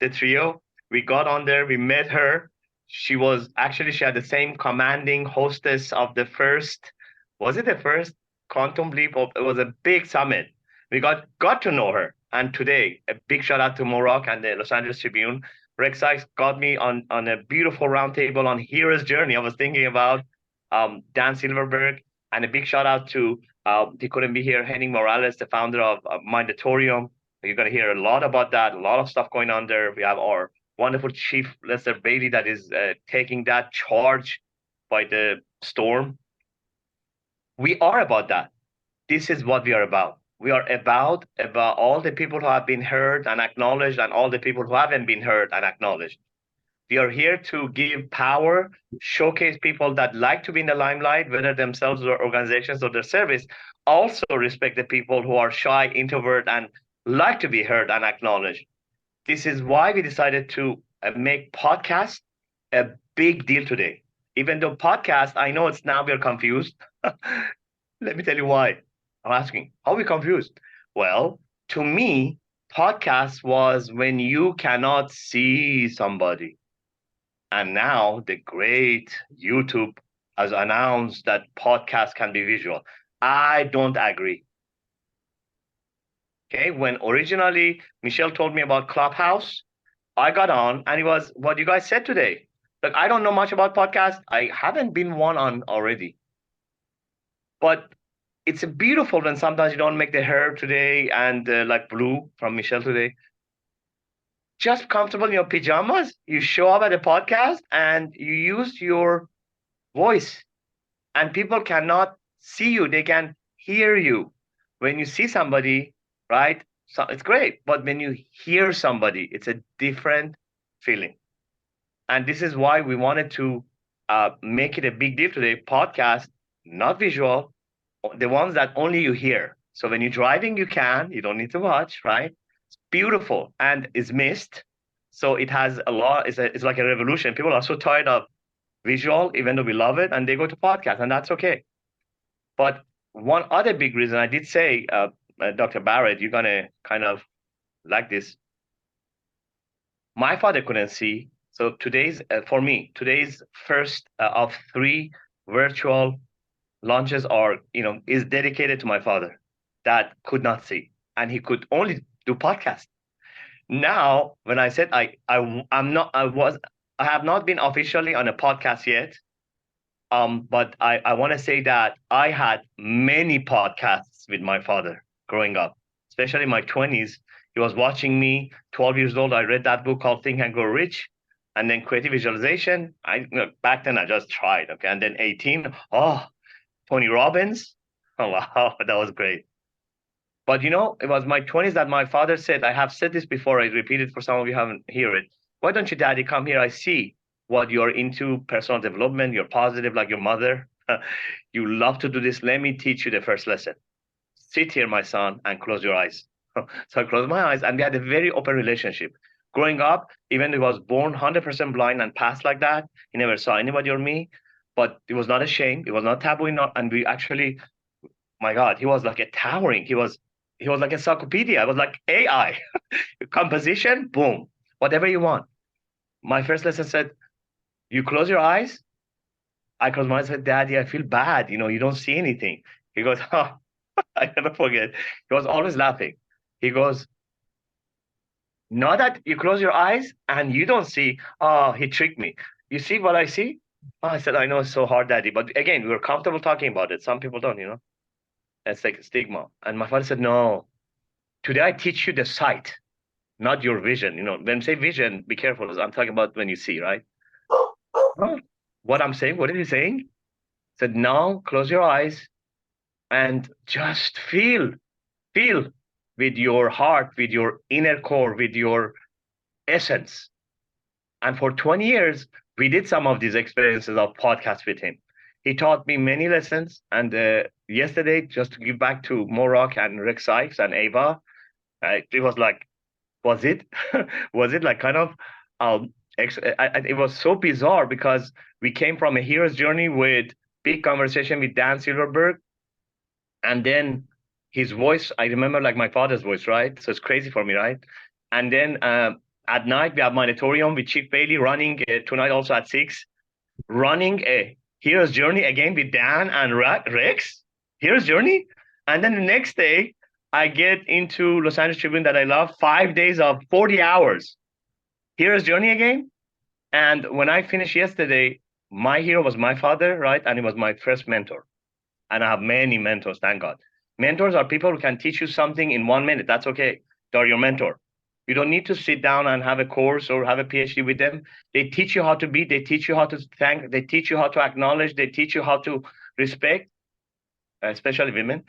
the trio, we got on there, we met her. She had the same commanding hostess of the first, was it the first Quantum Leap? It was a big summit. We got to know her. And today, a big shout out to Morok and the Los Angeles Tribune. Rex Sykes got me on a beautiful roundtable on Hero's Journey. I was thinking about Dan Silverberg, and a big shout out to, he couldn't be here, Henning Morales, the founder of Mindatorium. You're going to hear a lot about that, a lot of stuff going on there. We have our wonderful Chief Lester Bailey that is taking that charge by the storm. We are about that. This is what we are about. We are about all the people who have been heard and acknowledged and all the people who haven't been heard and acknowledged. We are here to give power, showcase people that like to be in the limelight, whether themselves or organizations or their service. Also respect the people who are shy, introvert, and like to be heard and acknowledged. This is why we decided to make podcast a big deal today. Even though podcast, I know it's now we're confused. Let me tell you why. I'm asking, how are we confused? Well, to me, podcast was when you cannot see somebody. And now the great YouTube has announced that podcasts can be visual. I don't agree. Okay, when originally Michelle told me about Clubhouse, I got on and it was what you guys said today. Like, I don't know much about podcasts. I haven't been one on already. But it's beautiful when sometimes you don't make the hair today and like blue from Michelle today. Just comfortable in your pajamas, you show up at a podcast and you use your voice, and people cannot see you, they can hear you. When you see somebody, right, so it's great, but when you hear somebody, it's a different feeling. And this is why we wanted to make it a big deal today. Podcast, not visual, the ones that only you hear. So when you're driving, you don't need to watch, right? It's beautiful and is missed. So it has a lot, it's like a revolution. People are so tired of visual, even though we love it, and they go to podcast, and that's okay. But one other big reason, I did say, Dr. Barrett, you're going to kind of like this. My father couldn't see. So today's, for me, today's first of 3 virtual launches are, is dedicated to my father that could not see, and he could only do podcast. Now, when I said I have not been officially on a podcast yet, but I want to say that I had many podcasts with my father growing up, especially in my 20s. He was watching me, 12 years old. I read that book called Think and Grow Rich, and then creative visualization. Back then I just tried, okay. And then 18, Tony Robbins. Oh, wow, that was great. But it was my 20s that my father said, I have said this before, I repeat it for some of you who haven't heard it. Why don't you, Daddy, come here? I see what you're into, personal development, you're positive like your mother. You love to do this. Let me teach you the first lesson. Sit here, my son, and close your eyes. So I closed my eyes, and we had a very open relationship. Growing up, even though he was born 100% blind and passed like that, he never saw anybody or me, but it was not a shame. It was not taboo enough. And we actually, my God, he was like a towering. He was like an encyclopedia. I was like AI. Composition, boom, whatever you want. My first lesson said, you close your eyes. I closed my eyes and said, Daddy, I feel bad. You don't see anything. He goes, I never forget. He was always laughing. He goes, not that you close your eyes and you don't see. Oh, he tricked me. You see what I see? Oh, I said, I know it's so hard, Daddy. But again, we were comfortable talking about it. Some people don't, It's like a stigma. And my father said, no, today I teach you the sight, not your vision. When I say vision, be careful. I'm talking about when you see, right? What I'm saying, what is he saying? He said, now close your eyes and just feel with your heart, with your inner core, with your essence. And for 20 years, we did some of these experiences of podcasts with him. He taught me many lessons. And yesterday, just to give back to Morok and Rick Sykes and Ava, it was like, was it like kind of, it was so bizarre because we came from a hero's journey with big conversation with Dan Silverberg. And then his voice, I remember like my father's voice, right? So it's crazy for me, right? And then at night, we have Monitorium with Chief Bailey running tonight also at 6, running a hero's journey again with Dan and Rex, hero's journey. And then the next day, I get into Los Angeles Tribune that I love, 5 days of 40 hours, hero's journey again. And when I finished yesterday, my hero was my father, right? And he was my first mentor. And I have many mentors, thank God. Mentors are people who can teach you something in 1 minute. That's okay. They're your mentor. You don't need to sit down and have a course or have a PhD with them. They teach you how to be. They teach you how to thank. They teach you how to acknowledge. They teach you how to respect, especially women.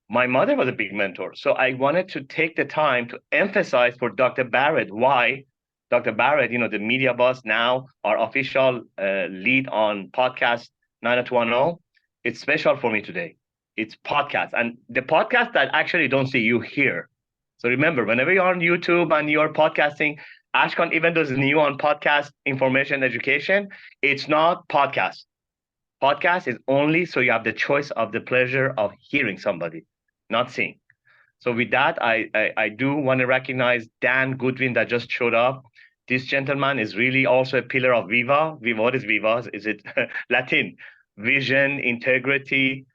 My mother was a big mentor. So I wanted to take the time to emphasize for Dr. Barrett why Dr. Barrett, the media boss now, our official lead on podcast 90210. It's special for me today. It's podcast, and the podcast that actually don't see you here. So remember, whenever you're on YouTube and you're podcasting, Ashkan, even though it's new on podcast information education, it's not podcast. Podcast is only so you have the choice of the pleasure of hearing somebody, not seeing. So with that, I do want to recognize Dan Goodwin that just showed up. this gentleman is really also a pillar of Viva. Viva, what is Viva? Is it Latin? Vision, integrity,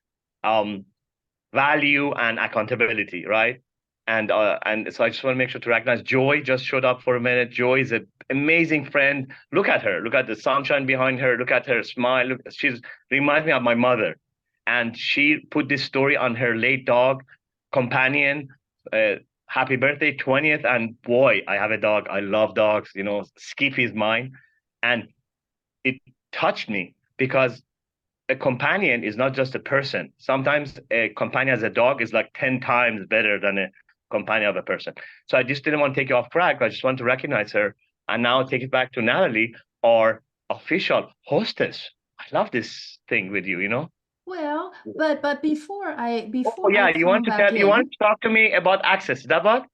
value, and accountability, right? And so I just want to make sure to recognize Joy just showed up for a minute. Joy is an amazing friend. Look at her. Look at the sunshine behind her. Look at her smile. Look, she's reminds me of my mother. And she put this story on her late dog companion. Happy birthday, 20th. And boy, I have a dog. I love dogs. You know, Skippy is mine. And it touched me because a companion is not just a person. Sometimes a companion as a dog is like 10 times better than a companion of a person. So I just didn't want to take you off track. I just want to recognize her and now take it back to Natalie, our official hostess. I love this thing with you, you know? Well, but before I Oh yeah, you want to talk to me about access. Is that what?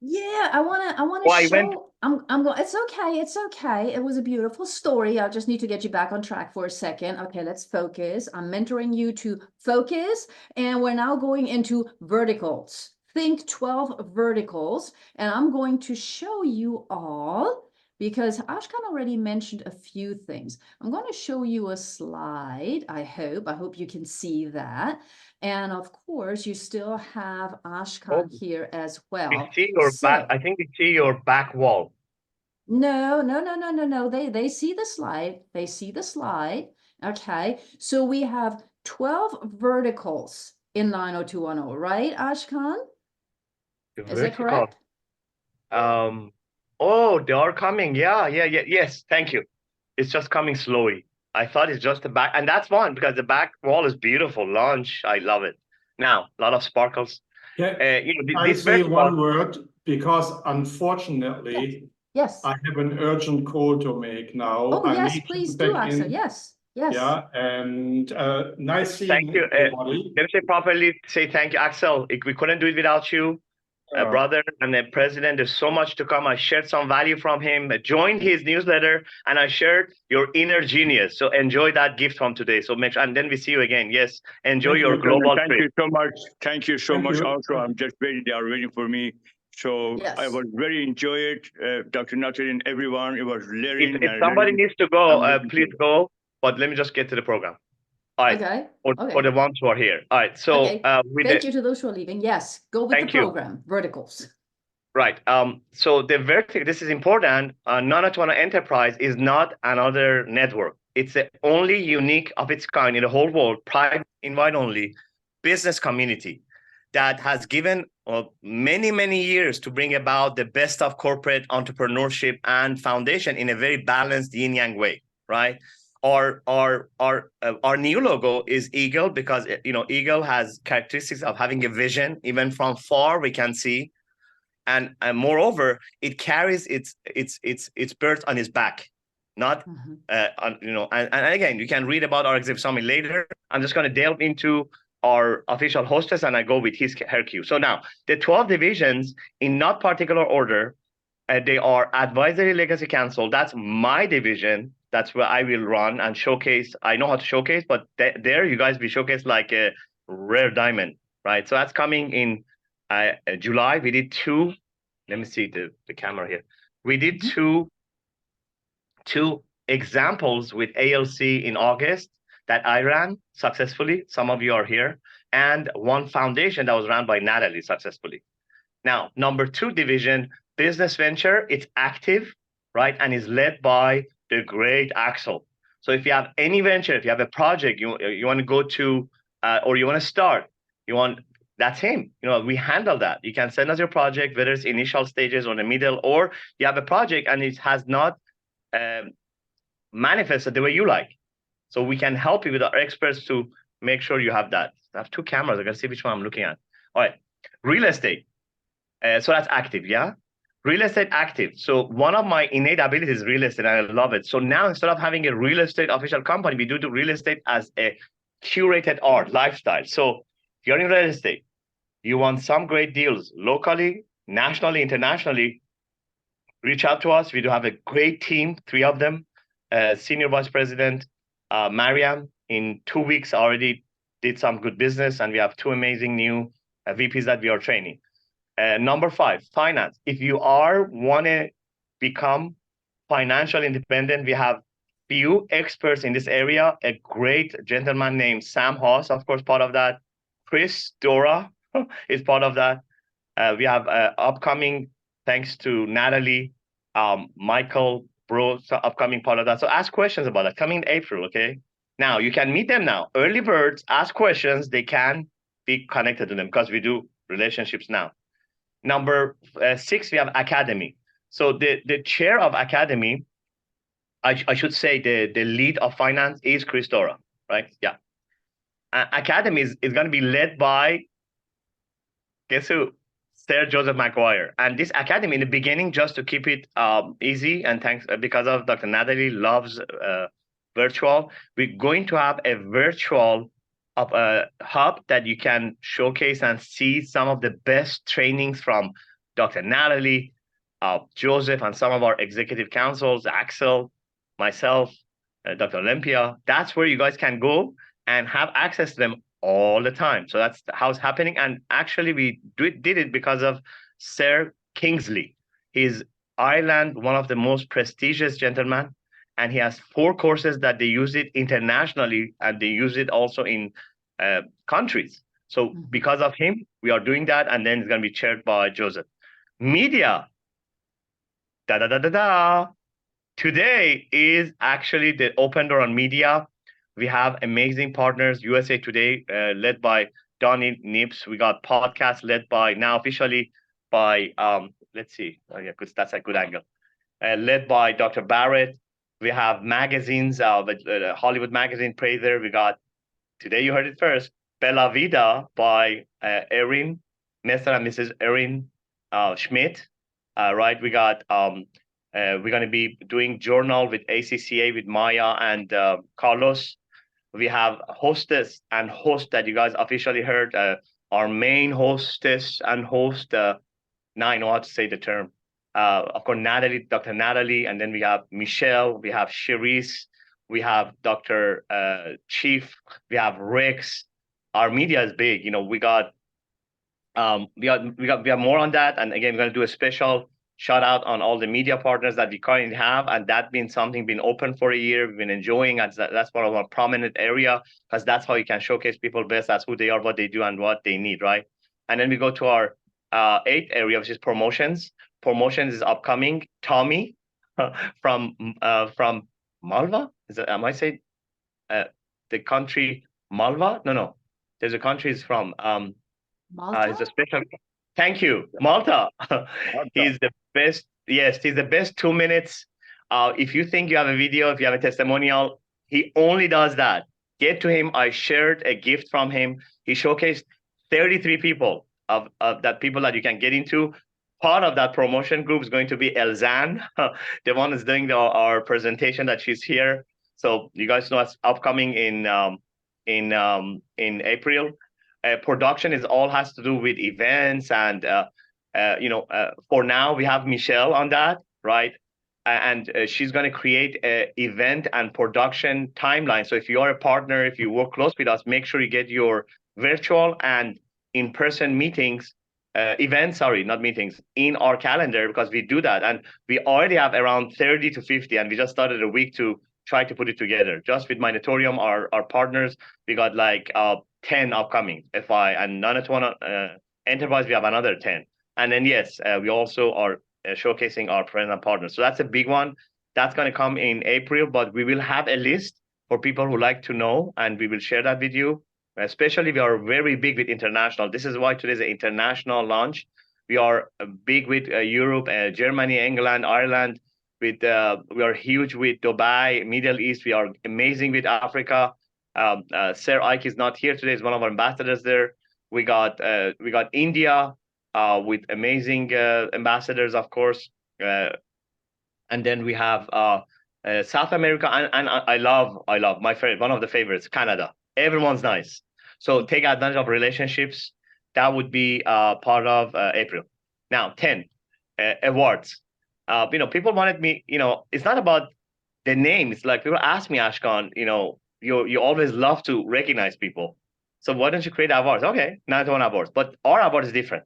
Yeah, I wanna Oh, I went. show. I'm going. It's okay. It's okay. It was a beautiful story. I just need to get you back on track for a second. Okay, let's focus. I'm mentoring you to focus, and we're now going into verticals. Think 12 verticals, and I'm going to show you all because Ashkan already mentioned a few things. I'm going to show you a slide. I hope you can see that. And of course, you still have Ashkan here as well. We see your back. I think we see your back wall. No. They see the slide. They see the slide. Okay. So we have 12 verticals in 90210, right, Ashkan? Is that correct? Oh, they are coming. Yeah. Yes. Thank you. It's just coming slowly. I thought it's just the back, and that's one because the back wall is beautiful. Launch. I love it. Now, a lot of sparkles. Yeah, I say one word because unfortunately, yes, I have an urgent call to make now. Oh, yes, please do, Axel. Yes. Yeah, and nice seeing thank you. everybody. Let me say properly, say thank you, Axel. We couldn't do it without you. Brother and the president, there's so much to come. I shared some value from him, joined his newsletter, and I shared your inner genius. So enjoy that gift from today. So make sure, and then we see you again. Yes, enjoy your global trip. Thank you so much. Thank you so much. Also, I'm just waiting. They are waiting for me. So I was very enjoyed, Dr. Natalie and everyone. It was learning. If somebody needs to go, please go. But let me just get to the program. All right. Okay. For the ones who are here. All right. So thank you to those who are leaving. Yes, go with the program. Verticals. Right. So the vertical, this is important. 90210 Enterprise is not another network. It's the only unique of its kind in the whole world, private, invite only business community that has given many years to bring about the best of corporate entrepreneurship and foundation in a very balanced yin yang way, right? Our new logo is Eagle because Eagle has characteristics of having a vision. Even from far we can see, and moreover, it carries its birds on its back, not and again, you can read about our exhibit summit later. I'm just going to delve into our official hostess, and I go with her cue. So now the 12 divisions in not particular order, they are Advisory Legacy Council. That's my division. That's where I will run and showcase. I know how to showcase, but there you guys be showcased like a rare diamond, right? So that's coming in July. We did two. Let me see the camera here. We did two examples with ALC in August that I ran successfully. Some of you are here, and one foundation that was run by Natalie successfully. Now, number 2 division, business venture, it's active, right? And is led by the great Axel. So if you have any venture, if you have a project you want to go to, or you want to start, that's him. We handle that. You can send us your project, whether it's initial stages or the middle, or you have a project and it has not manifested the way you like. So we can help you with our experts to make sure you have that. I have 2 cameras. I can see which one I'm looking at. All right. Real estate. So that's active, yeah? Real estate active. So one of my innate abilities is real estate, and I love it. So now instead of having a real estate official company, we do real estate as a curated art, lifestyle. So if you're in real estate, you want some great deals locally, nationally, internationally, reach out to us. We do have a great team, 3 of them. Senior Vice President Mariam, in 2 weeks already did some good business, and we have 2 amazing new VPs that we are training. Number 5, finance. If you want to become financial independent. We have few experts in this area. A great gentleman named Sam Hoss, of course, part of that. Chris Dora is part of that. We have upcoming, thanks to Natalie, Michael Bro, so upcoming part of that. So ask questions about that coming in April, okay? Now you can meet them now. Early birds, ask questions. They can be connected to them because we do relationships now. Number 6, we have Academy. So the chair of Academy, I should say the lead of finance is Chris Dora, right? Yeah. Academy is going to be led by, guess who? Sir Joseph McGuire. And this academy in the beginning, just to keep it easy, and thanks because of Dr. Natalie loves virtual, we're going to have a virtual hub that you can showcase and see some of the best trainings from Dr. Natalie, Joseph, and some of our executive councils, Axel, myself, Dr. Olympia. That's where you guys can go and have access to them all the time. So that's how it's happening. And actually, we did it because of Sir Kingsley. He's Ireland, one of the most prestigious gentlemen, and he has 4 courses that they use it internationally, and they use it also in countries. So because of him, we are doing that, and then it's going to be chaired by Joseph. Media. Today is actually the open door on media. We have amazing partners, USA Today, led by Donnie Nips. We got podcasts led by, now officially by, let's see, oh yeah, because that's a good angle, led by Dr. Barrett. We have magazines, Hollywood Magazine, Prather. We got, today you heard it first, Bella Vida by Erin, Mr. and Mrs. Erin Schmidt, right? We got, we're going to be doing journal with ACCA with Maya and Carlos. We have hostess and host that you guys officially heard. Our main hostess and host, now I know how to say the term. Of course, Natalie, Dr. Natalie, and then we have Michelle, we have Cherise, we have Dr. Chief, we have Rex. Our media is big. You know, we got more on that. And again, we're going to do a special shout out on all the media partners that we currently have, and that been something been open for a year. We've been enjoying, and that's part of our prominent area, because that's how you can showcase people best. That's who they are, what they do, and what they need, right? And then we go to our 8th area, which is promotions. Promotions is upcoming. Tommy from Malva. Am I saying the country Malva? No. There's a country is from Malta? It's a special. Thank you, Malta. He's the best. Yes, he's the best 2 minutes. If you think you have a video, if you have a testimonial, he only does that. Get to him. I shared a gift from him. He showcased 33 people of that people that you can get into. Part of that promotion group is going to be Elzan, the one who's doing our presentation that she's here. So you guys know it's upcoming in April. Production is all has to do with events, and for now we have Michelle on that, right? And she's going to create an event and production timeline. So if you're a partner, if you work close with us, make sure you get your virtual and in-person meetings, events, sorry, not meetings, in our calendar, because we do that. And we already have around 30 to 50, and we just started a week to try to put it together. Just with Minotaurium, our partners, we got like 10 upcoming. FI and None Enterprise, we have another 10. And then yes, we also are showcasing our friends and partners. So that's a big one. That's going to come in April, but we will have a list for people who like to know, and we will share that with you. Especially, we are very big with international. This is why today is an international launch. We are big with Europe, Germany, England, Ireland. We are huge with Dubai, Middle East. We are amazing with Africa. Sir Ike is not here today. He's one of our ambassadors there. We got India with amazing ambassadors, of course. And then we have South America, and I love my favorite, one of the favorites, Canada. Everyone's nice. So take advantage of relationships. That would be part of April. Now, 10 awards. People wanted me, it's not about the name. It's like people ask me, Ashkan, you always love to recognize people. So why don't you create awards? Okay, 91 awards. But our award is different.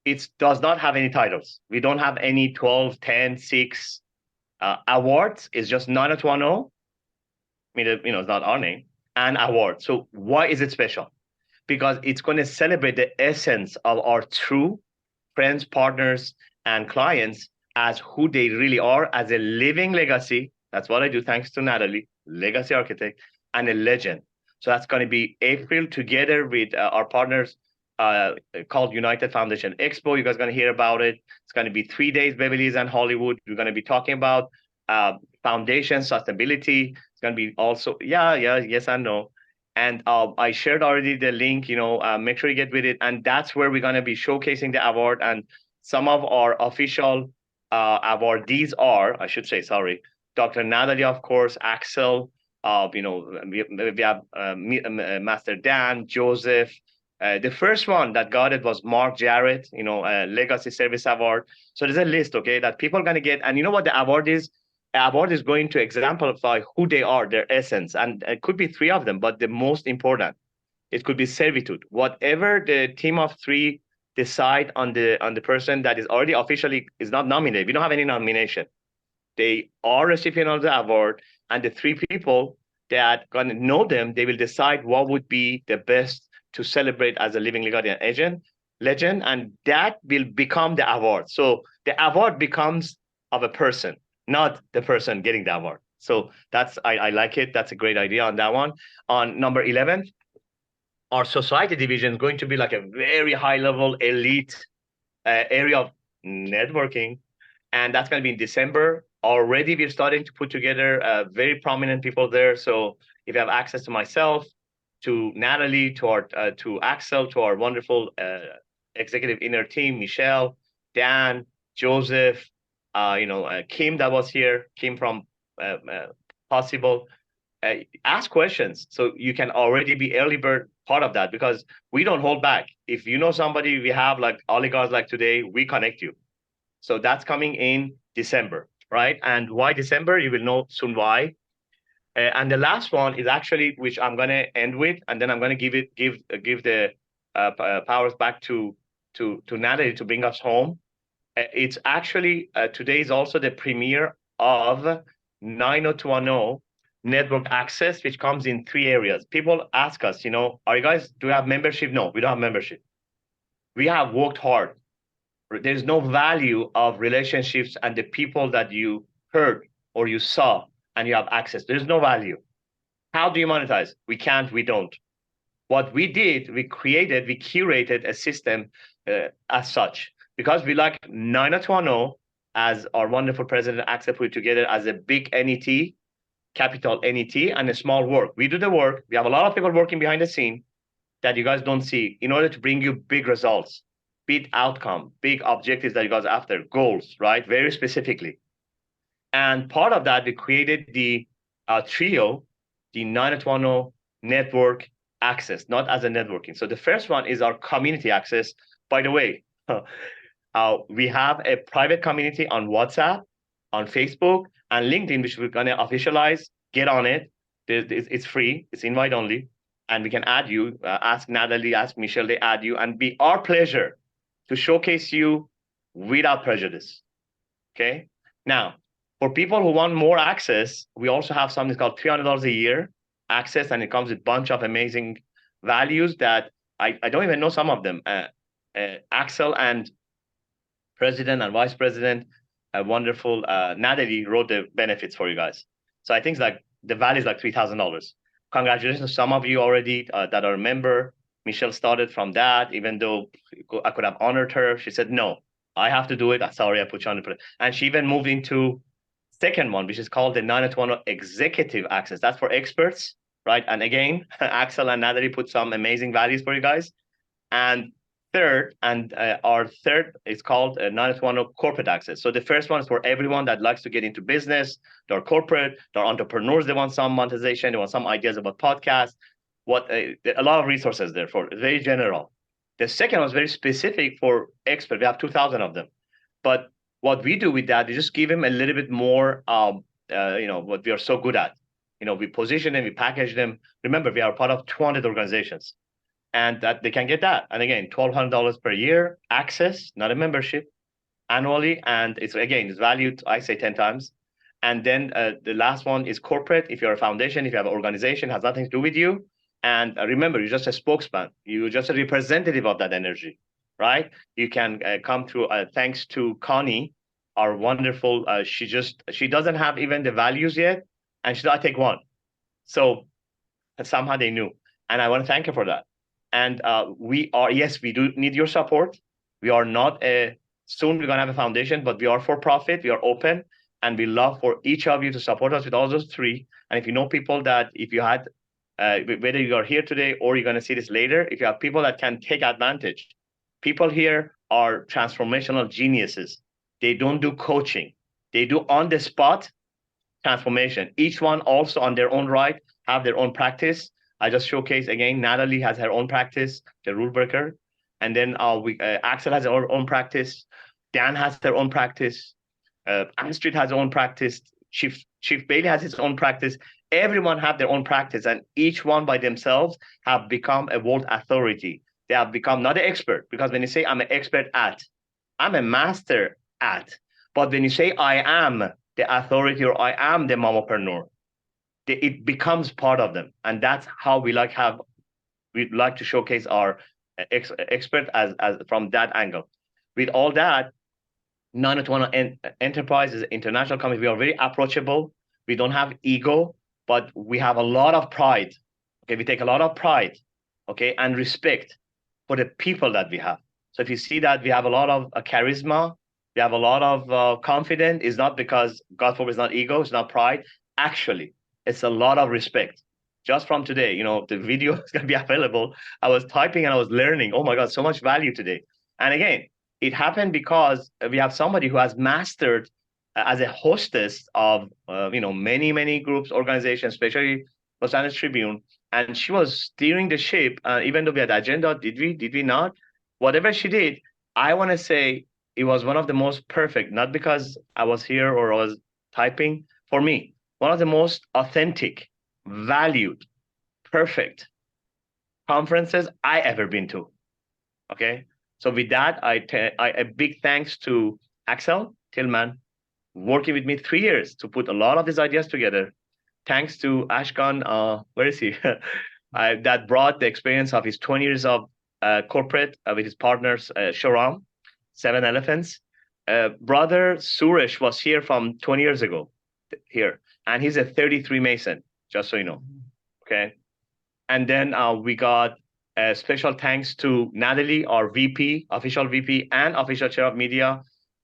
It does not have any titles. We don't have any 12, 10, 6. Awards is just 90210. I mean, it's not our name, and award. So why is it special? Because it's going to celebrate the essence of our true friends, partners, and clients as who they really are, as a living legacy. That's what I do, thanks to Natalie, legacy architect, and a legend. So that's going to be April, together with our partners called United Foundation Expo. You guys are going to hear about it. It's going to be 3 days, Beverly Hills and Hollywood. We're going to be talking about foundation sustainability. It's going to be also, yes and no. And I shared already the link, make sure you get with it. And that's where we're going to be showcasing the award. And some of our official awardees are, I should say, sorry, Dr. Natalie, of course, Axel, we have Master Dan, Joseph. The first one that got it was Mark Jarrett, Legacy Service Award. So there's a list, okay, that people are going to get. And you know what the award is? Award is going to exemplify who they are, their essence, and it could be 3 of them, but the most important, it could be servitude. Whatever the team of 3 decide on the person that is already officially is not nominated. We don't have any nomination. They are recipient of the award, and the 3 people that gonna know them, they will decide what would be the best to celebrate as a living legend, and that will become the award. So the award becomes of a person, not the person getting the award. So that's, I like it. That's a great idea on that one. On number 11, our society division is going to be like a very high level elite area of networking. And that's going to be in December. Already we're starting to put together very prominent people there. So if you have access to myself, to Natalie, to Axel, to our wonderful executive inner team, Michelle, Dan, Joseph, Kim that was here, Kim from Possible, ask questions. So you can already be early bird part of that, because we don't hold back. If you know somebody, we have like oligarchs like today, we connect you. So that's coming in December, right? And why December? You will know soon why. And the last one is actually, which I'm going to end with, and then I'm going to give the powers back to Natalie to bring us home. It's actually, today is also the premiere of 90210 network access, which comes in 3 areas. People ask us, do you have membership? No, we don't have membership. We have worked hard. There's no value of relationships and the people that you heard or you saw and you have access. There's no value. How do you monetize? We can't, we don't. What we did, we curated a system as such, because we like 90210 as our wonderful president Axel put together as a big NET, capital NET, and a small work. We do the work. We have a lot of people working behind the scene that you guys don't see in order to bring you big results, big outcome, big objectives that you guys are after, goals, right? Very specifically. And part of that, we created the trio, the 90210 network access, not as a networking. So the first one is our community access. By the way, we have a private community on WhatsApp, on Facebook, and LinkedIn, which we're going to officialize. Get on it. It's free. It's invite only. And we can add you. Ask Natalie, ask Michelle, they add you. And be our pleasure to showcase you without prejudice. Okay? Now, for people who want more access, we also have something called $300 a year access, and it comes with a bunch of amazing values that I don't even know some of them. Axel and President and Vice President, wonderful Natalie wrote the benefits for you guys. So I think like the value is like $3,000. Congratulations to some of you already that are a member. Michelle started from that, even though I could have honored her. She said, no, I have to do it. Sorry, I put you on the. And she even moved into second one, which is called the 90210 executive access. That's for experts, right? And again, Axel and Natalie put some amazing values for you guys. And our third is called 90210 corporate access. So the first one is for everyone that likes to get into business. They're corporate, they're entrepreneurs. They want some monetization. They want some ideas about podcasts. A lot of resources there for very general. The second one is very specific for experts. We have 2,000 of them. But what we do with that is just give them a little bit more, what we are so good at. We position them, we package them. Remember, we are part of 200 organizations, and that they can get that. And again, $1,200 per year access, not a membership, annually. And it's valued, I say 10 times. And then the last one is corporate. If you're a foundation, if you have an organization, it has nothing to do with you. And remember, you're just a spokesman. You're just a representative of that energy, right? You can come through, thanks to Connie, our wonderful, she doesn't have even the values yet. And she said, I take one. So somehow they knew. And I want to thank her for that. And yes, we do need your support. We are not soon we're going to have a foundation, but we are for profit. We are open. And we love for each of you to support us with all those three. And if you know people that, if you had, whether you are here today or you're going to see this later, if you have people that can take advantage, people here are transformational geniuses. They don't do coaching. They do on the spot transformation. Each one also on their own right have their own practice. I just showcase again, Natalie has her own practice, the rule breaker. And then Axel has her own practice. Dan has their own practice. Astrid has her own practice. Chief Bailey has his own practice. Everyone have their own practice, and each one by themselves have become a world authority. They have become not an expert, because when you say I'm an expert at, I'm a master at. But when you say I am the authority or I am the momopreneur, it becomes part of them. And that's how we'd like to showcase our expert as from that angle. With all that, 90210 Enterprise is an international company. We are very approachable. We don't have ego, but we have a lot of pride. Okay, we take a lot of pride, okay, and respect for the people that we have. So if you see that we have a lot of charisma, we have a lot of confidence, it's not because, God forbid, it's not ego, it's not pride. Actually, it's a lot of respect. Just from today, you know, the video is going to be available. I was typing and I was learning. Oh my God, so much value today. And again, it happened because we have somebody who has mastered as a hostess of many groups, organizations, especially Los Angeles Tribune, and she was steering the ship. Even though we had agenda, did we not? Whatever she did, I want to say it was one of the most perfect. Not because I was here or I was typing. For me, one of the most authentic, valued, perfect conferences I ever been to. Okay. So with that, a big thanks to Axel Tillman, working with me 3 years to put a lot of these ideas together. Thanks to Ashkan, where is he? That brought the experience of his 20 years of corporate with his partners, Shoram, 7 Elephants. Brother Suresh was here from 20 years ago here, and he's a 33 Mason, just so you know. Okay. And then we got special thanks to Natalie, our VP, official VP, and official chair of media.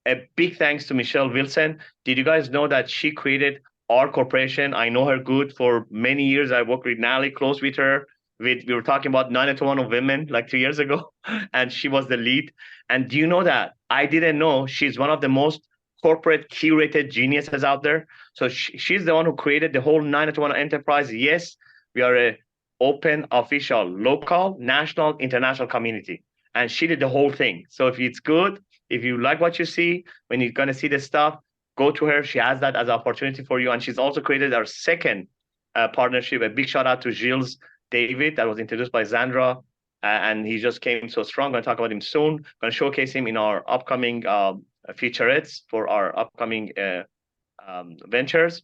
A big thanks to Michelle Wilson. Did you guys know that she created our corporation? I know her good for many years. I worked with Natalie, close with her. We were talking about 90210 women like 2 years ago, and she was the lead. And do you know that? I didn't know she's one of the most corporate curated geniuses out there. So she's the one who created the whole 90210 enterprise. Yes, we are a open, official, local, national, international community. And she did the whole thing. So if it's good, if you like what you see, when you're going to see the stuff, go to her. She has that as an opportunity for you. And she's also created our second partnership. A big shout out to Gilles David that was introduced by Zandra. And he just came so strong. I'm going to talk about him soon. Going to showcase him in our upcoming featurettes for our upcoming ventures.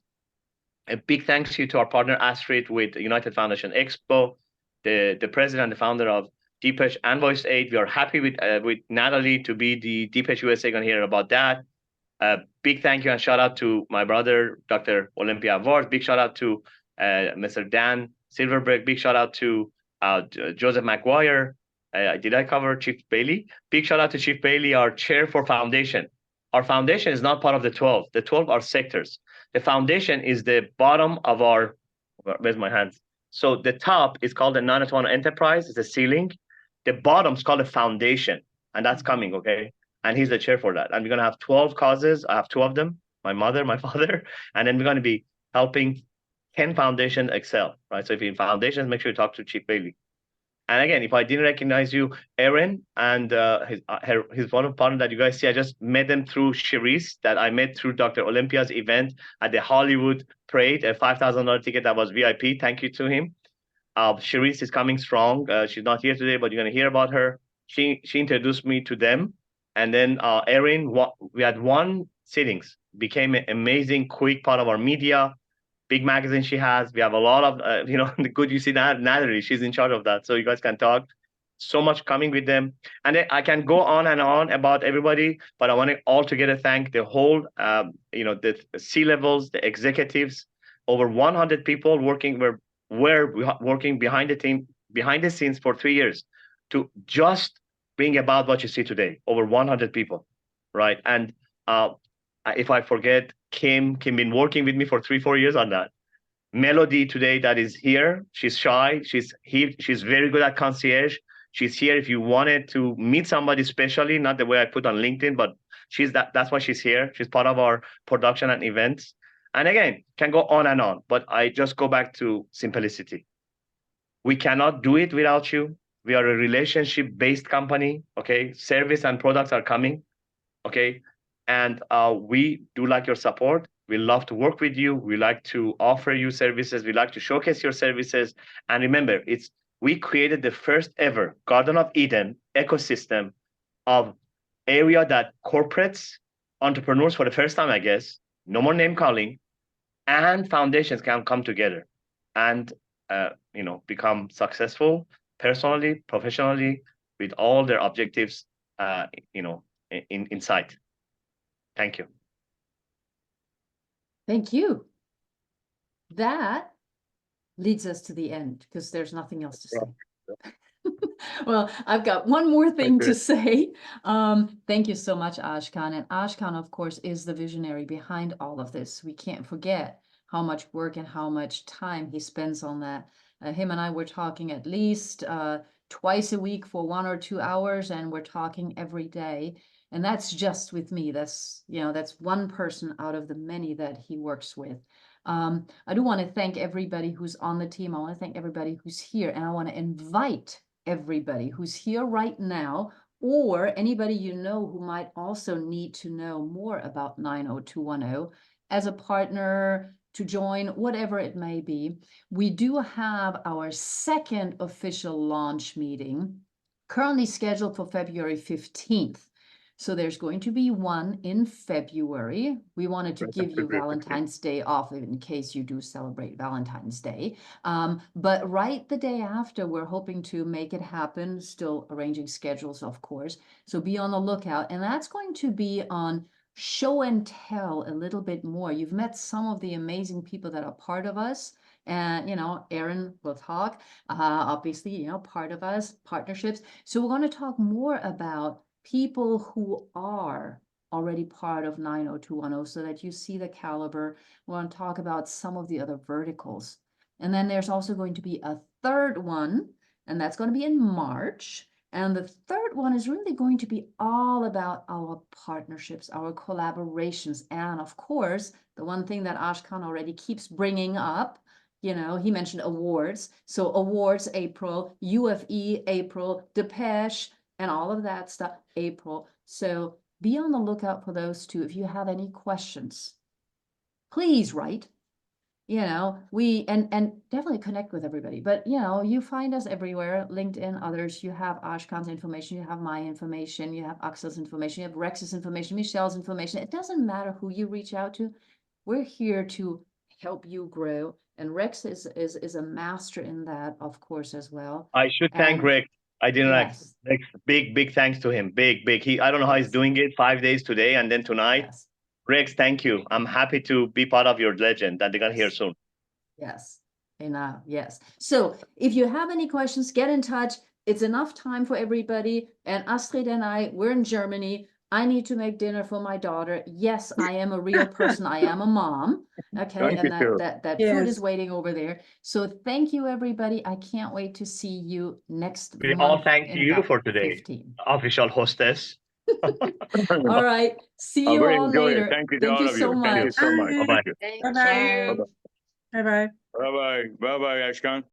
A big thanks to our partner Astrid with United Foundation Expo, the president and the founder of Deepesh and Voice 8. We are happy with Natalie to be the Deepesh USA. Going to hear about that. Big thank you and shout out to my brother, Dr. Olympia Award. Big shout out to Mr. Dan Silverberg. Big shout out to Joseph McGuire. Did I cover Chief Bailey? Big shout out to Chief Bailey, our chair for foundation. Our foundation is not part of the 12. The 12 are sectors. The foundation is the bottom of our, where's my hands? So the top is called the 90210 Enterprise, it's a ceiling. The bottom is called a foundation, and that's coming, okay? And he's the chair for that. And we're going to have 12 causes. I have 2 of them, my mother, my father. And then we're going to be helping 10 foundations excel, right? So if you're in foundations, make sure you talk to Chief Bailey. And again, if I didn't recognize you, Aaron and his one partner that you guys see, I just met them through Cherise, that I met through Dr. Olympia's event at the Hollywood Parade, a $5,000 ticket that was VIP. Thank you to him. Cherise is coming strong. She's not here today, but you're going to hear about her. She introduced me to them. And then Aaron, we had 1 sittings, became an amazing, quick part of our media. Big magazine she has. We have a lot of, the good you see Natalie, she's in charge of that. So you guys can talk. So much coming with them. And then I can go on and on about everybody, but I want to all together thank the whole, the C-levels, the executives, over 100 people working, we're working behind the scenes for 3 years to just bring about what you see today, over 100 people, right? And if I forget, Kim been working with me for 3-4 years on that. Melody today that is here, she's shy, she's very good at concierge. She's here if you wanted to meet somebody specially, not the way I put on LinkedIn, but that's why she's here. She's part of our production and events. And again, can go on and on, but I just go back to simplicity. We cannot do it without you. We are a relationship-based company, okay? Service and products are coming, okay? And we do like your support. We love to work with you. We like to offer you services. We like to showcase your services. And remember, we created the first ever Garden of Eden ecosystem of area that corporates, entrepreneurs for the first time, I guess, no more name calling, and foundations can come together and become successful personally, professionally, with all their objectives in sight. Thank you. Thank you. That leads us to the end because there's nothing else to say. Well, I've got one more thing to say. Thank you so much, Ashkan. And Ashkan, of course, is the visionary behind all of this. We can't forget how much work and how much time he spends on that. Him and I were talking at least twice a week for 1 or 2 hours, and we're talking every day. And that's just with me. That's one person out of the many that he works with. I do want to thank everybody who's on the team. I want to thank everybody who's here. And I want to invite everybody who's here right now, or anybody you know who might also need to know more about 90210 as a partner, to join, whatever it may be. We do have our second official launch meeting currently scheduled for February 15th. So there's going to be one in February. We wanted to give you Valentine's Day off in case you do celebrate Valentine's Day. But right the day after, we're hoping to make it happen, still arranging schedules, of course. So be on the lookout. And that's going to be on show and tell a little bit more. You've met some of the amazing people that are part of us. And, Aaron will talk, obviously, part of us, partnerships. So we're going to talk more about people who are already part of 90210 so that you see the caliber. We want to talk about some of the other verticals. And then there's also going to be a third one, and that's going to be in March. And the third one is really going to be all about our partnerships, our collaborations. And of course, the one thing that Ashkan already keeps bringing up, he mentioned awards. So awards, April, UFE, April, Depeche, and all of that stuff, April. So be on the lookout for those two. If you have any questions, please write. We and definitely connect with everybody. But you find us everywhere, LinkedIn, others. You have Ashkan's information, you have my information, you have Axel's information, you have Rex's information, Michelle's information. It doesn't matter who you reach out to. We're here to help you grow. And Rex is a master in that, of course, as well. I should thank Rex. I didn't Yes. Rex. Big thanks to him. Big. I don't know how he's doing it 5 days today and then tonight. Yes. Rex, thank you. I'm happy to be part of your legend that they're gonna hear soon. Yes. And yes. So if you have any questions, get in touch. It's enough time for everybody. And Astrid and I, we're in Germany. I need to make dinner for my daughter. Yes, I am a real person. I am a mom. Okay. And that food is waiting over there. So thank you, everybody. I can't wait to see you next We month. all thank you for today, 15. official hostess. All right. See you all later. Thank you to all you of so you. much. Thank you so much. Bye-bye. Bye-bye. Bye-bye. Bye-bye. Bye-bye, Ashkan.